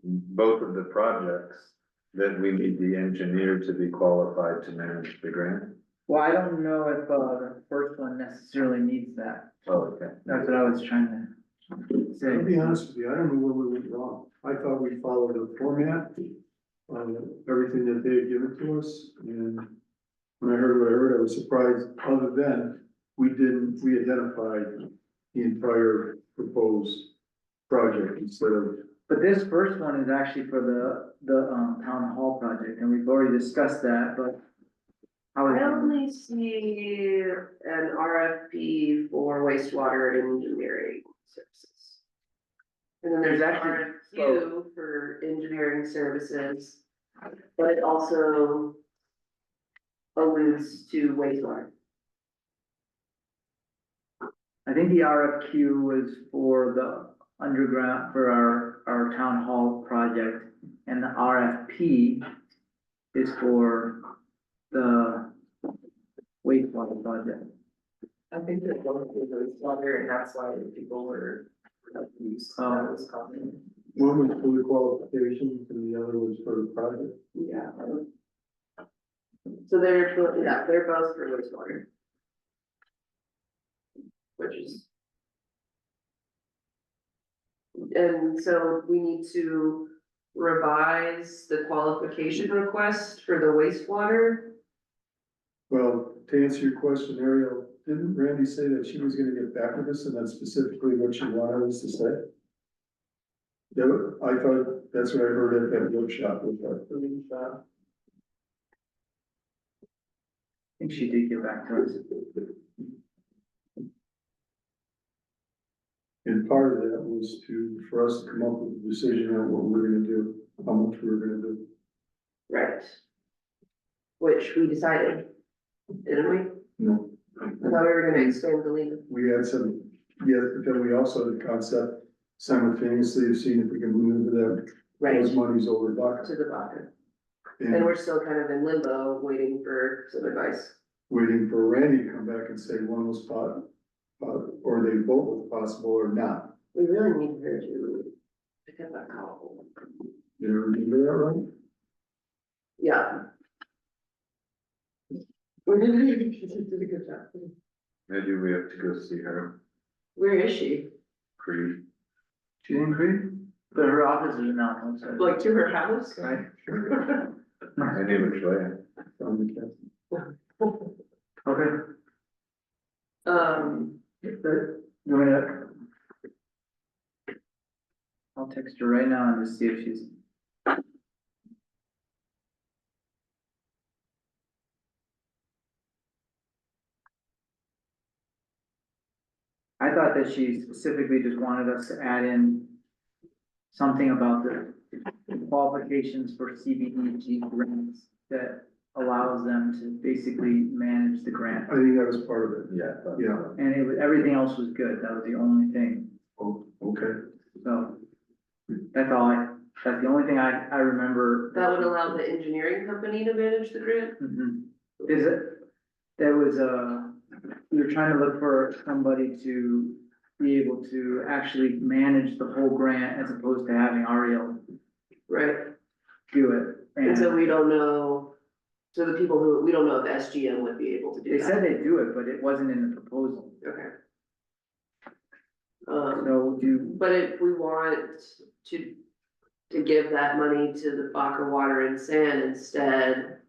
Speaker 4: both of the projects, that we need the engineer to be qualified to manage the grant.
Speaker 2: Well, I don't know if, the first one necessarily needs that.
Speaker 4: Oh, okay.
Speaker 2: That's what I was trying to say.
Speaker 1: To be honest with you, I don't know where we went wrong. I thought we followed the format, everything that they had given to us, and when I heard what I heard, I was surprised, other than we identified the entire proposed project instead of.
Speaker 2: But this first one is actually for the town hall project, and we've already discussed that, but. How
Speaker 5: I
Speaker 2: is
Speaker 5: only see an RFP for wastewater engineering services. And then there's actually RFQ for engineering services, but it also alludes to wastewater.
Speaker 2: I think the RFQ was for the underground, for our town hall project, and the RFP is for the wastewater project.
Speaker 7: I think that one of the water, and that's why people were confused, that was common.
Speaker 1: One was for the qualifications and the other was for the project.
Speaker 5: Yeah. So they're both for wastewater. Which is And so we need to revise the qualification request for the wastewater.
Speaker 1: Well, to answer your question, Ariel, didn't Randy say that she was gonna get back with us and that's specifically what she wanted us to say? Yeah, I thought, that's what I heard at that workshop with her.
Speaker 2: I think she did get back to us.
Speaker 1: And part of that was for us to come up with a decision on what we're gonna do, how much we were gonna do.
Speaker 5: Right. Which we decided, didn't we?
Speaker 1: No,
Speaker 5: I thought we were gonna expand the lien.
Speaker 1: we had some, yes, but then we also had the concept simultaneously of seeing if we can move those monies over to Buck.
Speaker 5: To the bottom. And
Speaker 1: And
Speaker 5: we're still kind of in limbo, waiting for some advice.
Speaker 1: waiting for Randy to come back and say one was or they both was possible or not.
Speaker 5: We really need her to pick up that call.
Speaker 1: You remember that, right?
Speaker 5: Yeah. We're gonna do a good job.
Speaker 4: Maybe we have to go see her,
Speaker 5: Where is she?
Speaker 4: Creed.
Speaker 2: She's in Crete, but her office is in Alton, so.
Speaker 5: Like to her house?
Speaker 2: Right.
Speaker 4: Any which way.
Speaker 1: From the cat.
Speaker 2: Okay. You want to? I'll text her right now and just see if she's. I thought that she specifically just wanted us to add in something about the qualifications for CBDG grants that allows them to basically manage the grant.
Speaker 1: I think that was part of it.
Speaker 4: Yeah.
Speaker 1: Yeah.
Speaker 2: And it was, everything else was good, that was the only thing,
Speaker 1: Oh, okay.
Speaker 2: so. That's the only thing I remember.
Speaker 5: That would allow the engineering company to manage the grant?
Speaker 2: Mhm. Is it, there was we were trying to look for somebody to be able to actually manage the whole grant as opposed to having Ariel
Speaker 5: Right,
Speaker 2: do it.
Speaker 5: and so we don't know, so the people who, we don't know if SGM would be able to do
Speaker 2: They
Speaker 5: that.
Speaker 2: said they'd do it, but it wasn't in the proposal,
Speaker 5: Okay.
Speaker 2: so
Speaker 5: But if we want to give that money to the Baca Water and Sand instead,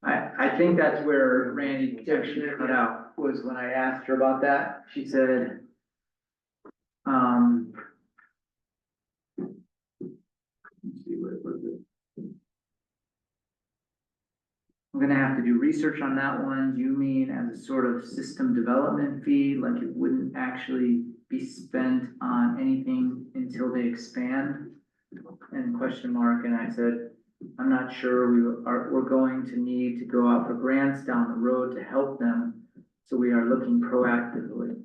Speaker 2: I think that's where Randy actually cut out, was when I asked her about that, she said, let's see, what was it? I'm gonna have to do research on that one, you mean as a sort of system development fee, like it wouldn't actually be spent on anything until they expand? And question mark, and I said, I'm not sure, we're going to need to go out for grants down the road to help them, so we are looking proactively.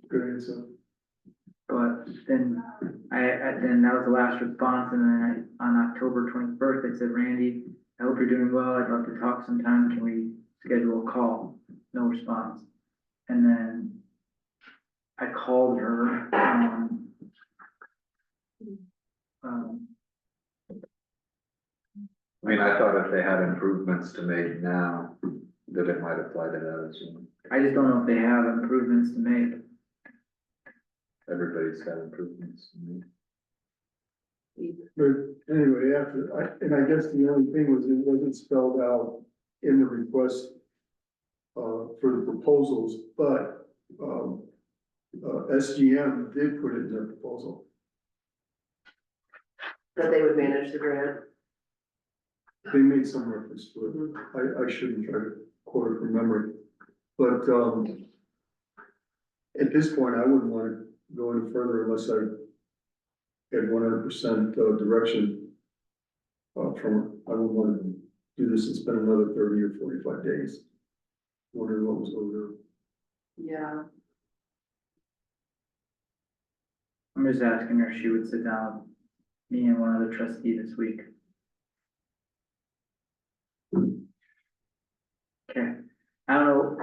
Speaker 1: Good answer.
Speaker 2: But then then that was the last response, and then on October 21st, I said, Randy, I hope you're doing well, I'd love to talk sometime, can we schedule a call? No response. And then I called her,
Speaker 4: I mean, I thought if they had improvements to make now, that it might apply to that as well.
Speaker 2: I just don't know if they have improvements to make.
Speaker 4: Everybody's got improvements to make.
Speaker 1: But anyway, I guess the only thing was it wasn't spelled out in the request for the proposals, but SGM did put it in their proposal.
Speaker 5: that they would manage the grant.
Speaker 1: They made some reference to it. I shouldn't try to quote it from memory. But at this point, I wouldn't want to go any further unless I had 100% direction from it. I wouldn't want to do this and spend another 30 or 45 days wondering what was going on.
Speaker 5: Yeah.
Speaker 2: I'm just asking her if she would sit down with me and one other trustee this week. Okay, I don't know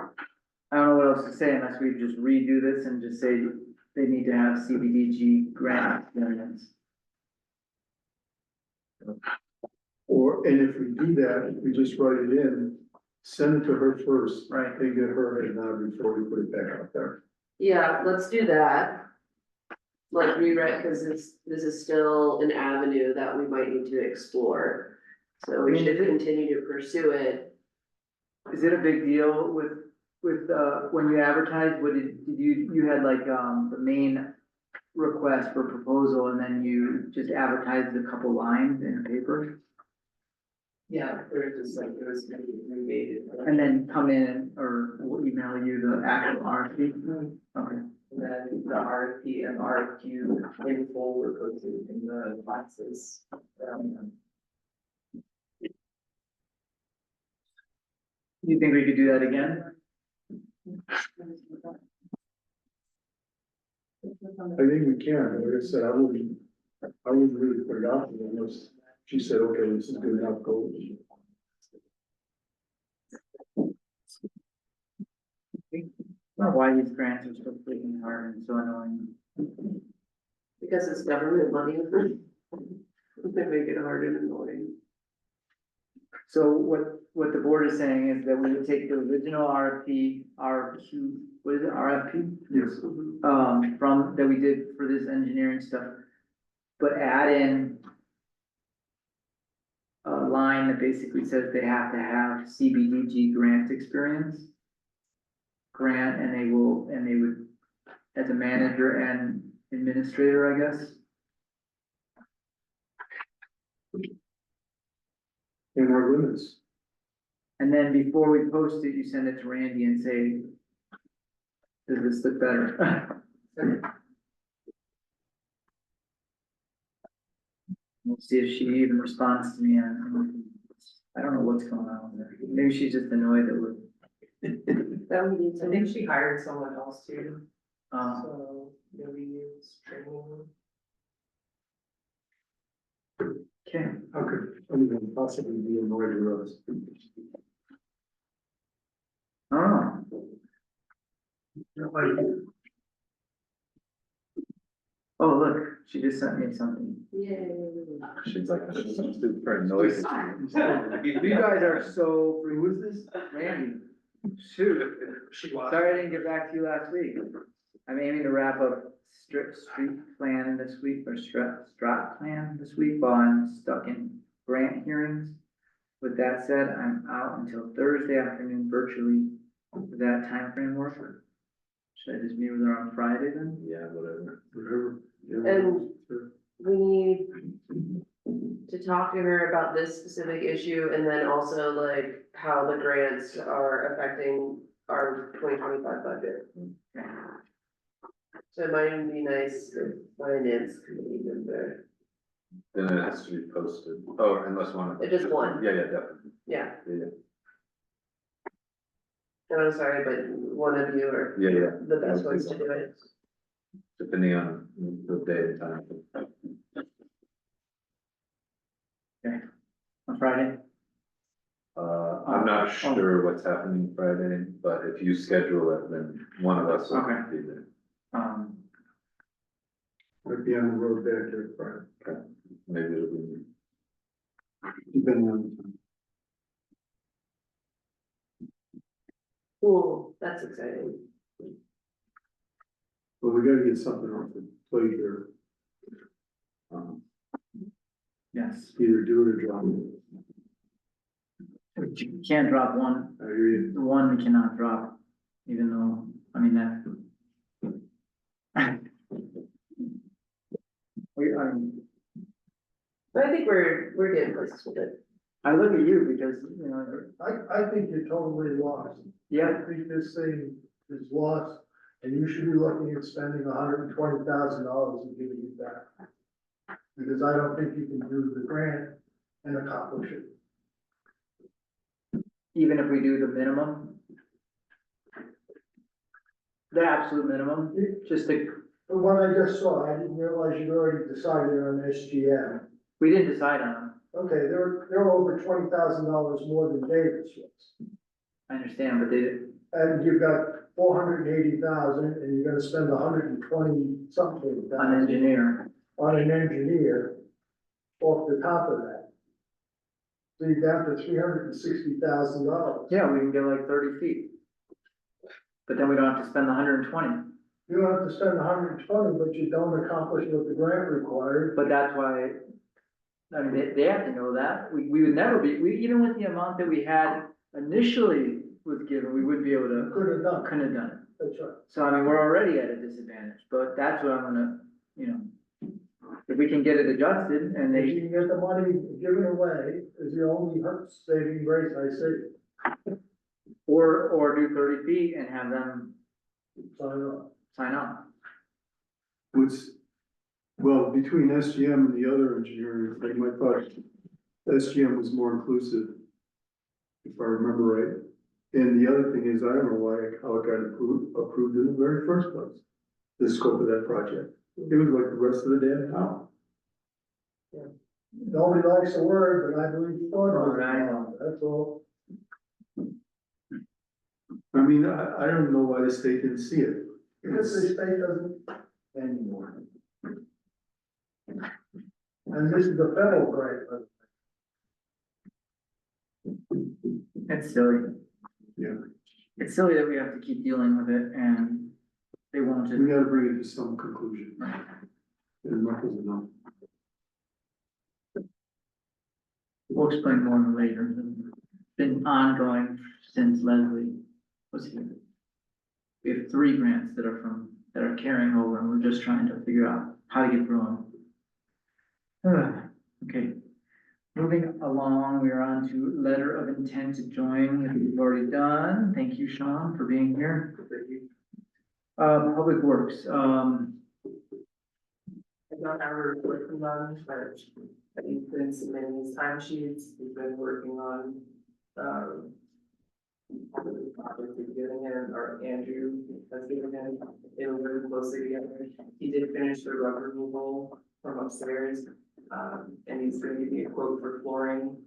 Speaker 2: what else to say unless we just redo this and just say they need to have CBDG grant experience.
Speaker 1: And if we do that, if we just write it in, send it to her first.
Speaker 2: Right.
Speaker 1: And get her head nod before we put it back out there.
Speaker 5: Yeah, let's do that. like rewrite, because this is still an avenue that we might need to explore. So
Speaker 2: I
Speaker 5: we
Speaker 2: mean,
Speaker 5: should
Speaker 2: is it-
Speaker 5: continue to pursue it.
Speaker 2: Is it a big deal with, when you advertised, did you had like, the main request for proposal and then you just advertised a couple lines in a paper?
Speaker 7: Yeah, we're just like, it was remade.
Speaker 2: And then come in or we'll email you the actual RFP? Okay.
Speaker 7: And then the RFP and RFQ in full were posted in the classes.
Speaker 2: You think we could do that again?
Speaker 1: I think we can, like I said, I wouldn't really put it out there unless she said, okay, this is good enough, go.
Speaker 2: I don't know why these grants are so freaking hard and so annoying.
Speaker 5: Because it's government money. They make it hard and annoying.
Speaker 2: So what the board is saying is that we would take the original RFP, RFQ, what is it, RFP?
Speaker 1: Yes.
Speaker 2: From, that we did for this engineering stuff, but add in a line that basically says they have to have CBDG grant experience. Grant, and they would, as a manager and administrator, I guess.
Speaker 1: And our limits.
Speaker 2: And then before we post it, you send it to Randy and say, does this look better? We'll see if she even responds to me on, I don't know what's going on with her. Maybe she's just annoyed that we're,
Speaker 5: That we need
Speaker 7: I think she hired someone else too,
Speaker 2: um,
Speaker 7: so maybe use training.
Speaker 2: okay.
Speaker 1: How could anyone possibly be annoyed with us?
Speaker 2: I don't know. Oh, look, she just sent me something.
Speaker 5: Yay.
Speaker 4: She's like, this is super noisy.
Speaker 2: You guys are so, who is this? Randy. Shoot. Sorry I didn't get back to you last week. I'm aiming to wrap up street plan this week, or strat plan this week, while I'm stuck in grant hearings. With that said, I'm out until Thursday afternoon virtually. Does that timeframe work? Should I just meet with her on Friday then?
Speaker 4: Yeah, whatever.
Speaker 1: Whatever. Yeah,
Speaker 5: And-
Speaker 1: sure.
Speaker 5: We need to talk to her about this specific issue and then also like how the grants are affecting our 2025 budget. So it might even be nice if finance committee member,
Speaker 4: Then it has to be posted. Oh, unless one of them.
Speaker 5: Just one.
Speaker 4: Yeah, definitely.
Speaker 5: yeah,
Speaker 4: Yeah,
Speaker 5: and I'm sorry, but one of you are
Speaker 4: yeah.
Speaker 5: the best ones to do it.
Speaker 4: Depending on the day and time.
Speaker 2: On Friday?
Speaker 4: I'm not sure what's happening Friday, but if you schedule it, then one of us will
Speaker 2: Okay.
Speaker 4: be there.
Speaker 1: Might be on the road back there, Friday,
Speaker 4: Okay. Maybe it'll be.
Speaker 1: depending on.
Speaker 5: Cool, that's exciting.
Speaker 1: Well, we gotta get something off the plate here.
Speaker 2: Yes.
Speaker 1: Either do it or drop it.
Speaker 2: You can't drop one.
Speaker 1: I hear you.
Speaker 2: The one we cannot drop, even though, I mean, that.
Speaker 5: But I think we're getting places with it.
Speaker 2: I look at you because, you know,
Speaker 3: I think you're totally lost.
Speaker 2: yeah,
Speaker 3: I think this thing is lost, and you should be looking at spending $120,000 and giving it back. Because I don't think you can do the grant and accomplish it.
Speaker 2: even if we do the minimum. The absolute minimum, just the,
Speaker 3: The one I just saw, I didn't realize you'd already decided on SGM.
Speaker 2: we didn't decide on them,
Speaker 3: Okay, they're over $20,000 more than Davis was.
Speaker 2: I understand, but they,
Speaker 3: And you've got 480,000, and you're gonna spend 120 something
Speaker 2: an engineer,
Speaker 3: on an engineer off the top of that. So you're down to $360,000.
Speaker 2: yeah, we can get like 30 feet. But then we don't have to spend the 120.
Speaker 3: You don't have to spend 120, but you don't accomplish what the grant required.
Speaker 2: But that's why, I mean, they have to know that. We would never be, even with the amount that we had initially was given, we wouldn't be able to,
Speaker 3: Could have done,
Speaker 2: couldn't have done it.
Speaker 3: that's right.
Speaker 2: So I mean, we're already at a disadvantage, but that's what I'm gonna, if we can get it adjusted and
Speaker 3: If
Speaker 2: they,
Speaker 3: you can get the money given away, is the only saving grace I see.
Speaker 2: or do 30 feet and have them
Speaker 3: So,
Speaker 2: sign up.
Speaker 1: Well, between SGM and the other engineering thing, I thought SGM was more inclusive. If I remember right. And the other thing is, I don't know how it got approved in the very first place, the scope of that project. It was like the rest of the damn town.
Speaker 3: nobody likes the word, but I believe you thought
Speaker 2: Oh,
Speaker 3: it
Speaker 2: I
Speaker 3: was
Speaker 2: know.
Speaker 3: wrong, that's all.
Speaker 1: I mean, I don't know why the state didn't see it.
Speaker 3: Because the state doesn't anymore. And this is the federal grant,
Speaker 2: It's silly.
Speaker 1: Yeah.
Speaker 2: It's silly that we have to keep dealing with it and they won't just.
Speaker 1: We gotta bring it to some conclusion. And enough is enough.
Speaker 2: We'll explain more later. It's been ongoing since Leslie was here. We have 3 grants that are carrying over and we're just trying to figure out how to get through them. Okay, moving along, we are on to letter of intent to join, which we've already done. Thank you, Sean, for being here. Public Works,
Speaker 7: I don't have a report from them, but he's been submitting his timesheets, he's been working on, the project he's giving him, or Andrew has given him, they were really closely together. He did finish the rug removal from upstairs, and he's gonna give me a quote for flooring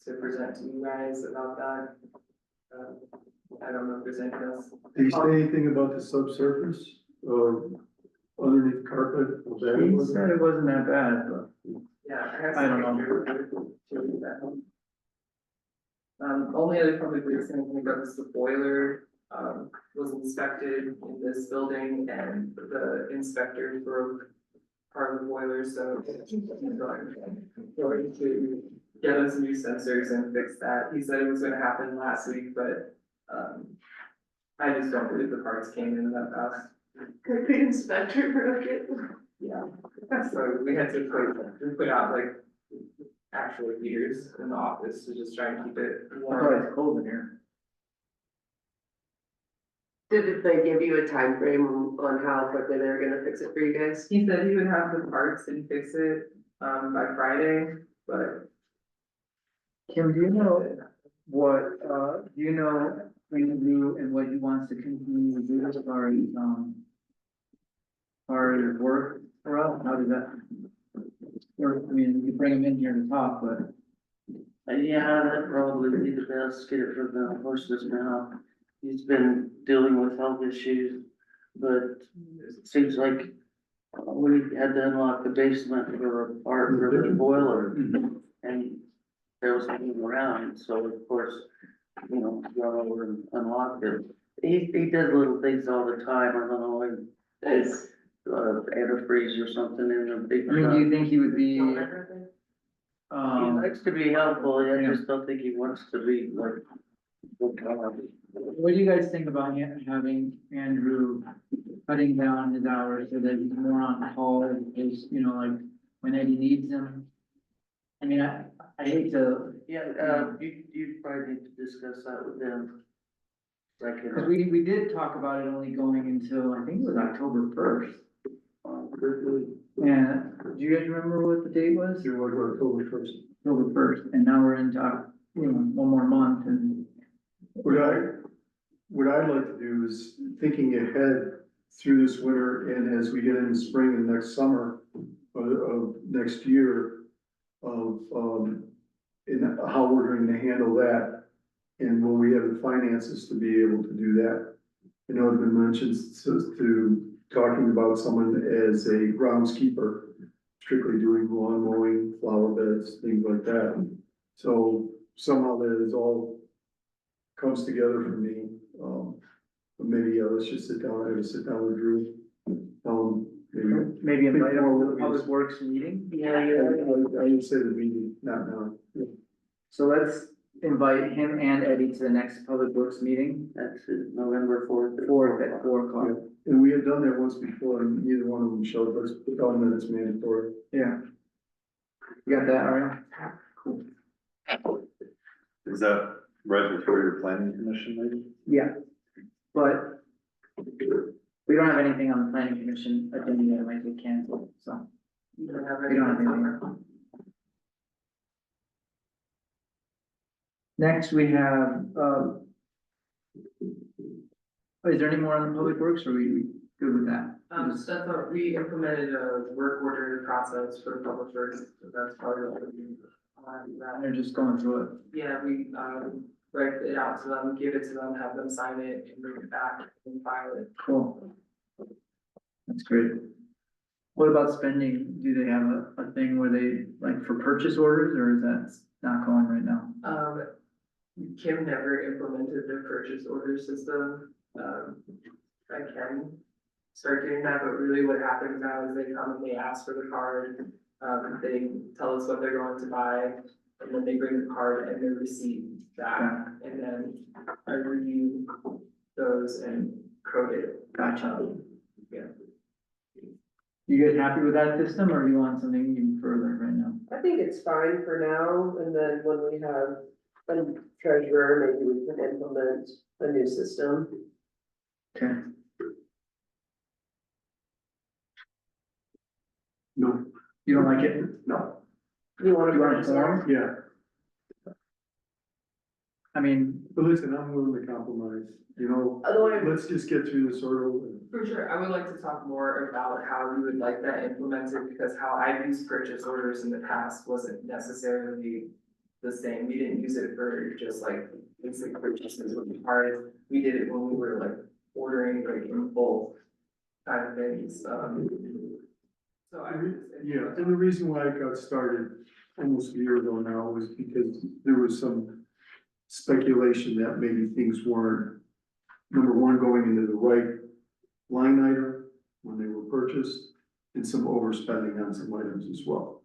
Speaker 7: to present to you guys about that. I don't know if there's anything else.
Speaker 1: Did you say anything about the subsurface or underneath carpet? Was that-
Speaker 2: he said it wasn't that bad, but
Speaker 7: Yeah, I have
Speaker 2: I don't
Speaker 7: some
Speaker 2: know.
Speaker 7: pictures to read that. Only other public works thing I think of is the boiler, was inspected in this building and the inspector broke part of the boiler, so he's going to get us new sensors and fix that. He said it was gonna happen last week, but, I just don't believe the parts came in that fast.
Speaker 5: The inspector broke it.
Speaker 7: Yeah, so we had to put out like actual heaters in the office to just try and keep it
Speaker 2: I thought
Speaker 7: warm.
Speaker 2: it's cold in here.
Speaker 5: Did they give you a time frame on how quickly they're gonna fix it for you guys?
Speaker 7: He said he would have the parts and fix it, by Friday, but
Speaker 2: Kim, do you know what, do you know Andrew and what he wants to continue to do as far as work for us? How does that work? I mean, you bring him in here to talk, but
Speaker 9: Yeah, that'd probably be the best, get it from the horse's mouth. He's been dealing with health issues, but it seems like we had to unlock the basement for a part for the boiler, and there was nothing around, so of course, gone over and unlocked it. He does little things all the time, I don't know, like,
Speaker 5: Nice.
Speaker 9: antifreeze or something in a big
Speaker 2: I mean, do
Speaker 9: truck.
Speaker 2: you think he would be,
Speaker 9: He likes to be helpful, I just don't think he wants to be like.
Speaker 2: what do you guys think about having Andrew cutting down his hours so that he's more on call, is, like, when Eddie needs him? I mean, I hate to,
Speaker 9: Yeah, you probably need to discuss that with them. Like,
Speaker 2: because we did talk about it only going until, I think it was October 1st. And do you guys remember what the date was?
Speaker 1: It was October 1st.
Speaker 2: October 1st, and now we're into, one more month and.
Speaker 1: What I'd like to do is thinking ahead through this winter and as we get into spring and next summer of next year of, in how we're going to handle that. And will we have the finances to be able to do that? I know it's been mentioned to talking about someone as a groundskeeper, strictly doing lawn mowing, flower beds, things like that. So somehow that is all comes together for me. But maybe, let's just sit down, I have to sit down with Drew Maybe.
Speaker 2: Maybe invite them to the
Speaker 1: Maybe.
Speaker 2: public works meeting?
Speaker 1: I would say the meeting, not now.
Speaker 2: So let's invite him and Eddie to the next public works meeting,
Speaker 9: That's it, November 4th.
Speaker 2: at 4 o'clock.
Speaker 1: And we had done that once before and neither one of them showed us, but tell them that it's mandatory.
Speaker 2: Yeah. You got that, Ariel?
Speaker 4: Is that right before your planning commission meeting?
Speaker 2: Yeah, but we don't have anything on the planning commission agenda that might get canceled, so
Speaker 7: You don't have
Speaker 2: we don't have
Speaker 7: anything.
Speaker 2: anything. Next, we have, is there any more on the public works, or are we good with that?
Speaker 7: That's what we implemented a work order process for public works, so that's part of it.
Speaker 2: They're just going through it.
Speaker 7: Yeah, we, write it out to them, give it to them, have them sign it, and bring it back and file it.
Speaker 2: Cool. That's great. What about spending? Do they have a thing where they, like, for purchase orders, or is that not going right now?
Speaker 7: Kim never implemented the purchase order system. I can start doing that, but really what happens now is they come and they ask for the card. They tell us what they're going to buy, and then they bring the card and the receipt back, and then I review those and code it.
Speaker 2: Gotcha.
Speaker 7: Yeah.
Speaker 2: You guys happy with that system, or do you want something even further right now?
Speaker 5: I think it's fine for now, and then when we have a treasurer, maybe we can implement a new system.
Speaker 2: Okay.
Speaker 1: No,
Speaker 2: You don't like it?
Speaker 1: no,
Speaker 5: You wanna
Speaker 2: You want
Speaker 5: purchase
Speaker 2: a
Speaker 5: it?
Speaker 2: form?
Speaker 1: yeah,
Speaker 2: I mean,
Speaker 1: but listen, I'm willing to compromise, you know,
Speaker 5: Otherwise,
Speaker 1: let's just get through this hurdle and.
Speaker 7: For sure, I would like to talk more about how we would like that implemented, because how I've used purchase orders in the past wasn't necessarily the same. We didn't use it for just like basic purchases with the card. We did it when we were like ordering like in bulk kind of things, So I would just.
Speaker 1: Yeah, and the reason why it got started almost a year ago now was because there was some speculation that maybe things weren't, number one, going into the right line item when they were purchased, and some overspending on some items as well.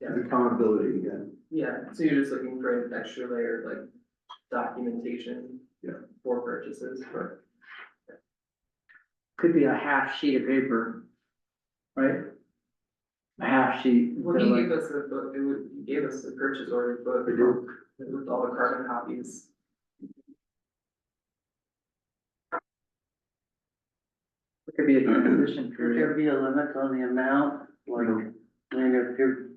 Speaker 7: Yeah.
Speaker 1: The accountability again.
Speaker 7: Yeah, so you're just looking for an extra layer of like documentation.
Speaker 1: Yeah.
Speaker 7: For purchases.
Speaker 2: could be a half sheet of paper, right? A half sheet.
Speaker 7: Well, he gave us the book, he gave us the purchase order book with all the carbon copies.
Speaker 2: It could be a transition
Speaker 9: Could
Speaker 2: period.
Speaker 9: there be a limit on the amount? Like, I mean, if you're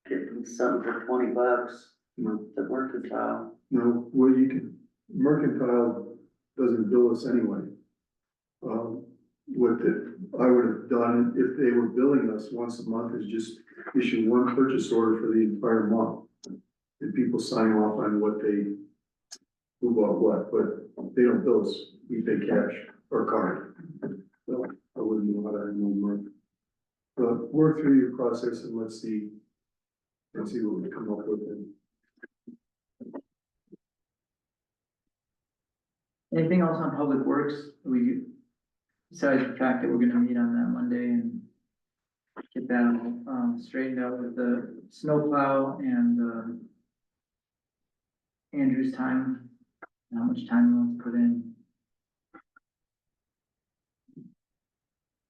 Speaker 9: getting something for $20,
Speaker 1: No,
Speaker 9: the mercantile,
Speaker 1: no, well, you can, Mercantile doesn't bill us anyway. What I would have done if they were billing us once a month is just issue one purchase order for the entire month. And people sign off on what they, who bought what, but they don't bill us, we pay cash or card. So I wouldn't know how to remember. But work through your process and let's see what we come up with.
Speaker 2: Anything else on public works? We, besides the fact that we're gonna meet on that Monday and get that, straightened out with the snowplow and, Andrew's time, how much time he wants to put in.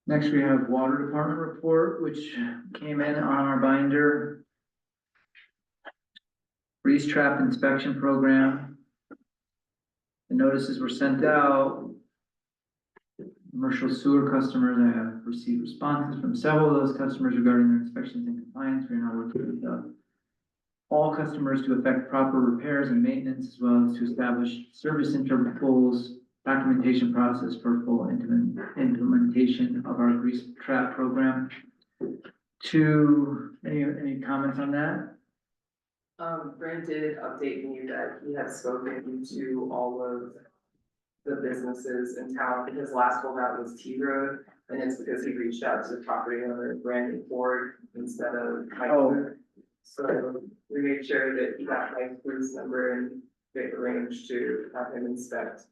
Speaker 2: Next, we have water department report, which came in on our binder. Freeze trap inspection program. The notices were sent out. Commercial sewer customers, I have received responses from several of those customers regarding their inspections and compliance. We are now working with all customers to effect proper repairs and maintenance, as well as to establish service intervals, documentation process for full implementation of our grease trap program. Any comments on that?
Speaker 7: Brent did update me that he had spoken to all of the businesses in town. His last holdout was T Road, and it's because he reached out to the property owner, Brandon Ford, instead of Mike.
Speaker 2: Oh.
Speaker 7: So we made sure that he got Mike's police number and they arranged to have him inspect.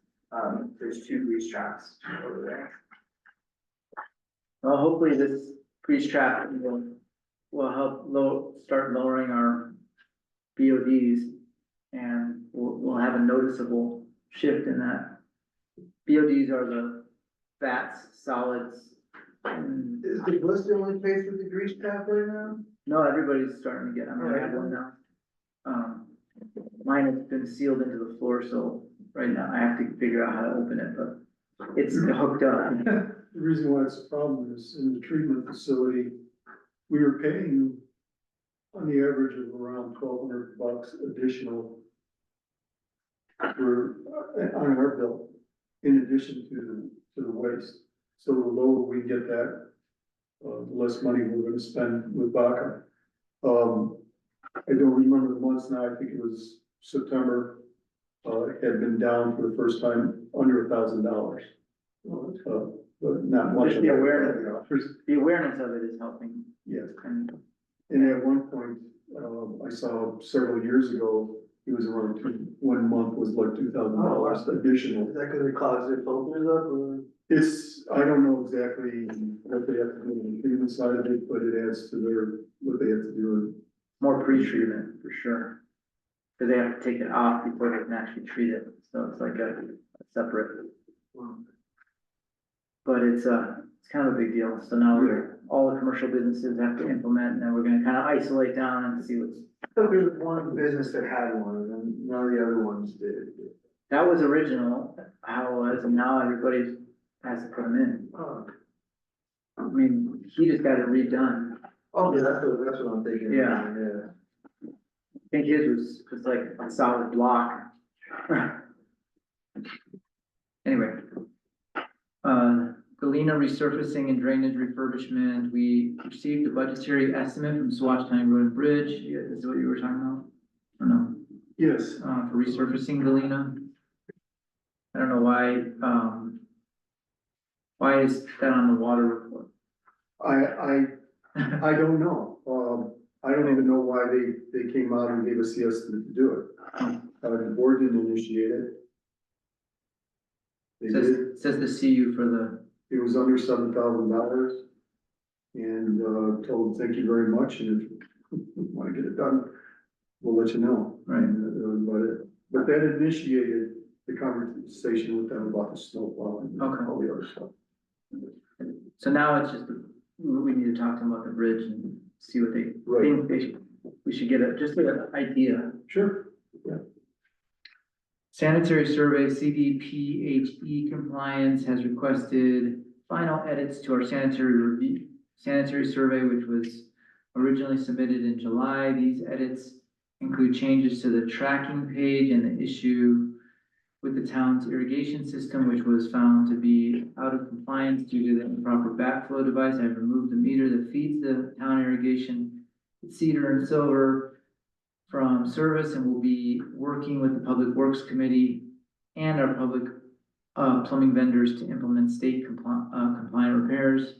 Speaker 7: There's 2 grease traps over there.
Speaker 2: Well, hopefully this increased traffic will help start lowering our BODs. And we'll have a noticeable shift in that. BODs are the fats, solids. And
Speaker 3: Is the bus the only place with the grease trap right now?
Speaker 2: no, everybody's starting to get, I mean, I have one now. Mine has been sealed into the floor, so right now I have to figure out how to open it, but it's hooked up.
Speaker 1: The reason why it's a problem is in the treatment facility, we were paying on the average of around $1,200 additional for, on our bill, in addition to the waste. So the lower we get that, the less money we're gonna spend with Baca. I don't remember the months now, I think it was September, it had been down for the first time under $1,000. But not much.
Speaker 2: Just the awareness of it is helping.
Speaker 1: Yes.
Speaker 2: And
Speaker 1: And at one point, I saw several years ago, it was around 1 month was like $2,000 additional.
Speaker 3: Is that because it clogs their filters up or?
Speaker 1: It's, I don't know exactly what they have to do on the treatment side of it, but it adds to what they have to do.
Speaker 2: more pre-treatment for sure. Cause they have to take it off before they can actually treat it, so it's like a separate. But it's kind of a big deal, so now all the commercial businesses have to implement, and then we're gonna kind of isolate down and see what's.
Speaker 3: So there's one business that had one, and then none of the other ones did.
Speaker 2: That was original, how it was, and now everybody has to put them in. I mean, he just got it redone.
Speaker 3: Oh, yeah, that's what I'm thinking.
Speaker 2: Yeah.
Speaker 3: Yeah.
Speaker 2: I think his was like a solid block. Anyway. Galena resurfacing and drainage refurbishment, we received a budgetary estimate from Swatch County Road and Bridge, yeah, this is what you were talking about? Or no,
Speaker 1: Yes,
Speaker 2: for resurfacing Galena? I don't know why is that on the water report?
Speaker 1: I don't know. I don't even know why they came out and gave us the estimate to do it. The board didn't initiate it. They did.
Speaker 2: Says the CU for the,
Speaker 1: It was under $7,000. And, told them, thank you very much, and if you wanna get it done, we'll let you know.
Speaker 2: Right.
Speaker 1: But that initiated the conversation with them about the snow plowing and
Speaker 2: Okay.
Speaker 1: all the other stuff.
Speaker 2: so now it's just, we need to talk to them about the bridge and see what they think we should get just an idea.
Speaker 1: Sure.
Speaker 2: Sanitary survey, CDPHE compliance has requested final edits to our sanitary survey, which was originally submitted in July. These edits include changes to the tracking page and the issue with the town's irrigation system, which was found to be out of compliance due to the improper backflow device. I've removed the meter that feeds the town irrigation, Cedar and Silver, from service, and will be working with the Public Works Committee and our public plumbing vendors to implement state compliant repairs.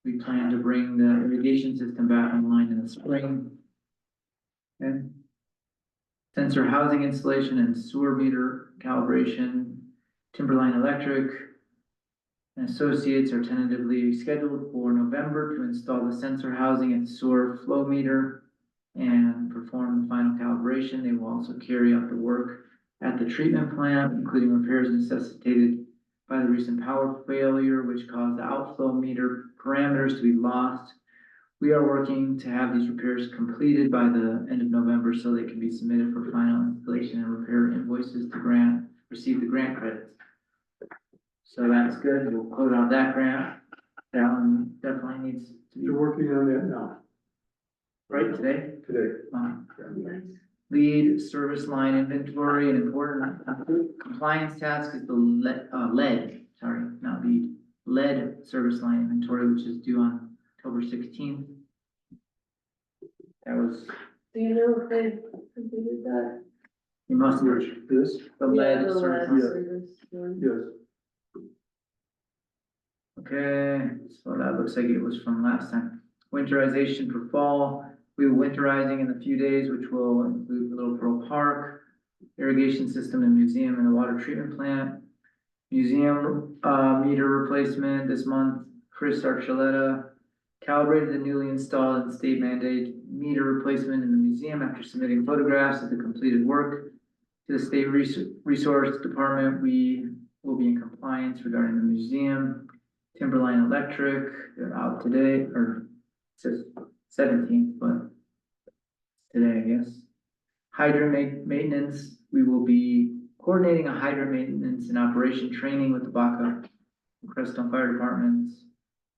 Speaker 2: We plan to bring the irrigation system back online in the spring. Okay. Sensor housing installation and sewer meter calibration, Timberline Electric and Associates are tentatively scheduled for November to install the sensor housing and sewer flow meter and perform the final calibration. They will also carry out the work at the treatment plant, including repairs necessitated by the recent power failure, which caused the outflow meter parameters to be lost. We are working to have these repairs completed by the end of November so they can be submitted for final installation and repair invoices to receive the grant credits. So that's good. We'll quote on that grant. That one definitely needs to be
Speaker 1: You're working on that now,
Speaker 2: right today.
Speaker 1: today.
Speaker 2: Lead service line inventory, an important compliance task is the lead service line inventory, which is due on October 16th. That was,
Speaker 5: Do you know if they completed that?
Speaker 2: you must have,
Speaker 1: This,
Speaker 2: the
Speaker 5: Yeah,
Speaker 2: lead
Speaker 5: the
Speaker 2: service
Speaker 5: lead
Speaker 2: line.
Speaker 5: service one.
Speaker 1: yes.
Speaker 2: Okay, so that looks like it was from last time. Winterization for fall, we were winterizing in a few days, which will include Little Pearl Park, irrigation system and museum and the water treatment plant. Museum, meter replacement this month, Chris Archuleta calibrated the newly installed and state mandated meter replacement in the museum after submitting photographs of the completed work to the state resource department. We will be in compliance regarding the museum. Timberline Electric, they're out today, or it says 17th, but today, I guess. Hydrant maintenance, we will be coordinating a hydrant maintenance and operation training with the Baca and Crestone Fire Departments, as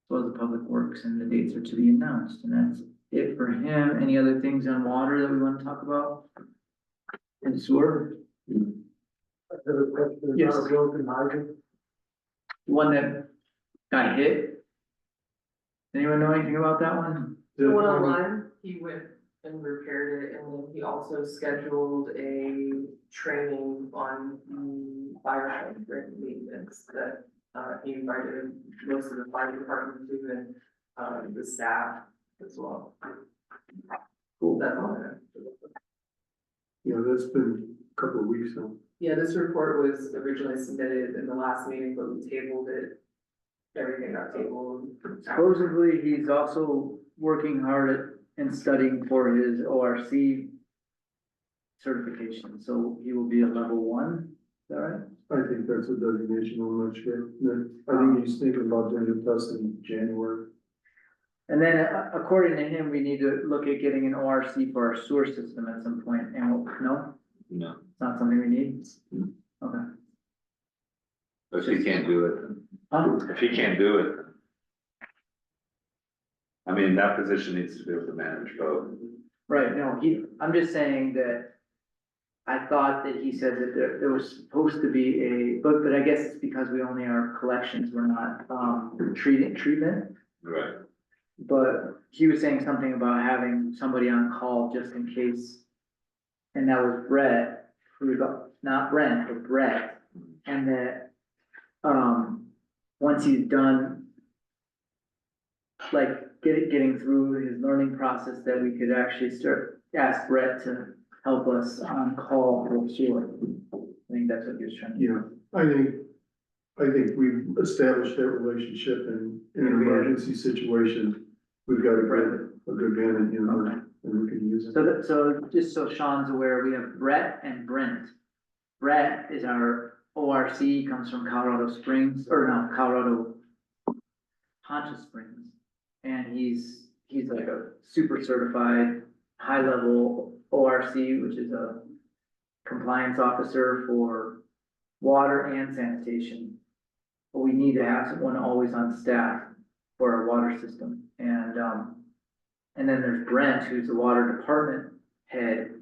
Speaker 2: well as the Public Works, and the dates are to be announced, and that's it for him. Any other things on water that we want to talk about? And sewer?
Speaker 3: I have a question
Speaker 2: Yes.
Speaker 3: about a broken hydrant.
Speaker 2: One that got hit? Anyone know anything about that one?
Speaker 7: The one online, he went and repaired it, and then he also scheduled a training on the fire hydrant maintenance that, he invited most of the fire department to and, the staff as well. Cool, that's all I have.
Speaker 1: Yeah, that's been a couple of weeks now.
Speaker 7: Yeah, this report was originally submitted in the last meeting, but we tabled it. Everything got tabled.
Speaker 2: Supposedly, he's also working hard at and studying for his ORC certification, so he will be a level 1, is that right?
Speaker 1: I think that's a designation, I'm not sure. I think he's thinking about doing a test in January.
Speaker 2: And then, according to him, we need to look at getting an ORC for our sewer system at some point, and, no,
Speaker 4: No,
Speaker 2: it's not something we need? Okay.
Speaker 4: if he can't do it,
Speaker 2: Huh?
Speaker 4: if he can't do it. I mean, that position needs to be able to manage both.
Speaker 2: Right, no, I'm just saying that I thought that he said that there was supposed to be but I guess it's because we only are collections, we're not, treatment.
Speaker 4: Right.
Speaker 2: But he was saying something about having somebody on call just in case. And that was Brett, not Brent, but Brett, and that, once he's done, like, getting through his learning process, that we could actually ask Brett to help us on call for sewer. I think that's what he was trying to do.
Speaker 1: Yeah, I think we've established that relationship in an emergency situation. We've got a good man in here, and we can use it.
Speaker 2: So just so Sean's aware, we have Brett and Brent. Brett is our ORC, comes from Colorado Springs, or no, Colorado Poncha Springs. And he's like a super certified, high level ORC, which is a compliance officer for water and sanitation. But we need to have someone always on staff for our water system. And then there's Brent, who's the water department head,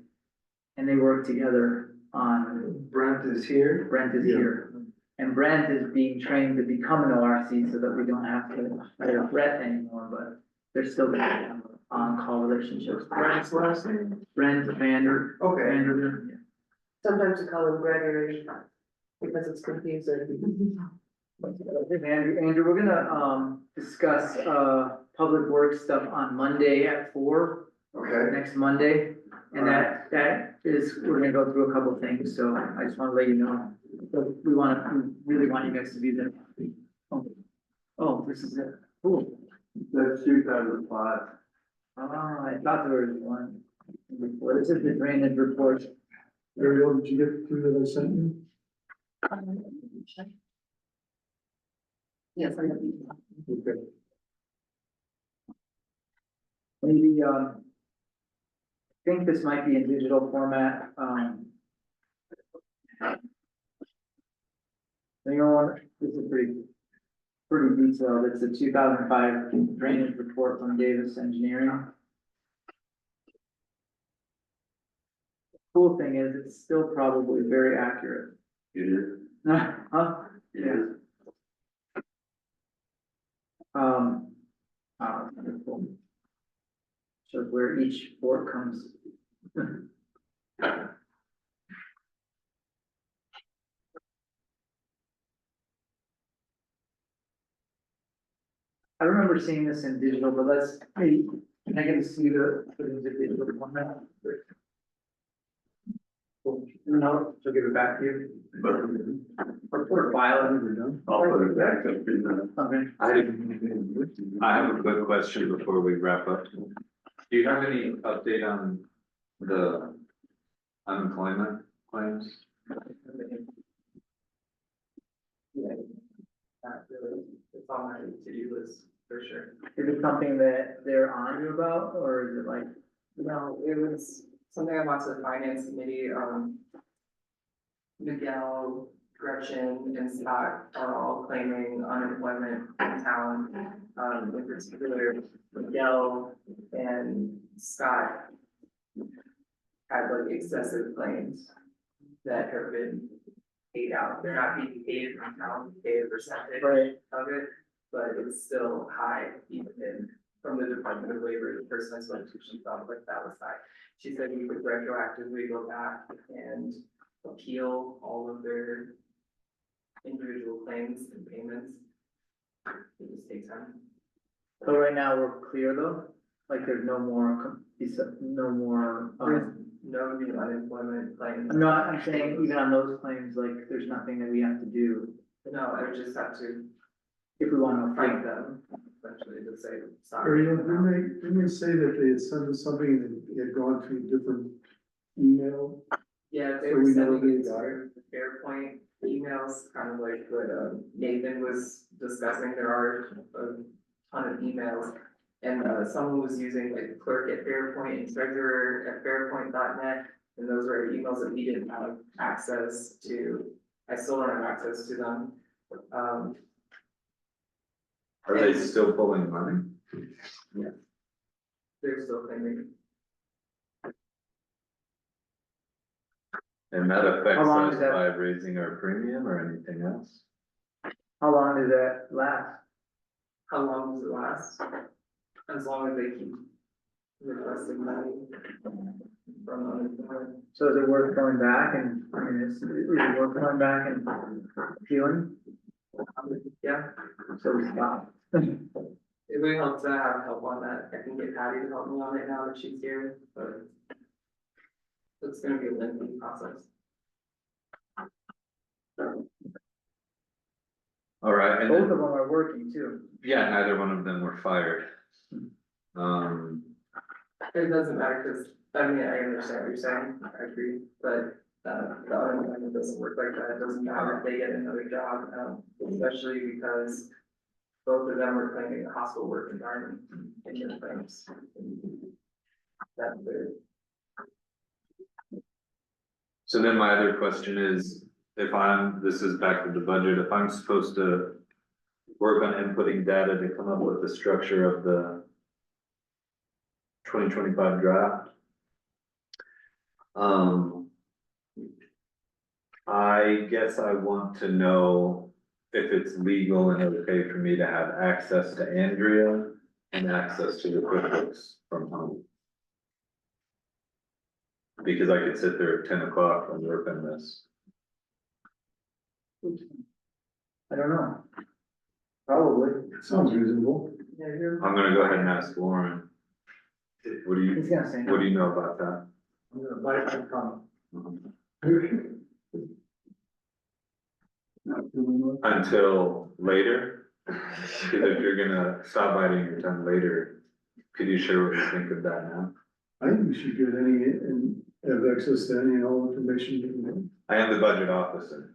Speaker 2: and they work together on.
Speaker 6: Brent is here.
Speaker 2: Brent is here. And Brent is being trained to become an ORC so that we don't have to hire Brett anymore, but there's still gonna be an on-call relationships.
Speaker 6: Brent's last name?
Speaker 2: Brent Vander.
Speaker 6: Okay.
Speaker 2: Vander, yeah.
Speaker 5: Sometimes we call him Gregory, because it's confusing.
Speaker 2: Andrew, we're gonna, discuss, public works stuff on Monday at 4,
Speaker 6: Okay.
Speaker 2: next Monday. And that is, we're gonna go through a couple of things, so I just wanna let you know. So we really want you guys to be there. Oh, this is it. Cool.
Speaker 8: That's 2005.
Speaker 2: I thought there was one. What is it, the drainage report?
Speaker 1: Ariel, did you get through that I sent you?
Speaker 5: Yes, I know.
Speaker 1: Okay.
Speaker 2: Maybe, I think this might be in digital format, anyone, this is pretty detailed, it's a 2005 drainage report from Davis Engineering. Cool thing is, it's still probably very accurate.
Speaker 4: You did?
Speaker 2: Huh? Yeah. Cool. Shows where each fork comes. I remember seeing this in digital, but can I get to see put into digital format? No, she'll give it back to you. Or file it.
Speaker 8: I'll put it back up in the.
Speaker 2: Okay.
Speaker 4: I have a quick question before we wrap up. Do you have any update on the unemployment claims?
Speaker 7: Yeah. Not really, it's on my to-do list, for sure.
Speaker 2: Is it something that they're on you about, or is it like,
Speaker 7: No, it was something I brought to the finance committee, Miguel, Gretchen, and Scott are all claiming unemployment in town. In particular, Miguel and Scott had like excessive claims that have been paid out. They're not being paid from town, paid a percentage
Speaker 2: right,
Speaker 7: of it, but it's still high even in, from the Department of Labor, the person I spoke to, she thought like that was high. She said we could retroactively go back and appeal all of their individual claims and payments. It just takes time.
Speaker 2: so right now we're clear though, like there's no more, no more,
Speaker 7: There's no new unemployment claims.
Speaker 2: I'm not, I'm saying even on those claims, like, there's nothing that we have to do
Speaker 7: No, I just have to
Speaker 2: if we wanna
Speaker 7: fight
Speaker 2: fight
Speaker 7: them, essentially, to say,
Speaker 1: Or,
Speaker 7: sorry.
Speaker 1: you know, didn't they say that they had sent us something and it had gone to a different email?
Speaker 7: Yeah, they
Speaker 1: So
Speaker 7: were
Speaker 1: we know
Speaker 7: sending it
Speaker 1: they got
Speaker 7: to the Fairpoint emails, kind of like what Nathan was discussing, there are a ton of emails. And someone was using like clerk at Fairpoint and treasurer at fairpoint.net, and those were emails that we didn't have access to. I still don't have access to them.
Speaker 4: Are they still pulling money?
Speaker 7: They're still claiming.
Speaker 4: And that affects
Speaker 2: How long
Speaker 4: us
Speaker 2: is that?
Speaker 4: by raising our premium or anything else?
Speaker 2: how long does that last?
Speaker 7: How long does it last? As long as they keep requesting money from unemployment.
Speaker 2: So is it worth going back and, I mean, is it worth going back and appealing?
Speaker 7: Yeah,
Speaker 2: So we stop.
Speaker 7: it would help to have help on that. I can get Patty to help me on it now that she's here, but it's gonna be a lengthy process.
Speaker 4: All right, and
Speaker 2: Both
Speaker 4: then,
Speaker 2: of them are working too.
Speaker 4: yeah, neither one of them were fired.
Speaker 7: It doesn't matter, cause, I mean, I understand what you're saying, I agree, but, the unemployment doesn't work like that, it doesn't matter if they get another job, especially because both of them are claiming a hostile work environment in their claims. That's the,
Speaker 4: so then my other question is, if this is back to the budget, if I'm supposed to work on inputting data to come up with the structure of the 2025 draft. I guess I want to know if it's legal and okay for me to have access to Andrea and access to the QuickBooks from home. Because I could sit there at 10 o'clock and work on this.
Speaker 2: I don't know. Probably.
Speaker 1: Sounds reasonable.
Speaker 7: yeah, you're.
Speaker 4: I'm gonna go ahead and ask Lauren. What do
Speaker 2: He's
Speaker 4: you,
Speaker 2: gonna say
Speaker 4: what
Speaker 2: no.
Speaker 4: do you know about that?
Speaker 3: I'm gonna bite my tongue.
Speaker 4: Until later? Because if you're gonna stop biting your tongue later, could you share what you think of that now?
Speaker 1: I think we should get any, and have access to any and all information you can get.
Speaker 4: I am the budget officer.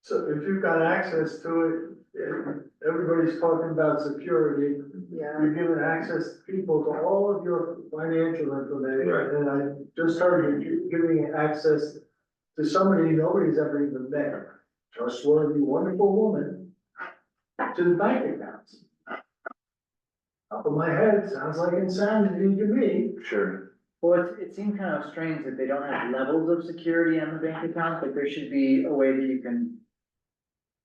Speaker 3: So if you've got access to it, everybody's talking about security.
Speaker 5: Yeah.
Speaker 3: You're giving access to people to all of your financial information.
Speaker 4: Right.
Speaker 3: And I just heard you giving access to somebody nobody's ever even met. Trustworthy, wonderful woman, to the bank accounts. Top of my head, sounds like insanity to me.
Speaker 4: Sure.
Speaker 2: Well, it seemed kind of strange that they don't have levels of security on the bank account, but there should be a way that you can,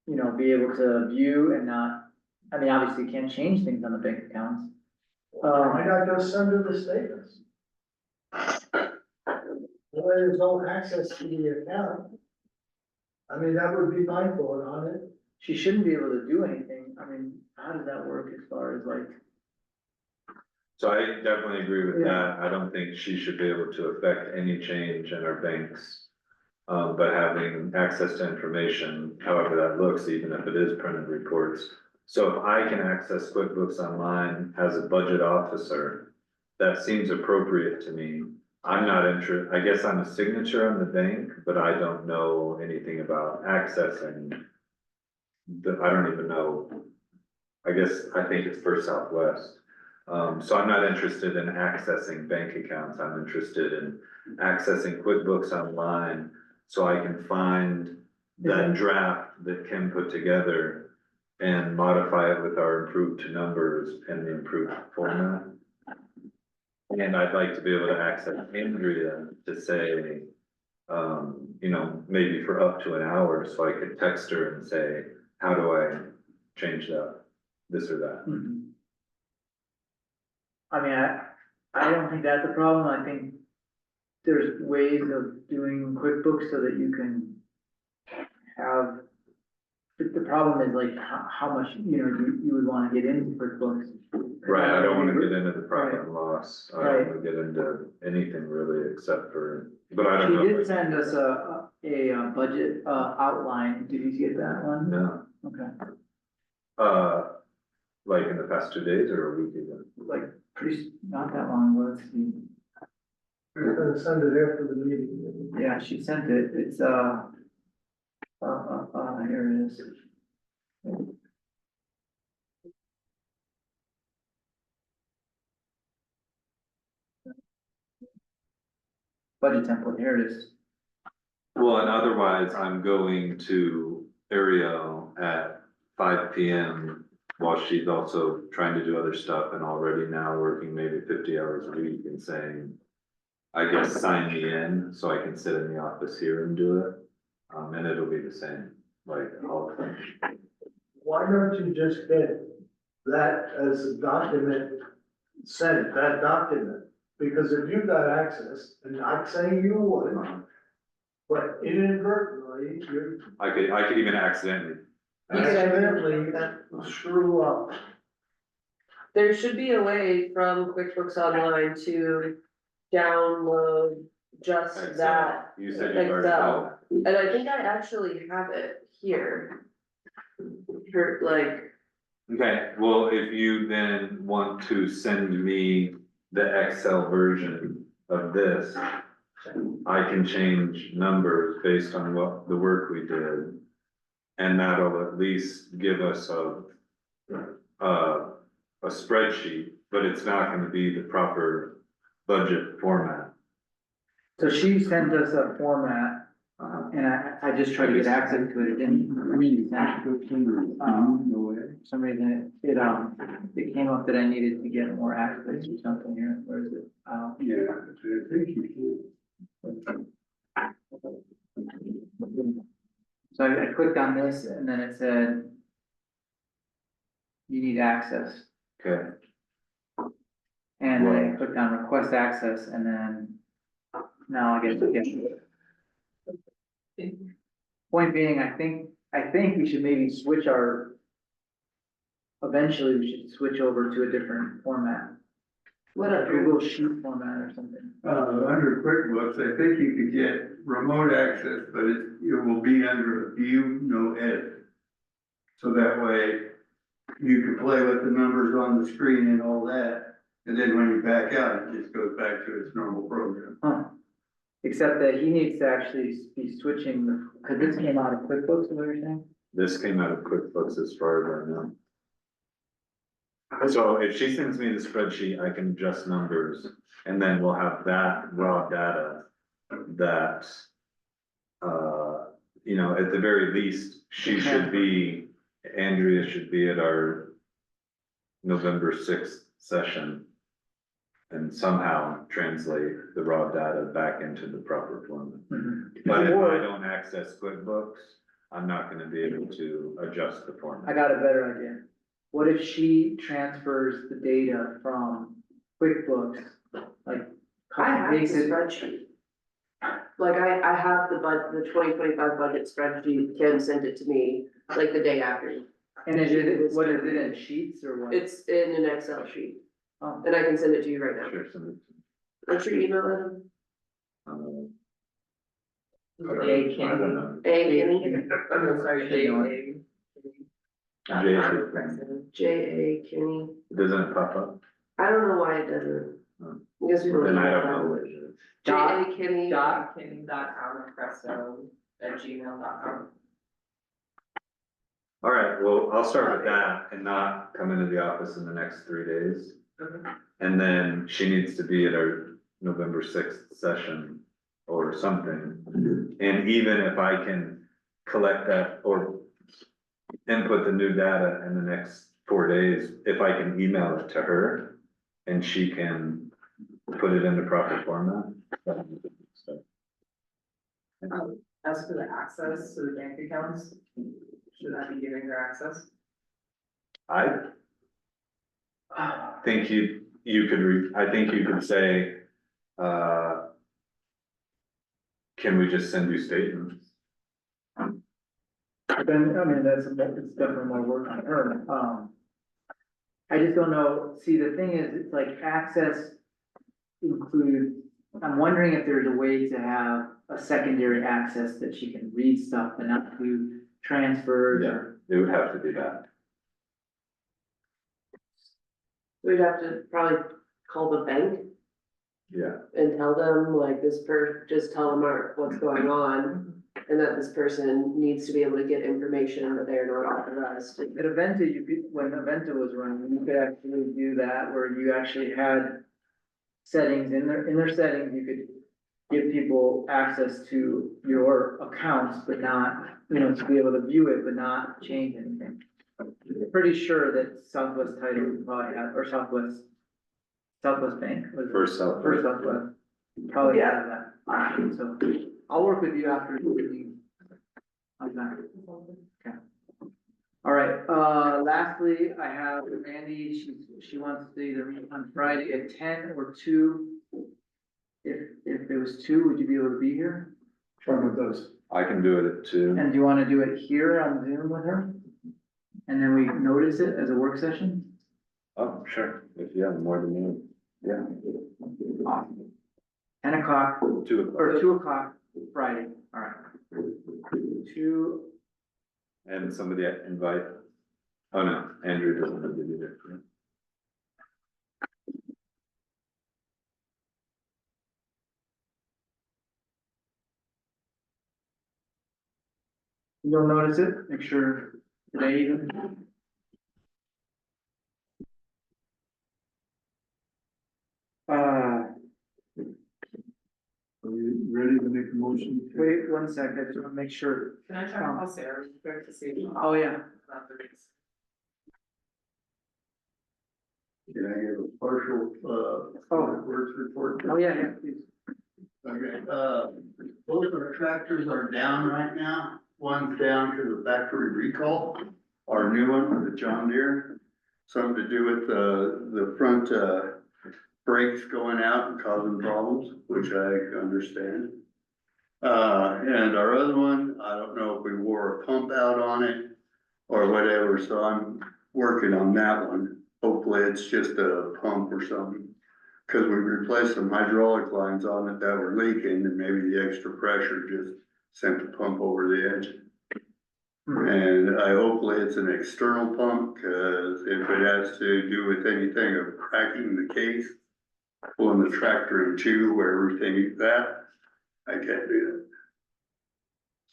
Speaker 2: you know, be able to view and not, I mean, obviously you can't change things on the bank accounts.
Speaker 3: Why not just send her the statements? Well, there's no access to the account. I mean, that would be my thought on it.
Speaker 2: She shouldn't be able to do anything. I mean, how does that work as far as like,
Speaker 4: So I definitely agree with
Speaker 2: Yeah.
Speaker 4: that. I don't think she should be able to affect any change in our bank's But having access to information, however that looks, even if it is printed reports. So if I can access QuickBooks Online as a budget officer, that seems appropriate to me. I'm not I guess I'm a signature on the bank, but I don't know anything about accessing. I don't even know, I think it's First Southwest. So I'm not interested in accessing bank accounts, I'm interested in accessing QuickBooks Online. So I can find that draft that Kim put together and modify it with our improved numbers and the improved format. And I'd like to be able to access Andrea to say, maybe for up to an hour, so I could text her and say, how do I change that, this or that?
Speaker 2: I mean, I don't think that's a problem, I think there's ways of doing QuickBooks so that you can have, the problem is like how much, you would wanna get into QuickBooks.
Speaker 4: Right, I don't wanna get into the profit and loss, I
Speaker 2: Right.
Speaker 4: don't wanna get into anything really except for, but I don't know.
Speaker 2: She
Speaker 4: if
Speaker 2: did
Speaker 4: I
Speaker 2: send
Speaker 4: can-
Speaker 2: us a budget, outline, did you get that one?
Speaker 4: No,
Speaker 2: Okay,
Speaker 4: like in the past 2 days or a week ago?
Speaker 2: like, not that long ago, let's see.
Speaker 3: We're gonna send it after the meeting.
Speaker 2: Yeah, she sent it, it's, here it is. Budget template, here it is.
Speaker 4: Well, and otherwise, I'm going to Ariel at 5 PM while she's also trying to do other stuff and already now working maybe 50 hours a week and saying, I guess, sign me in so I can sit in the office here and do it. And it'll be the same, like, all the things.
Speaker 3: Why don't you just get that as a document, send that document? Because if you've got access, and I'm saying you would, but inadvertently, you
Speaker 4: I could even accidentally.
Speaker 3: accidentally screw up.
Speaker 5: There should be a way from QuickBooks Online to download just
Speaker 4: Excel.
Speaker 5: that.
Speaker 4: You said you've already
Speaker 5: Excel.
Speaker 4: done that.
Speaker 5: And I think I actually have it here. For like,
Speaker 4: Okay, well, if you then want to send me the Excel version of this, I can change numbers based on what the work we did. And that'll at least give us a spreadsheet, but it's not gonna be the proper budget format.
Speaker 2: So she sent us a format, and I just tried to get access to it, it didn't, for some reason, it came up that I needed to get more access or something here, where is it?
Speaker 8: Yeah, I think you
Speaker 2: So I clicked on this and then it said, you need access,
Speaker 4: Okay,
Speaker 2: and then I clicked on request access, and then now I get to get. Point being, I think we should maybe switch eventually we should switch over to a different format.
Speaker 5: what
Speaker 2: A
Speaker 5: a,
Speaker 2: Google Sheet format or something.
Speaker 8: under QuickBooks, I think you could get remote access, but it will be under a view, no edit. So that way, you can play with the numbers on the screen and all that, and then when you back out, it just goes back to its normal program.
Speaker 2: Huh. Except that he needs to actually be switching, cause this came out of QuickBooks, is what you're saying?
Speaker 4: this came out of QuickBooks as far as I know. So if she sends me the spreadsheet, I can adjust numbers, and then we'll have that raw data that, at the very least, Andrea should be at our November 6th session and somehow translate the raw data back into the proper format. But if I don't access QuickBooks, I'm not gonna be able to adjust the
Speaker 2: I
Speaker 4: format.
Speaker 2: got a better idea. What if she transfers the data from QuickBooks, like?
Speaker 5: I have the
Speaker 2: paste it-
Speaker 5: spreadsheet. Like I have the 2025 budget spreadsheet, Kim sent it to me, like the day after.
Speaker 2: And is it, what is it, in sheets or what?
Speaker 5: It's in an Excel sheet,
Speaker 2: Oh,
Speaker 5: and I can send it to you right now.
Speaker 4: Sure, send it
Speaker 5: What's your email, Adam?
Speaker 4: to me.
Speaker 7: J.
Speaker 4: I don't know.
Speaker 7: I'm sorry, J.
Speaker 5: J.A. Kinney.
Speaker 4: Doesn't it pop up?
Speaker 5: I don't know why it doesn't. I guess we don't.
Speaker 4: Then I
Speaker 5: have
Speaker 4: don't
Speaker 5: that.
Speaker 4: know what it is.
Speaker 5: J.A. Kinney.
Speaker 7: Kenny.com, Crestone@gmail.com.
Speaker 4: All right, well, I'll start with that and not come into the office in the next 3 days. And then she needs to be at our November 6th session or something. And even if I can collect that or input the new data in the next 4 days, if I can email it to her and she can put it into proper format. So,
Speaker 7: As for the access to the bank accounts, should I be giving her access?
Speaker 4: I think you could, I think you could say, can we just send you statements?
Speaker 2: Then, I mean, it's definitely more work on her, I just don't know, see, the thing is, it's like access include, I'm wondering if there's a way to have a secondary access that she can read stuff and not do transfers or.
Speaker 4: It would have to be that.
Speaker 5: We'd have to probably call the bank
Speaker 4: Yeah.
Speaker 5: and tell them like just tell them what's going on. And that this person needs to be able to get information that they're not authorized.
Speaker 2: At Aventa, when Aventa was running, you could actually do that, where you actually had settings, in their settings, you could give people access to your accounts, but not, to be able to view it, but not change anything. I'm pretty sure that Southwest Title probably had, or Southwest Bank was.
Speaker 4: First Southwest.
Speaker 2: Probably had that option, so I'll work with you after the meeting. On that. Okay. All right, lastly, I have Randy, she wants to either meet on Friday at 10 or 2. If it was 2, would you be able to be here?
Speaker 1: Fine with us.
Speaker 4: I can do it at 2.
Speaker 2: And do you want to do it here on Zoom with her? And then we notice it as a work session?
Speaker 4: Oh, sure, if you have more than me. Yeah.
Speaker 2: Awesome. 10 o'clock
Speaker 4: 2 o'clock.
Speaker 2: or 2 o'clock Friday, all right. 2,
Speaker 4: And somebody invite, oh no, Andrew doesn't have to be there.
Speaker 2: you'll notice it, make sure today even.
Speaker 1: Are you ready to make a motion?
Speaker 2: Wait 1 sec, I just want to make sure.
Speaker 7: Can I try to call Sarah real quick to see?
Speaker 2: Oh, yeah.
Speaker 8: Can I give a partial, works report?
Speaker 2: Oh, yeah, please.
Speaker 8: Okay, both our tractors are down right now. One's down to the factory recall. Our new one, the John Deere, something to do with the front, brakes going out and causing problems, which I understand. And our other one, I don't know if we wore a pump out on it or whatever, so I'm working on that one. Hopefully it's just a pump or something. Cause we replaced some hydraulic lines on it that were leaking and maybe the extra pressure just sent the pump over the edge. And hopefully it's an external pump, cause if it has to do with anything of cracking the case, pulling the tractor in two where everything is that, I can't do that.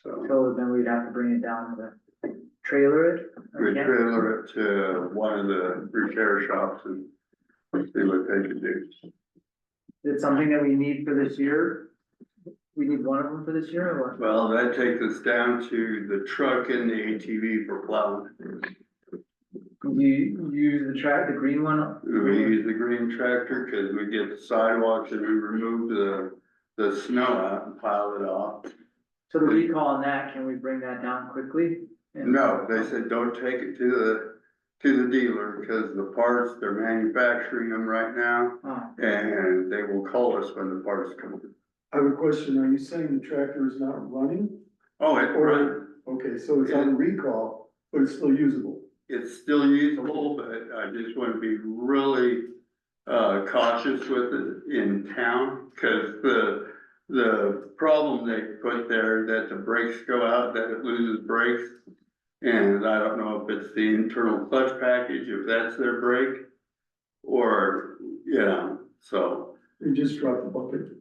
Speaker 8: So
Speaker 2: So then we'd have to bring it down to trailer it?
Speaker 8: we trailer it to one of the repair shops and see what they can do.
Speaker 2: Is it something that we need for this year? We need one of them for this year or what?
Speaker 8: Well, that takes us down to the truck and the ATV for plowing.
Speaker 2: You use the green one?
Speaker 8: We use the green tractor because we get the sidewalks and we remove the snow out and pile it off.
Speaker 2: So the recall on that, can we bring that down quickly?
Speaker 8: No, they said, don't take it to the dealer because the parts, they're manufacturing them right now.
Speaker 2: Oh,
Speaker 8: And they will call us when the parts come.
Speaker 1: I have a question, are you saying the tractor is not running?
Speaker 8: Oh, it runs.
Speaker 1: Okay, so it's on recall, but it's still usable.
Speaker 8: It's still usable, but I just want to be really cautious with it in town, cause the problem they put there, that the brakes go out, that it loses brakes. And I don't know if it's the internal clutch package, if that's their brake, or, you know, so.
Speaker 1: You just dropped the bucket.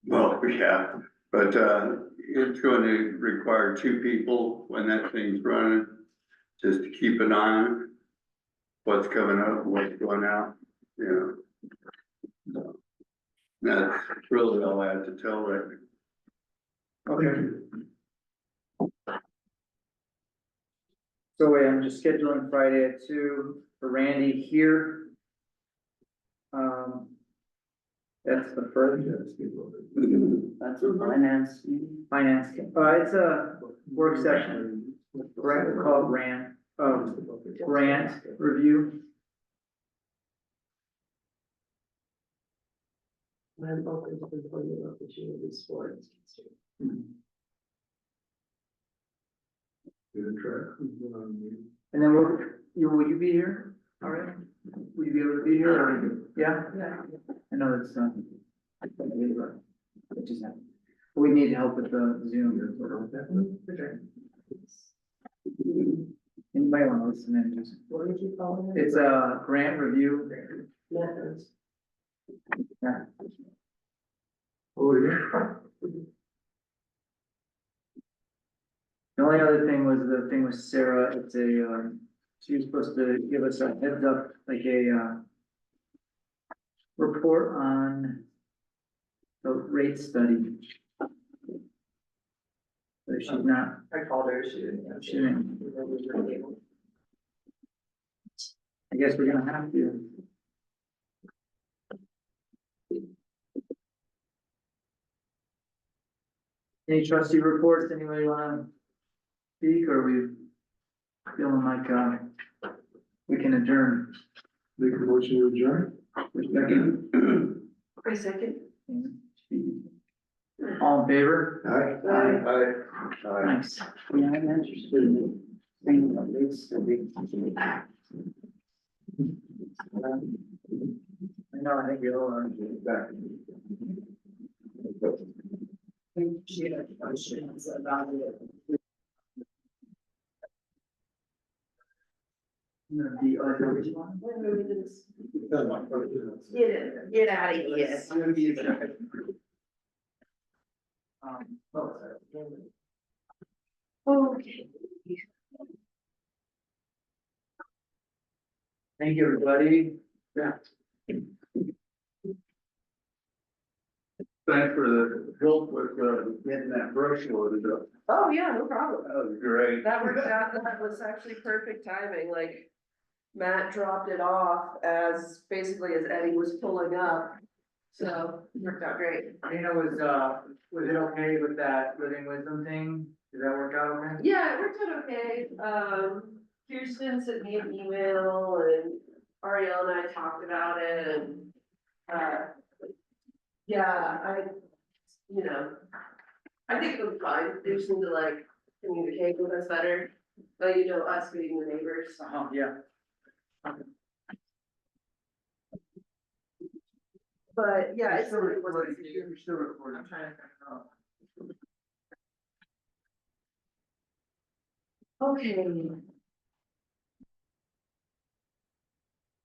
Speaker 8: Well, yeah, but, it's going to require two people when that thing's running, just to keep an eye on it. What's coming up, what's going out, you know. So, that's really all I have to tell right now.
Speaker 2: Okay. So wait, I'm just scheduling Friday at 2 for Randy here. That's the first.
Speaker 9: That's a finance meeting.
Speaker 2: Finance, it's a work session, grant, called grant review.
Speaker 5: I'm open to employment opportunities for it.
Speaker 1: Good track.
Speaker 2: And then will you be here? All right, will you be able to be here or, yeah?
Speaker 5: Yeah.
Speaker 2: I know it's, which is, we need help with the Zoom. Anybody want to listen in? Just-
Speaker 5: What did you call it?
Speaker 2: It's a grant review.
Speaker 5: Methods.
Speaker 2: Yeah.
Speaker 1: Oh, yeah.
Speaker 2: The only other thing was the thing with Sarah, it's a, she was supposed to give us a heads up, like a, report on the rate study. So she's not,
Speaker 7: I called her, she didn't.
Speaker 2: she didn't, I guess we're gonna have to. Any trustee reports, anybody wanna speak, or we feeling like, we can adjourn?
Speaker 1: Make a motion to adjourn.
Speaker 5: For a second.
Speaker 2: All in favor?
Speaker 1: Aye.
Speaker 2: Thanks.
Speaker 9: Yeah, I'm interested in things that leads to big.
Speaker 2: I know, I think we all are.
Speaker 7: She had questions about it.
Speaker 2: The other one?
Speaker 5: Get out of here. Okay.
Speaker 2: Thank you, everybody. Yeah.
Speaker 8: Thanks for the help with, getting that brush loaded up.
Speaker 5: Oh, yeah, no problem.
Speaker 8: That was great.
Speaker 5: That worked out, that was actually perfect timing, like, Matt dropped it off as, basically as Eddie was pulling up. So, it worked out great.
Speaker 2: Dana was it okay with that living wisdom thing? Did that work out okay?
Speaker 5: Yeah, it worked out okay, Kirsten sent me an email and Ariel and I talked about it and, yeah, I think it was fine, they just need to like communicate with us better, but us being the neighbors.
Speaker 2: Yeah.
Speaker 5: But yeah,
Speaker 2: It's still recording,
Speaker 5: wasn't.
Speaker 2: you're still recording.
Speaker 5: I'm trying to figure it out. Okay.